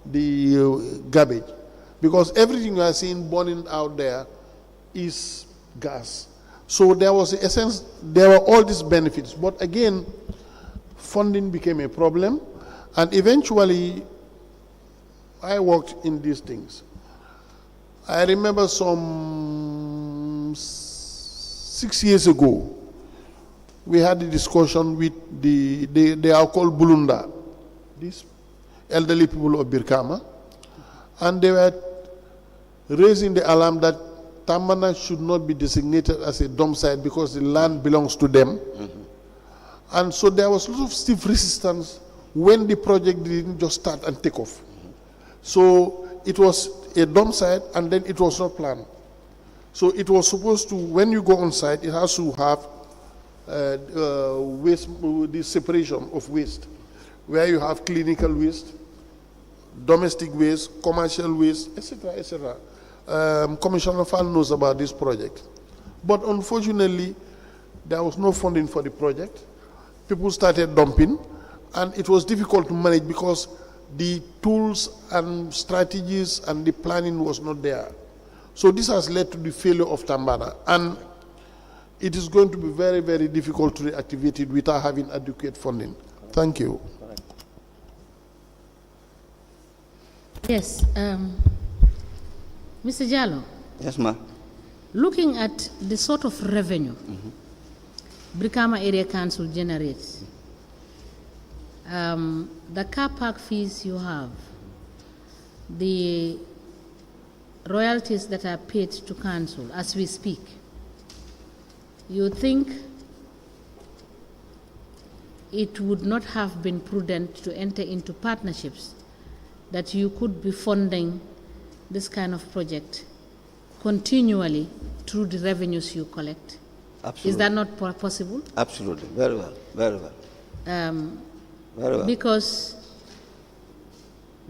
the garbage. Because everything you are seeing burning out there is gas. So there was the essence, there were all these benefits. But again, funding became a problem. And eventually, I worked in these things. I remember some 6 years ago, we had a discussion with they are called Bulunda, these elderly people of Brikama, and they were raising the alarm that Tambana should not be designated as a dump site because the land belongs to them. Mm-hmm. And so there was a lot of stiff resistance when the project didn't just start and take off. Mm-hmm. So it was a dump site, and then it was not planned. So it was supposed to, when you go on site, it has to have waste, the separation of waste, where you have clinical waste, domestic waste, commercial waste, etc., etc. Commissioner Fall knows about this project. But unfortunately, there was no funding for the project. People started dumping, and it was difficult to manage because the tools and strategies and the planning was not there. So this has led to the failure of Tambana, and it is going to be very, very difficult to reactivate it without having adequate funding. Thank you. Yes, Mr. Jallow. Yes, ma'am. Looking at the sort of revenue Brikama Area Council generates, the car park fees you have, the royalties that are paid to council as we speak, you think it would not have been prudent to enter into partnerships that you could be funding this kind of project continually through the revenues you collect? Absolutely. Is that not possible? Absolutely. Very well. Very well. Very well. Because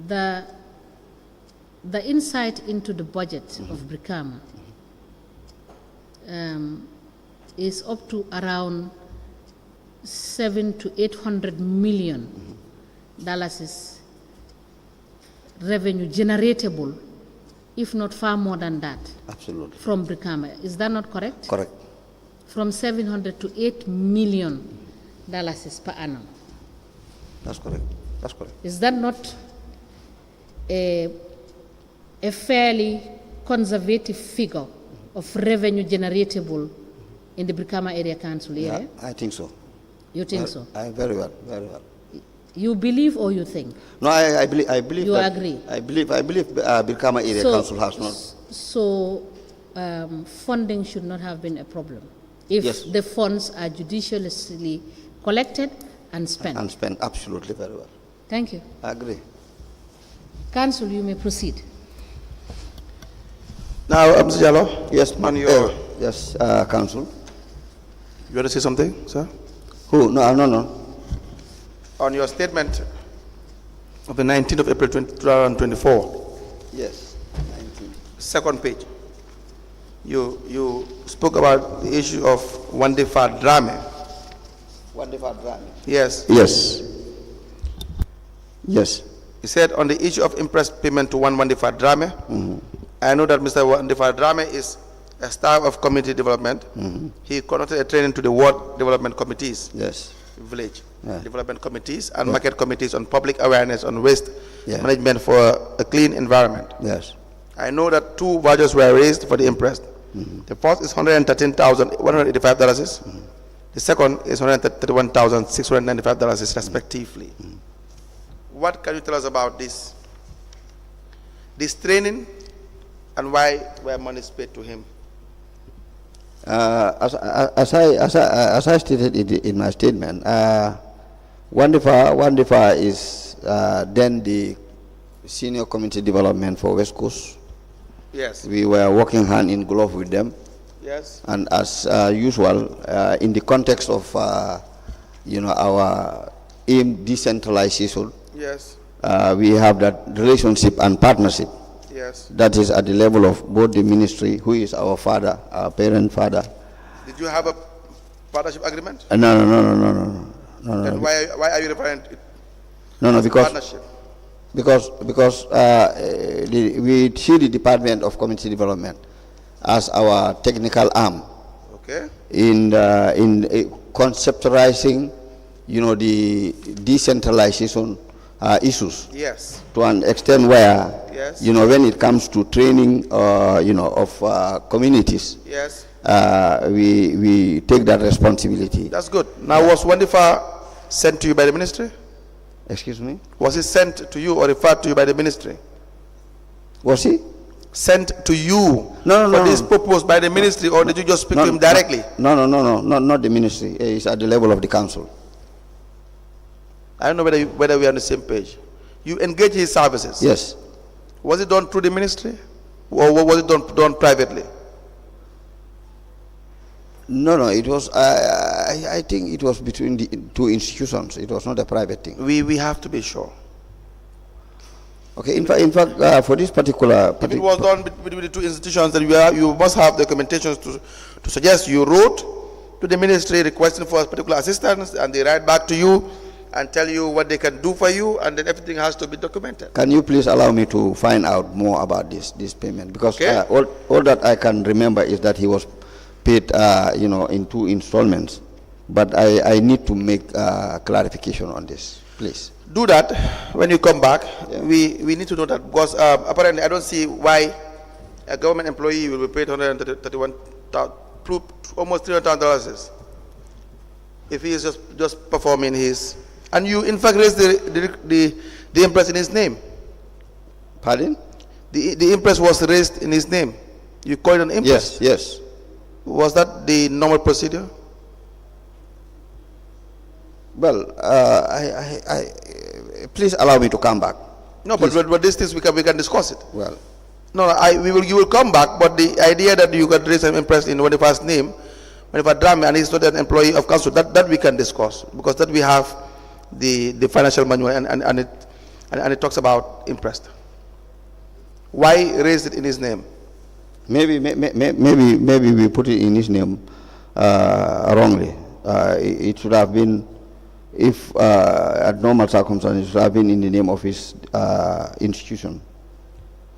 the insight into the budget of Brikama is up to around $700 to $800 million is revenue generatable, if not far more than that. Absolutely. From Brikama. Is that not correct? Correct. From $700 to $8 million per annum. That's correct. That's correct. Is that not a fairly conservative figure of revenue generatable in the Brikama Area Council area? Yeah, I think so. You think so? Very well. Very well. You believe or you think? No, I believe. You that, agree? I believe Brikama Area Council has not. So funding should not have been a problem if yes. the funds are judiciously collected and spent. And spent, absolutely, very well. Thank you. I agree. Council, you may proceed. Now, Mr. Jallow. Yes, Yes, Council. You want to say something, sir? Who? No. On your statement of the 19th of April 2024. Yes, 19. Second page. You spoke about the issue of Wandefa Drame. Wandefa Drame. Yes. Yes. Yes. He said on the issue of interest payment to Wandefa Drame, I know that Mr. Wandefa Drame is a staff of community development. He conducted a training to the ward development committees. Yes. Village development committees and market committees on public awareness on waste management for a clean environment. Yes. I know that 2 vouchers were raised for the interest. The first is $113,185. The second is $131,695 respectively. What can you tell us about this training and why were monies paid to him? As I stated in my statement, Wandefa is then the senior community development for West Coast. Yes. We were working hand in glove with them. Yes. And as usual, in the context of our aim decentralization, yes, we have that relationship and partnership. Yes. That is at the level of both the ministry, who is our father, our parent father. Did you have a partnership agreement? No. Then why are you referring to it? No, because partnership? because we see the Department of Community Development as our technical arm. Okay. In conceptualizing, the decentralization issues. Yes. To an extent where, yes, when it comes to training, of communities. Yes. We take that responsibility. That's good. Now, was Wandefa sent to you by the ministry? Excuse me? Was he sent to you or referred to you by the ministry? Was he? Sent to you for this purpose by the ministry, or did you just speak to him directly? No, not the ministry. It's at the level of the council. I don't know whether we are on the same page. You engage his services? Yes. Was it done through the ministry, or was it done privately? No, it was, I think it was between the two institutions. It was not a private thing. We have to be sure. Okay. In fact, for this particular, if it was done between the two institutions, then you must have documentations to suggest you wrote to the ministry requesting for particular assistance, and they write back to you and tell you what they can do for you, and then everything has to be documented. Can you please allow me to find out more about this payment? Because Okay. All that I can remember is that he was paid, in 2 installments. But I need to make clarification on this, please. Do that when you come back. Yeah. We need to know that, because apparently I don't see why a government employee will be paid almost $300,000 if he is just performing his. And you in fact raised the impress in his name. Pardon? The impress was raised in his name. You call it an impress. Yes. Was that the normal procedure? Well, please allow me to come back. No, but these things we can discuss it. Well, No, you will come back, but the idea that you got raise an impress in one of his name, when if a drama and he's not an employee of council, that we can discuss, because that we have the financial manual and it talks about impressed. Why raise it in his name? maybe we put it in his name wrongly. It should have been, if at normal circumstances, it should have been in the name of his institution.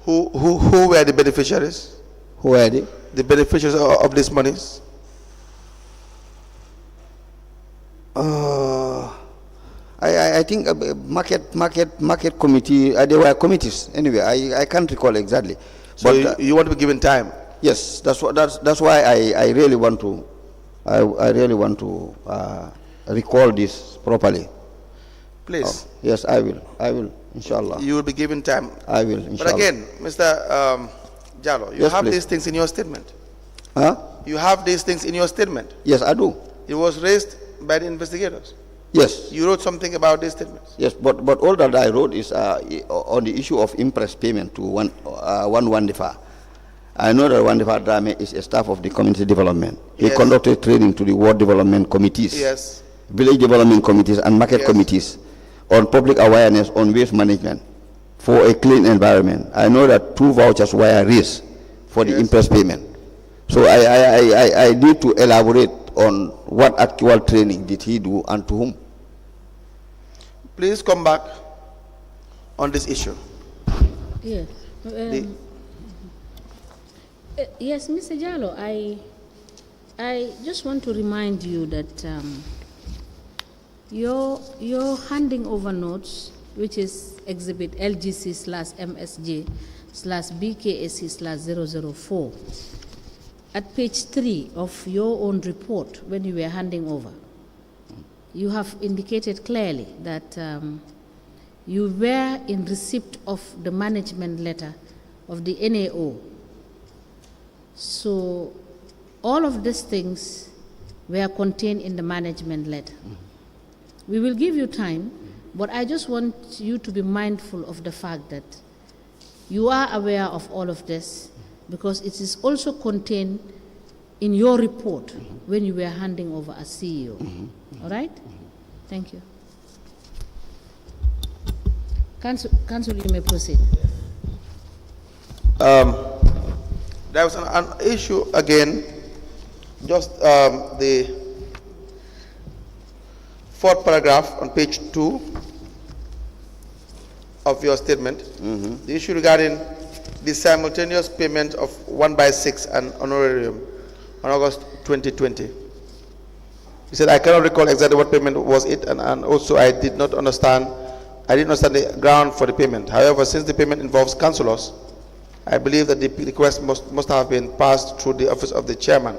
Who were the beneficiaries? Who are they? The beneficiaries of these monies? I think market committee. There were committees anyway. I can't recall exactly. So But you want to be given time? yes, that's why I really want to. I really want to recall this properly. Please. Yes, I will. Inshallah. You will be given time. I will. Inshallah. But again, Mr. Jallow, you Yes, have please. these things in your statement. Huh? You have these things in your statement. Yes, I do. It was raised by the investigators. Yes. You wrote something about these statements. Yes, but all that I wrote is on the issue of impress payment to one Wandifa. I know that Wandifa Drame is a staff of the community development. He Yes. conducted training to the ward development committees, Yes. village development committees, and market Yes. committees on public awareness on waste management for a clean environment. I know that 2 vouchers were raised for the Yes. impress payment. So I need to elaborate on what actual training did he do and to whom. Please come back on this issue. Yes. Yes, Mr. Jallow, I just want to remind you that your handing over notes, which is exhibit LGC/MSJ/BKSC/004, at page 3 of your own report when you were handing over, you have indicated clearly that you were in receipt of the management letter of the NAO. So all of these things were contained in the management letter. We will give you time, but I just want you to be mindful of the fact that you are aware of all of this, because it is also contained in your report when you were handing over as CEO. All right? Thank you. Council, you may proceed. There was an issue again, just the 4th paragraph on page 2 of your statement. The issue regarding the simultaneous payment of 1/6 and honorarium on August 2020. He said, I cannot recall exactly what payment was it, and also I didn't understand the ground for the payment. However, since the payment involves councillors, I believe that the request must have been passed through the office of the chairman.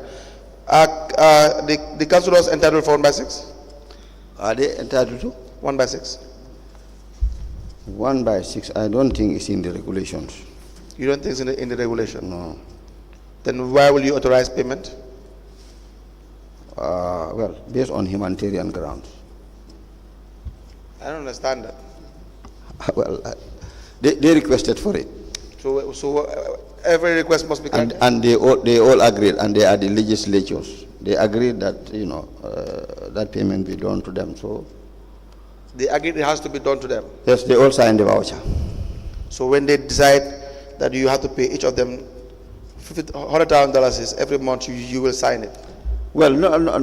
The councillors entitled for 1/6? Are they entitled to? 1/6. 1/6, I don't think it's in the regulations. You don't think it's in the regulation? No. Then why will you authorize payment? Well, based on humanitarian grounds. I don't understand that. Well, they requested for it. So every request must be granted? And they all agreed, and they are the legislatures. They agreed that, that payment be done to them. So They agreed it has to be done to them. yes, they all signed the voucher. So when they decide that you have to pay each of them $100,000 every month, you will sign it. Well, no, not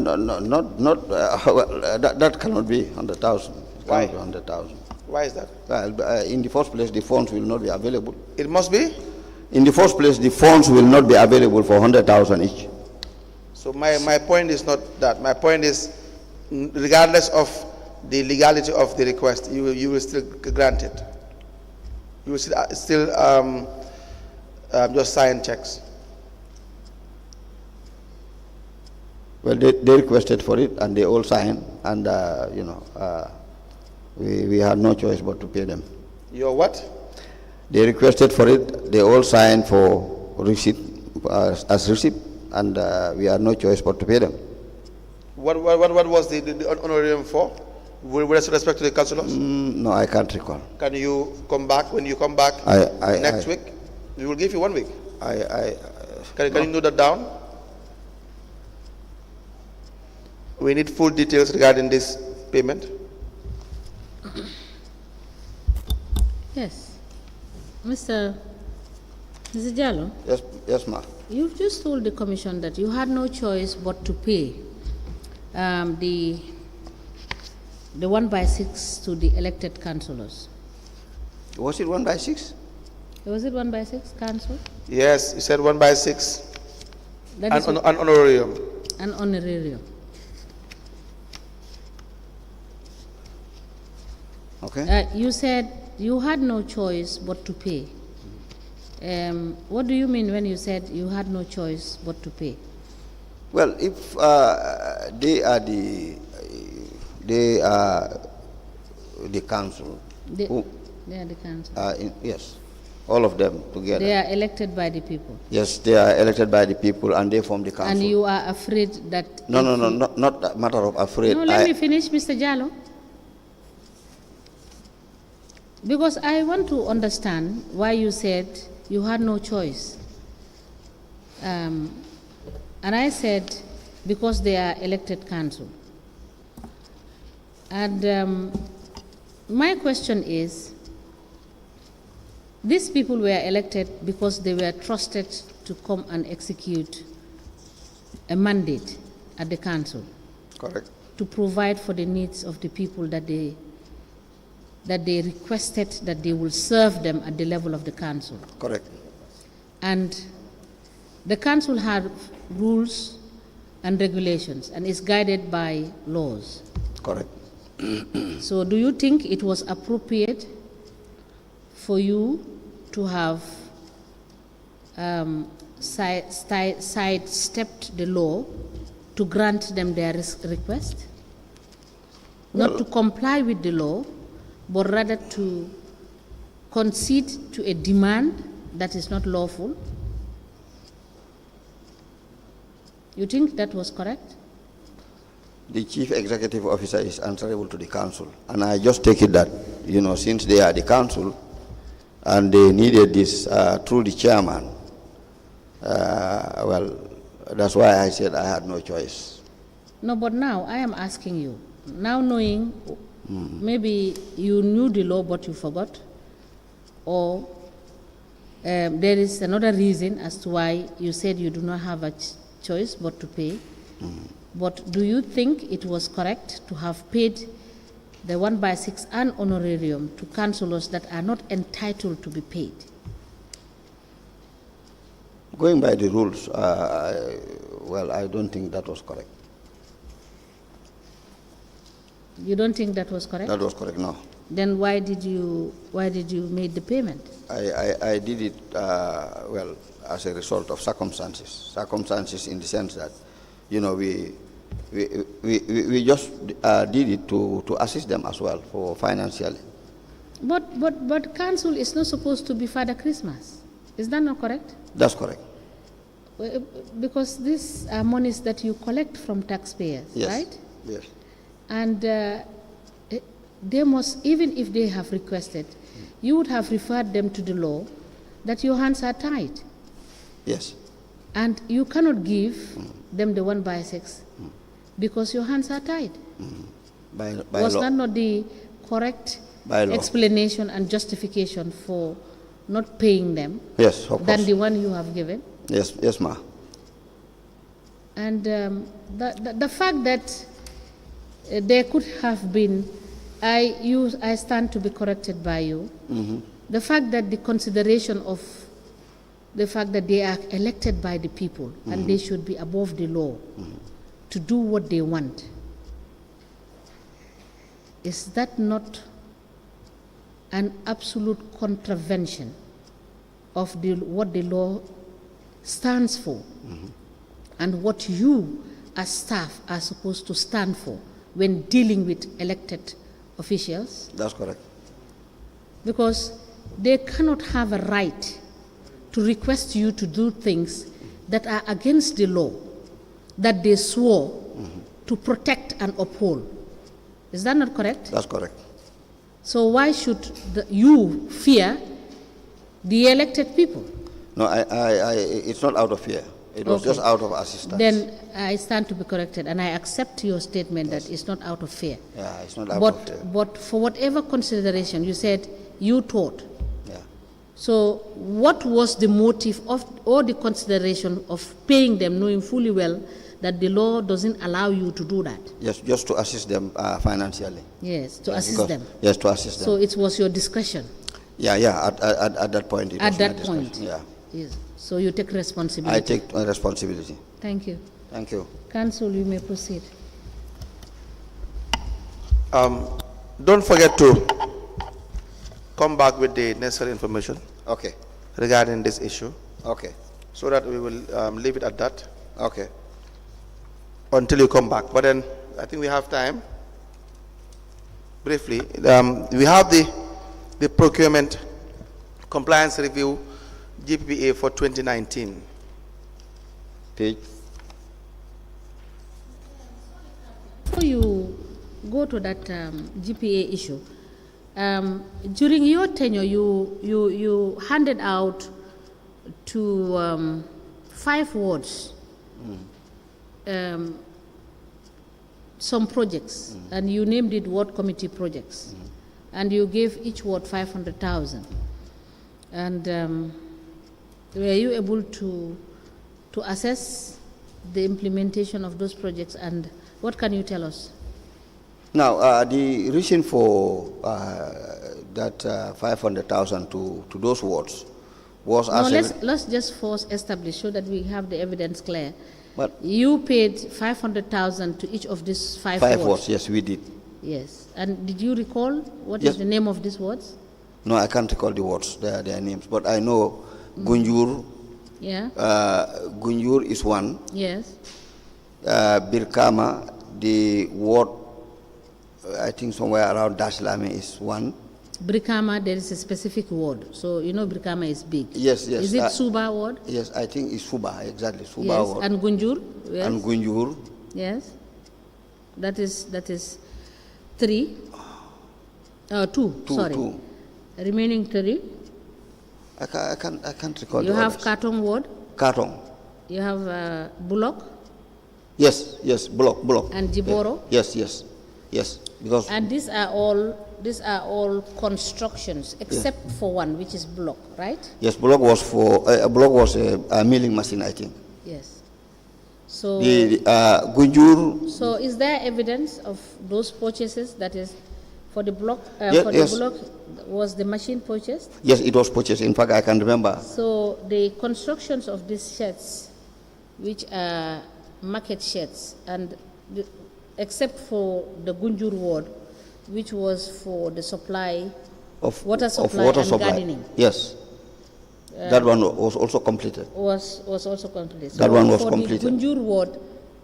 well, that cannot be 100,000. Why? 100,000. Why is that? Well, in the first place, the funds will not be available. It must be. In the first place, the funds will not be available for 100,000 each. So my point is not that. My point is, regardless of the legality of the request, you will still grant it. You will still just sign checks. Well, they requested for it, and they all signed, and we had no choice but to pay them. Your what? They requested for it. They all signed for receipt as receipt, and we had no choice but to pay them. What was the honorarium for? With respect to the councillors? No, I can't recall. Can you come back? When you come back next week, we will give you 1 week. Can you note that down? We need full details regarding this payment. Yes. Mr. Jallow? Yes, ma'am. You've just told the commission that you had no choice but to pay the 1/6 to the elected councillors. Was it 1/6? Was it 1/6 council? Yes, you said 1/6. That is An honorarium. an honorarium. Okay. You said you had no choice but to pay. What do you mean when you said you had no choice but to pay? Well, if they are the council. They are the council. Yes, all of them together. They are elected by the people. Yes, they are elected by the people, and they form the council. And you are afraid that... No, not a matter of afraid. No, let me finish, Mr. Jallow. Because I want to understand why you said you had no choice. And I said, because they are elected council. And my question is, these people were elected because they were trusted to come and execute a mandate at the council. Correct. To provide for the needs of the people that they requested that they will serve them at the level of the council. Correct. And the council had rules and regulations and is guided by laws. Correct. So do you think it was appropriate for you to have sidestepped the law to grant them their request? Not to comply with the law, but rather to concede to a demand that is not lawful? You think that was correct? The chief executive officer is answerable to the council, and I just take it that, since they are the council and they needed this through the chairman, well, that's why I said I had no choice. No, but now I am asking you, now knowing maybe you knew the law but you forgot, or there is another reason as to why you said you do not have a choice but to pay. But do you think it was correct to have paid the 1/6 and honorarium to councillors that are not entitled to be paid? Going by the rules, well, I don't think that was correct. You don't think that was correct? That was correct, no. Then why did you make the payment? I did it, well, as a result of circumstances. Circumstances in the sense that, we just did it to assist them as well for financially. But council is not supposed to be Father Christmas. Is that not correct? That's correct. Because these are monies that you collect from taxpayers, yes. Right? Yes. And they must, even if they have requested, you would have referred them to the law that your hands are tied. Yes. And you cannot give them the 1/6 because your hands are tied. By Was law. that not the correct By law. explanation and justification for not paying them Yes, of than course. the one you have given? Yes, yes, ma. And the fact that there could have been, I stand to be corrected by you. The fact that the consideration of the fact that they are elected by the people and they should be above the law to do what they want, is that not an absolute contravention of what the law stands for and what you as staff are supposed to stand for when dealing with elected officials? That's correct. Because they cannot have a right to request you to do things that are against the law that they swore to protect and uphold. Is that not correct? That's correct. So why should you fear the elected people? No, it's not out of fear. It was Okay. just out of assistance. Then I stand to be corrected, and I accept your statement that it's not out of fear. Yeah, it's not out of fear. But for whatever consideration, you said you taught. Yeah. So what was the motive of or the consideration of paying them, knowing fully well that the law doesn't allow you to do that? Yes, just to assist them financially. Yes, to Yes, assist because- them. Yes, to assist them. So it was your discretion Yeah, at that point. It at was my that discretion. point. Yeah. Yes. So you take responsibility. I take responsibility. Thank you. Thank you. Council, you may proceed. Don't forget to come back with the necessary information Okay. regarding this issue, Okay. so that we will leave it at that Okay. until you come back. But then I think we have time. Briefly, we have the procurement compliance review GPPA for 2019. Page. Before you go to that GPA issue, during your tenure, you handed out to 5 wards some projects, and you named it ward committee projects, and you gave each ward 500,000. And were you able to assess the implementation of those projects, and what can you tell us? Now, the reason for that 500,000 to those wards was No, as let's just first establish so that we have the evidence clear. But You paid 500,000 to each of these 5 5 wards. wards. Yes, we did. Yes. And did you recall what Yes. is the name of these wards? No, I can't recall the wards, their names, but I know Gunjur. Yeah. Gunjur is one. Yes. Brikama, the ward, I think somewhere around Daslami is one. Brikama, there is a specific ward. So you know Brikama is big. Yes, yes. Is it Suba ward? Yes, I think it's Suba, exactly, Suba Yes. ward. And Gunjur? Yes. And Gunjur. Yes. That is 3. 2. Sorry. Two. Remaining 3. I can't recall You the have others. Katong ward. Katong. You have Bullock Yes, Block. and Jiboro. Yes, because And these are all constructions except for one, which is block, right? yes, Block was a milling machine, I think. Yes. So, The Gunjur. so is there evidence of those purchases? That is, for the block, Yes, for the yes. block, was the machine purchased? Yes, it was purchased. In fact, I can remember. So the constructions of these sheds, which are market sheds, and except for the Gunjur ward, which was for the supply, Of water supply water and supply. gardening. Yes. That one was also completed. was also completed. That one was for completed. the Gunjur ward,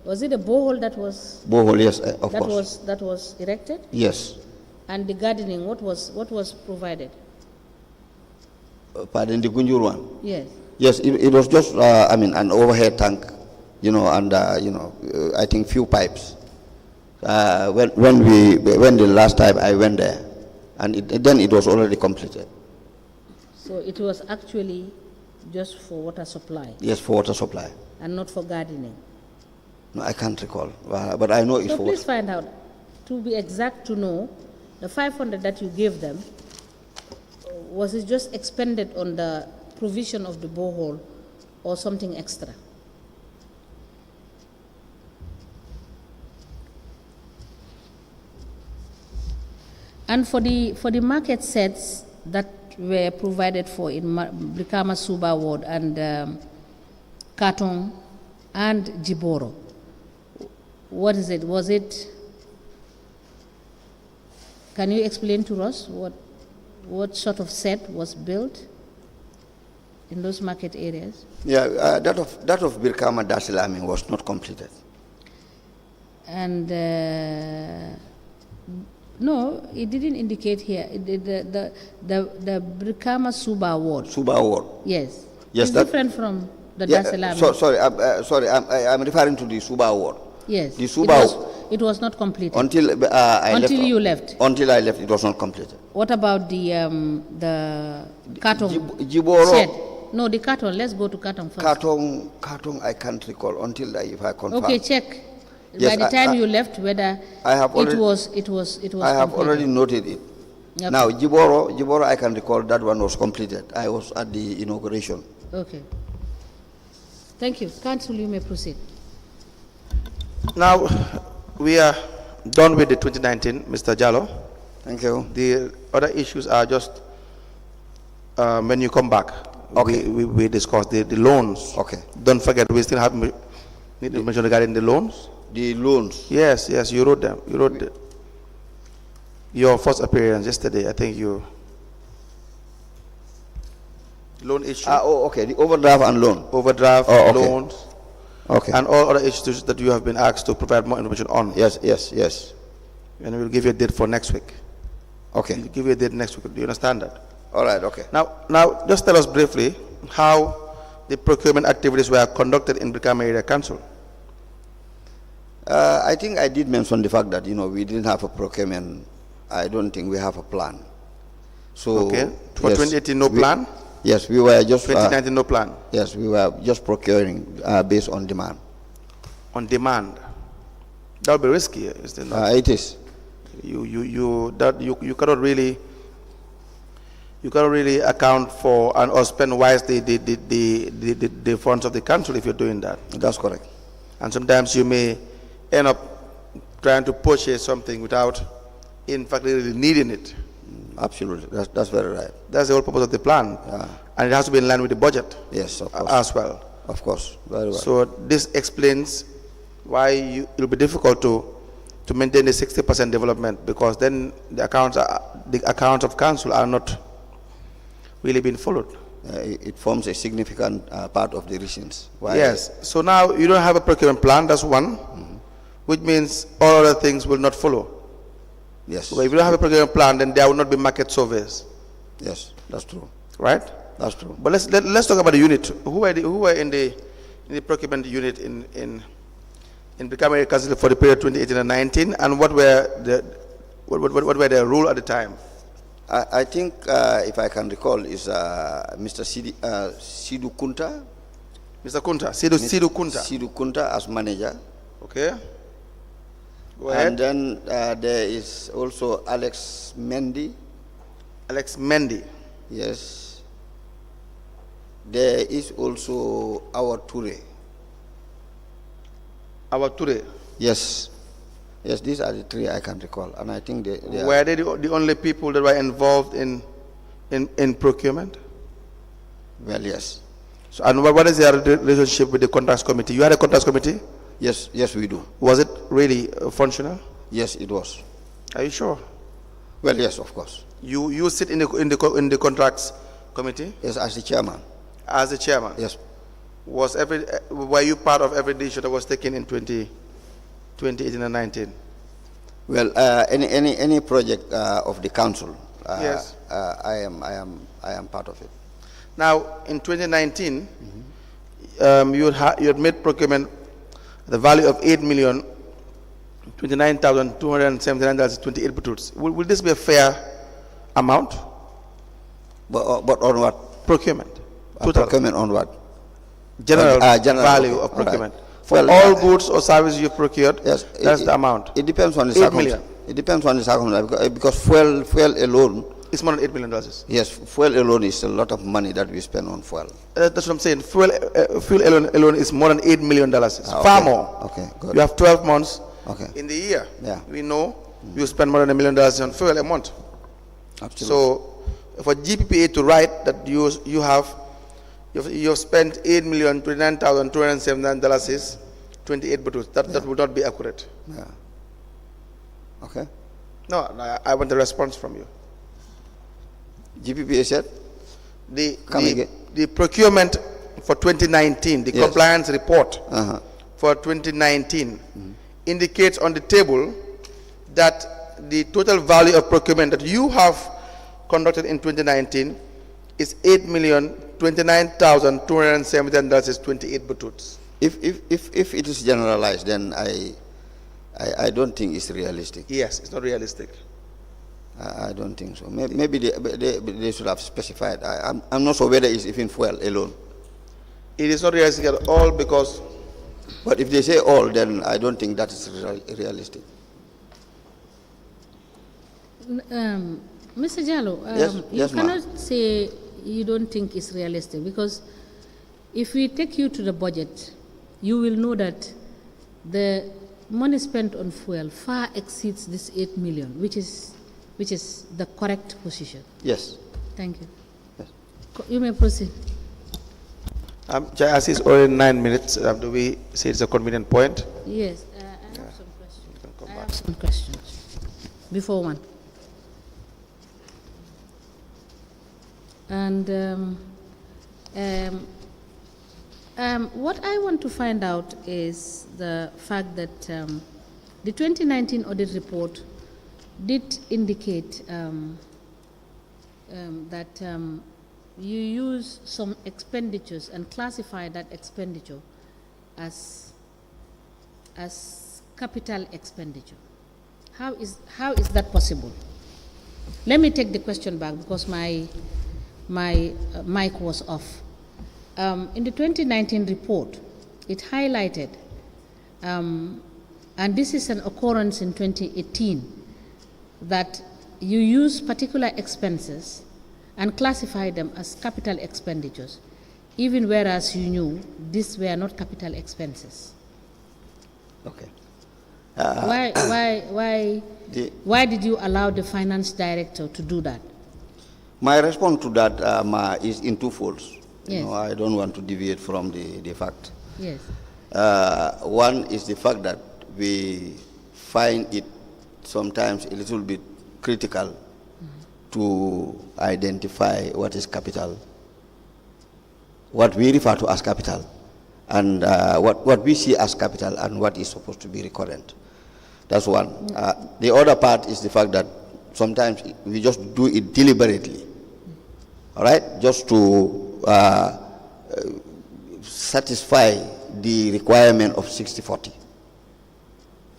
was it a borehole that was Borehole, yes, of course. that was erected? Yes. And the gardening, what was provided? Pardon, the Gunjur one. Yes. Yes, it was just, an overhead tank, and, I think few pipes. When the last time I went there, and then it was already completed. So it was actually just for water supply Yes, for water supply. and not for gardening. No, I can't recall, but I know it So was. please find out, to be exact, to know, the 500 that you gave them, was it just expended on the provision of the borehole or something extra? And for the market sets that were provided for in Brikama Suba Ward and Katong and Jiboro, what is it? Was it? Can you explain to us what sort of set was built in those market areas? Yeah, that of Brikama Dasilami was not completed. And no, it didn't indicate here. The Brikama Suba Ward. Suba Ward. Yes. Yes, It's different from the Dasilami. Sorry, I'm referring to the Suba Ward. Yes. The Suba. It was not completed. Until you left. Until I left, it was not completed. What about the Katong Jiboro? shed? No, the Katong. Let's go to Katong first. Katong, I can't recall until if I confirm. Okay, check. Yes, by the time you left, whether it was I have completed. already noted it. Okay. Now, Jiboro, I can recall that one was completed. I was at the inauguration. Okay. Thank you. Council, you may proceed. Now, we are done with the 2019, Mr. Jallow. Thank you. The other issues are just when you come back. Okay. We discuss the loans. Okay. Don't forget, we still have need to mention regarding the loans. The loans. Yes, you wrote them. You wrote your first appearance yesterday. I think you loan issue. Okay. The overdraft and loan. Overdraft, Oh, okay. loans. Okay. And all other issues that you have been asked to provide more information on. Yes. And we'll give you a date for next week. Okay. We'll give you a date next week. Do you understand that? All right. Okay. Now, just tell us briefly how the procurement activities were conducted in Brikama Area Council. I think I did mention the fact that we didn't have a procurement. I don't think we have a plan. So Okay. For yes, 2018, no plan? Yes, we were just 2019, no plan? yes, we were just procuring based on demand. On demand. That would be risky, is it not? It is. You cannot really account for or spend wisely the funds of the council if you're doing that. That's correct. And sometimes you may end up trying to purchase something without in fact really needing it. Absolutely. That's very right. That's the whole purpose of the plan. And it has to be in line with the budget. Yes, of course. As well. Of course. Very well. So this explains why it'll be difficult to maintain the 60% development, because then the accounts of council are not really being followed. It forms a significant part of the reasons why. Yes. So now you don't have a procurement plan. That's one, which means all other things will not follow. Yes. So if you don't have a procurement plan, then there will not be market surveys. Yes, that's true. Right? That's true. But let's talk about the unit. Who were in the procurement unit in Brikama Area Council for the period 2018 and 19, and what were their role at the time? I think, if I can recall, is Mr. Sidu Kunta. Mr. Kunta, Sidu Kunta. Sidu Kunta as manager. Okay. Go ahead. And then there is also Alex Mendy. Alex Mendy. Yes. There is also our Ture. Our Ture. Yes. Yes, these are the three I can recall, and I think they were they the only people that were involved in procurement? Well, yes. So, and what is your relationship with the contracts committee? You had a contracts committee? Yes, we do. Was it really functional? Yes, it was. Are you sure? Well, yes, of course. You sit in the contracts committee? Yes, as the chairman. As the chairman? Yes. Were you part of every decision that was taken in 2018 and 19? Well, any project of the council, yes. I am part of it. Now, in 2019, you had made procurement the value of $8,029,279.28 bututs. Will this be a fair amount? But on what? Procurement. Total. Procurement on what? General General value okay. of procurement. For all goods or services you procured, yes, that's the amount. It depends on the 8 million. It depends on the circumstance because fuel alone. It's more than $8 million. Yes, fuel alone is a lot of money that we spend on fuel. That's what I'm saying. Fuel alone is more than $8 million. It's far more. Okay, good. You have 12 months in the year. Yeah. We know you spend more than $1 million on fuel a month. Absolutely. So for GPPA to write that you have spent $8,029,279 is 28 butus. That would not be accurate. Yeah. Okay. No, I want a response from you. GPPA said? The procurement for 2019, the compliance report for 2019 indicates on the table that the total value of procurement that you have conducted in 2019 is $8,029,279 is 28 bututs. If it is generalized, then I don't think it's realistic. Yes, it's not realistic. I don't think so. Maybe they should have specified. I'm not sure whether it's even fuel alone. It is not realistic at all because... But if they say all, then I don't think that is realistic. Mr. Jallow, you cannot say you don't think it's realistic because if we take you to the budget, you will know that the money spent on fuel far exceeds this 8 million, which is the correct position. Yes. Thank you. Yes. You may proceed. Chair, as it's already 9 minutes, do we say it's a convenient point? Yes, I have some questions. I have some questions before one. And what I want to find out is the fact that the 2019 audit report did indicate that you use some expenditures and classify that expenditure as capital expenditure. How is that possible? Let me take the question back because my mic was off. In the 2019 report, it highlighted, and this is an occurrence in 2018, that you use particular expenses and classify them as capital expenditures, even whereas you knew these were not capital expenses. Okay. Why did you allow the finance director to do that? My response to that is in two folds. Yes. You know, I don't want to deviate from the fact. Yes. One is the fact that we find it sometimes a little bit critical to identify what is capital, what we refer to as capital, and what we see as capital and what is supposed to be recurrent. That's one. The other part is the fact that sometimes we just do it deliberately, all right, just to satisfy the requirement of 60/40.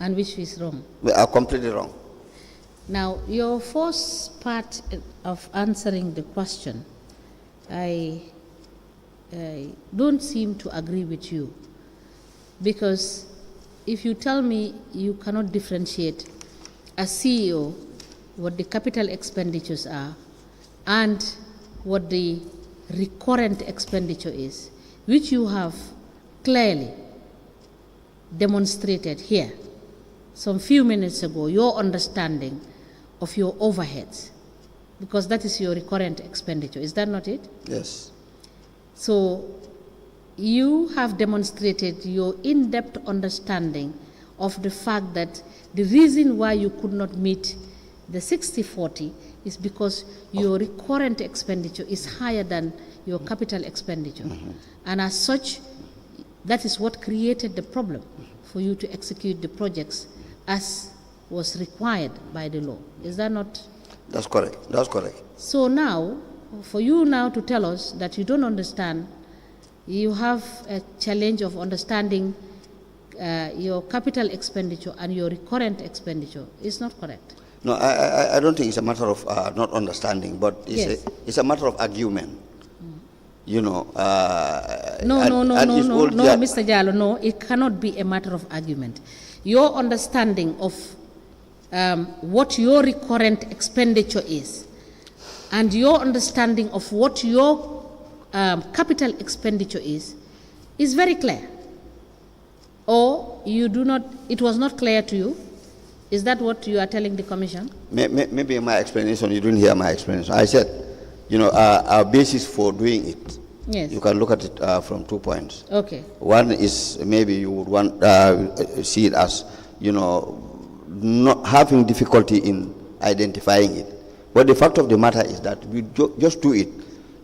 And which is wrong? We are completely wrong. Now, your first part of answering the question, I don't seem to agree with you, because if you tell me you cannot differentiate as CEO what the capital expenditures are and what the recurrent expenditure is, which you have clearly demonstrated here some few minutes ago, your understanding of your overheads, because that is your recurrent expenditure. Is that not it? Yes. So you have demonstrated your in-depth understanding of the fact that the reason why you could not meet the 60/40 is because your recurrent expenditure is higher than your capital expenditure. And as such, that is what created the problem for you to execute the projects as was required by the law. Is that not? That's correct. That's correct. So now, for you now to tell us that you don't understand, you have a challenge of understanding your capital expenditure and your recurrent expenditure is not correct. No, I don't think it's a matter of not understanding, but it's a matter of argument. you know, No, yeah. Mr. Jallow, no, it cannot be a matter of argument. Your understanding of what your recurrent expenditure is and your understanding of what your capital expenditure is very clear. Or you do not, it was not clear to you? Is that what you are telling the commission? Maybe in my explanation, you didn't hear my explanation. I said, you know, our basis for doing it, yes, you can look at it from 2 points. Okay. One is maybe you would want see it as, you know, not having difficulty in identifying it. But the fact of the matter is that we just do it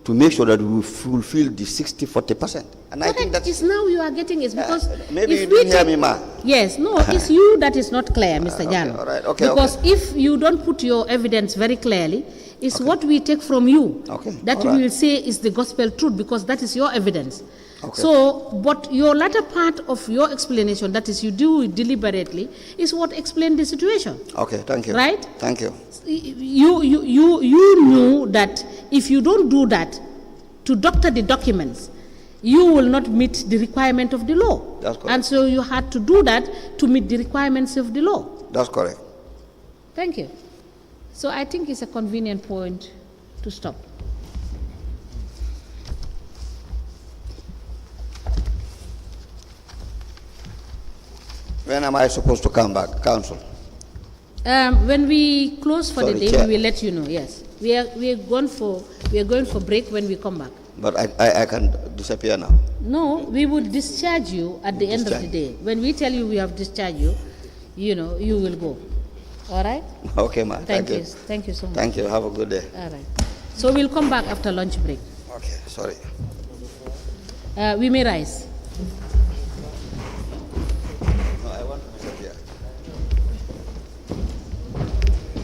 to make sure that we fulfill the 60-40%. And I think that is now you are getting it because maybe you didn't hear me, ma. Yes, no, it's you that is not clear, Mr. Jallow. All right, okay. Because if you don't put your evidence very clearly, it's what we take from you that we will say is the gospel truth because that is your evidence. Okay. So, but your latter part of your explanation, that is you do it deliberately, is what explained the situation. Okay, thank you. Right? Thank you. You knew that if you don't do that to doctor the documents, you will not meet the requirement of the law. That's correct. And so you had to do that to meet the requirements of the law. That's correct. Thank you. So I think it's a convenient point to stop. When am I supposed to come back, counsel? When we close for the day, Chair. we will let you know. Yes, we are going for break when we come back. But I can disappear now. No, we would discharge you at the end of the day. When we tell you we have discharged you, you know, you will go. All right? Okay, ma'am. Thank you. Thank you so much. Thank you. Have a good day. All right. So we'll come back after lunch break. Okay, sorry. We may rise.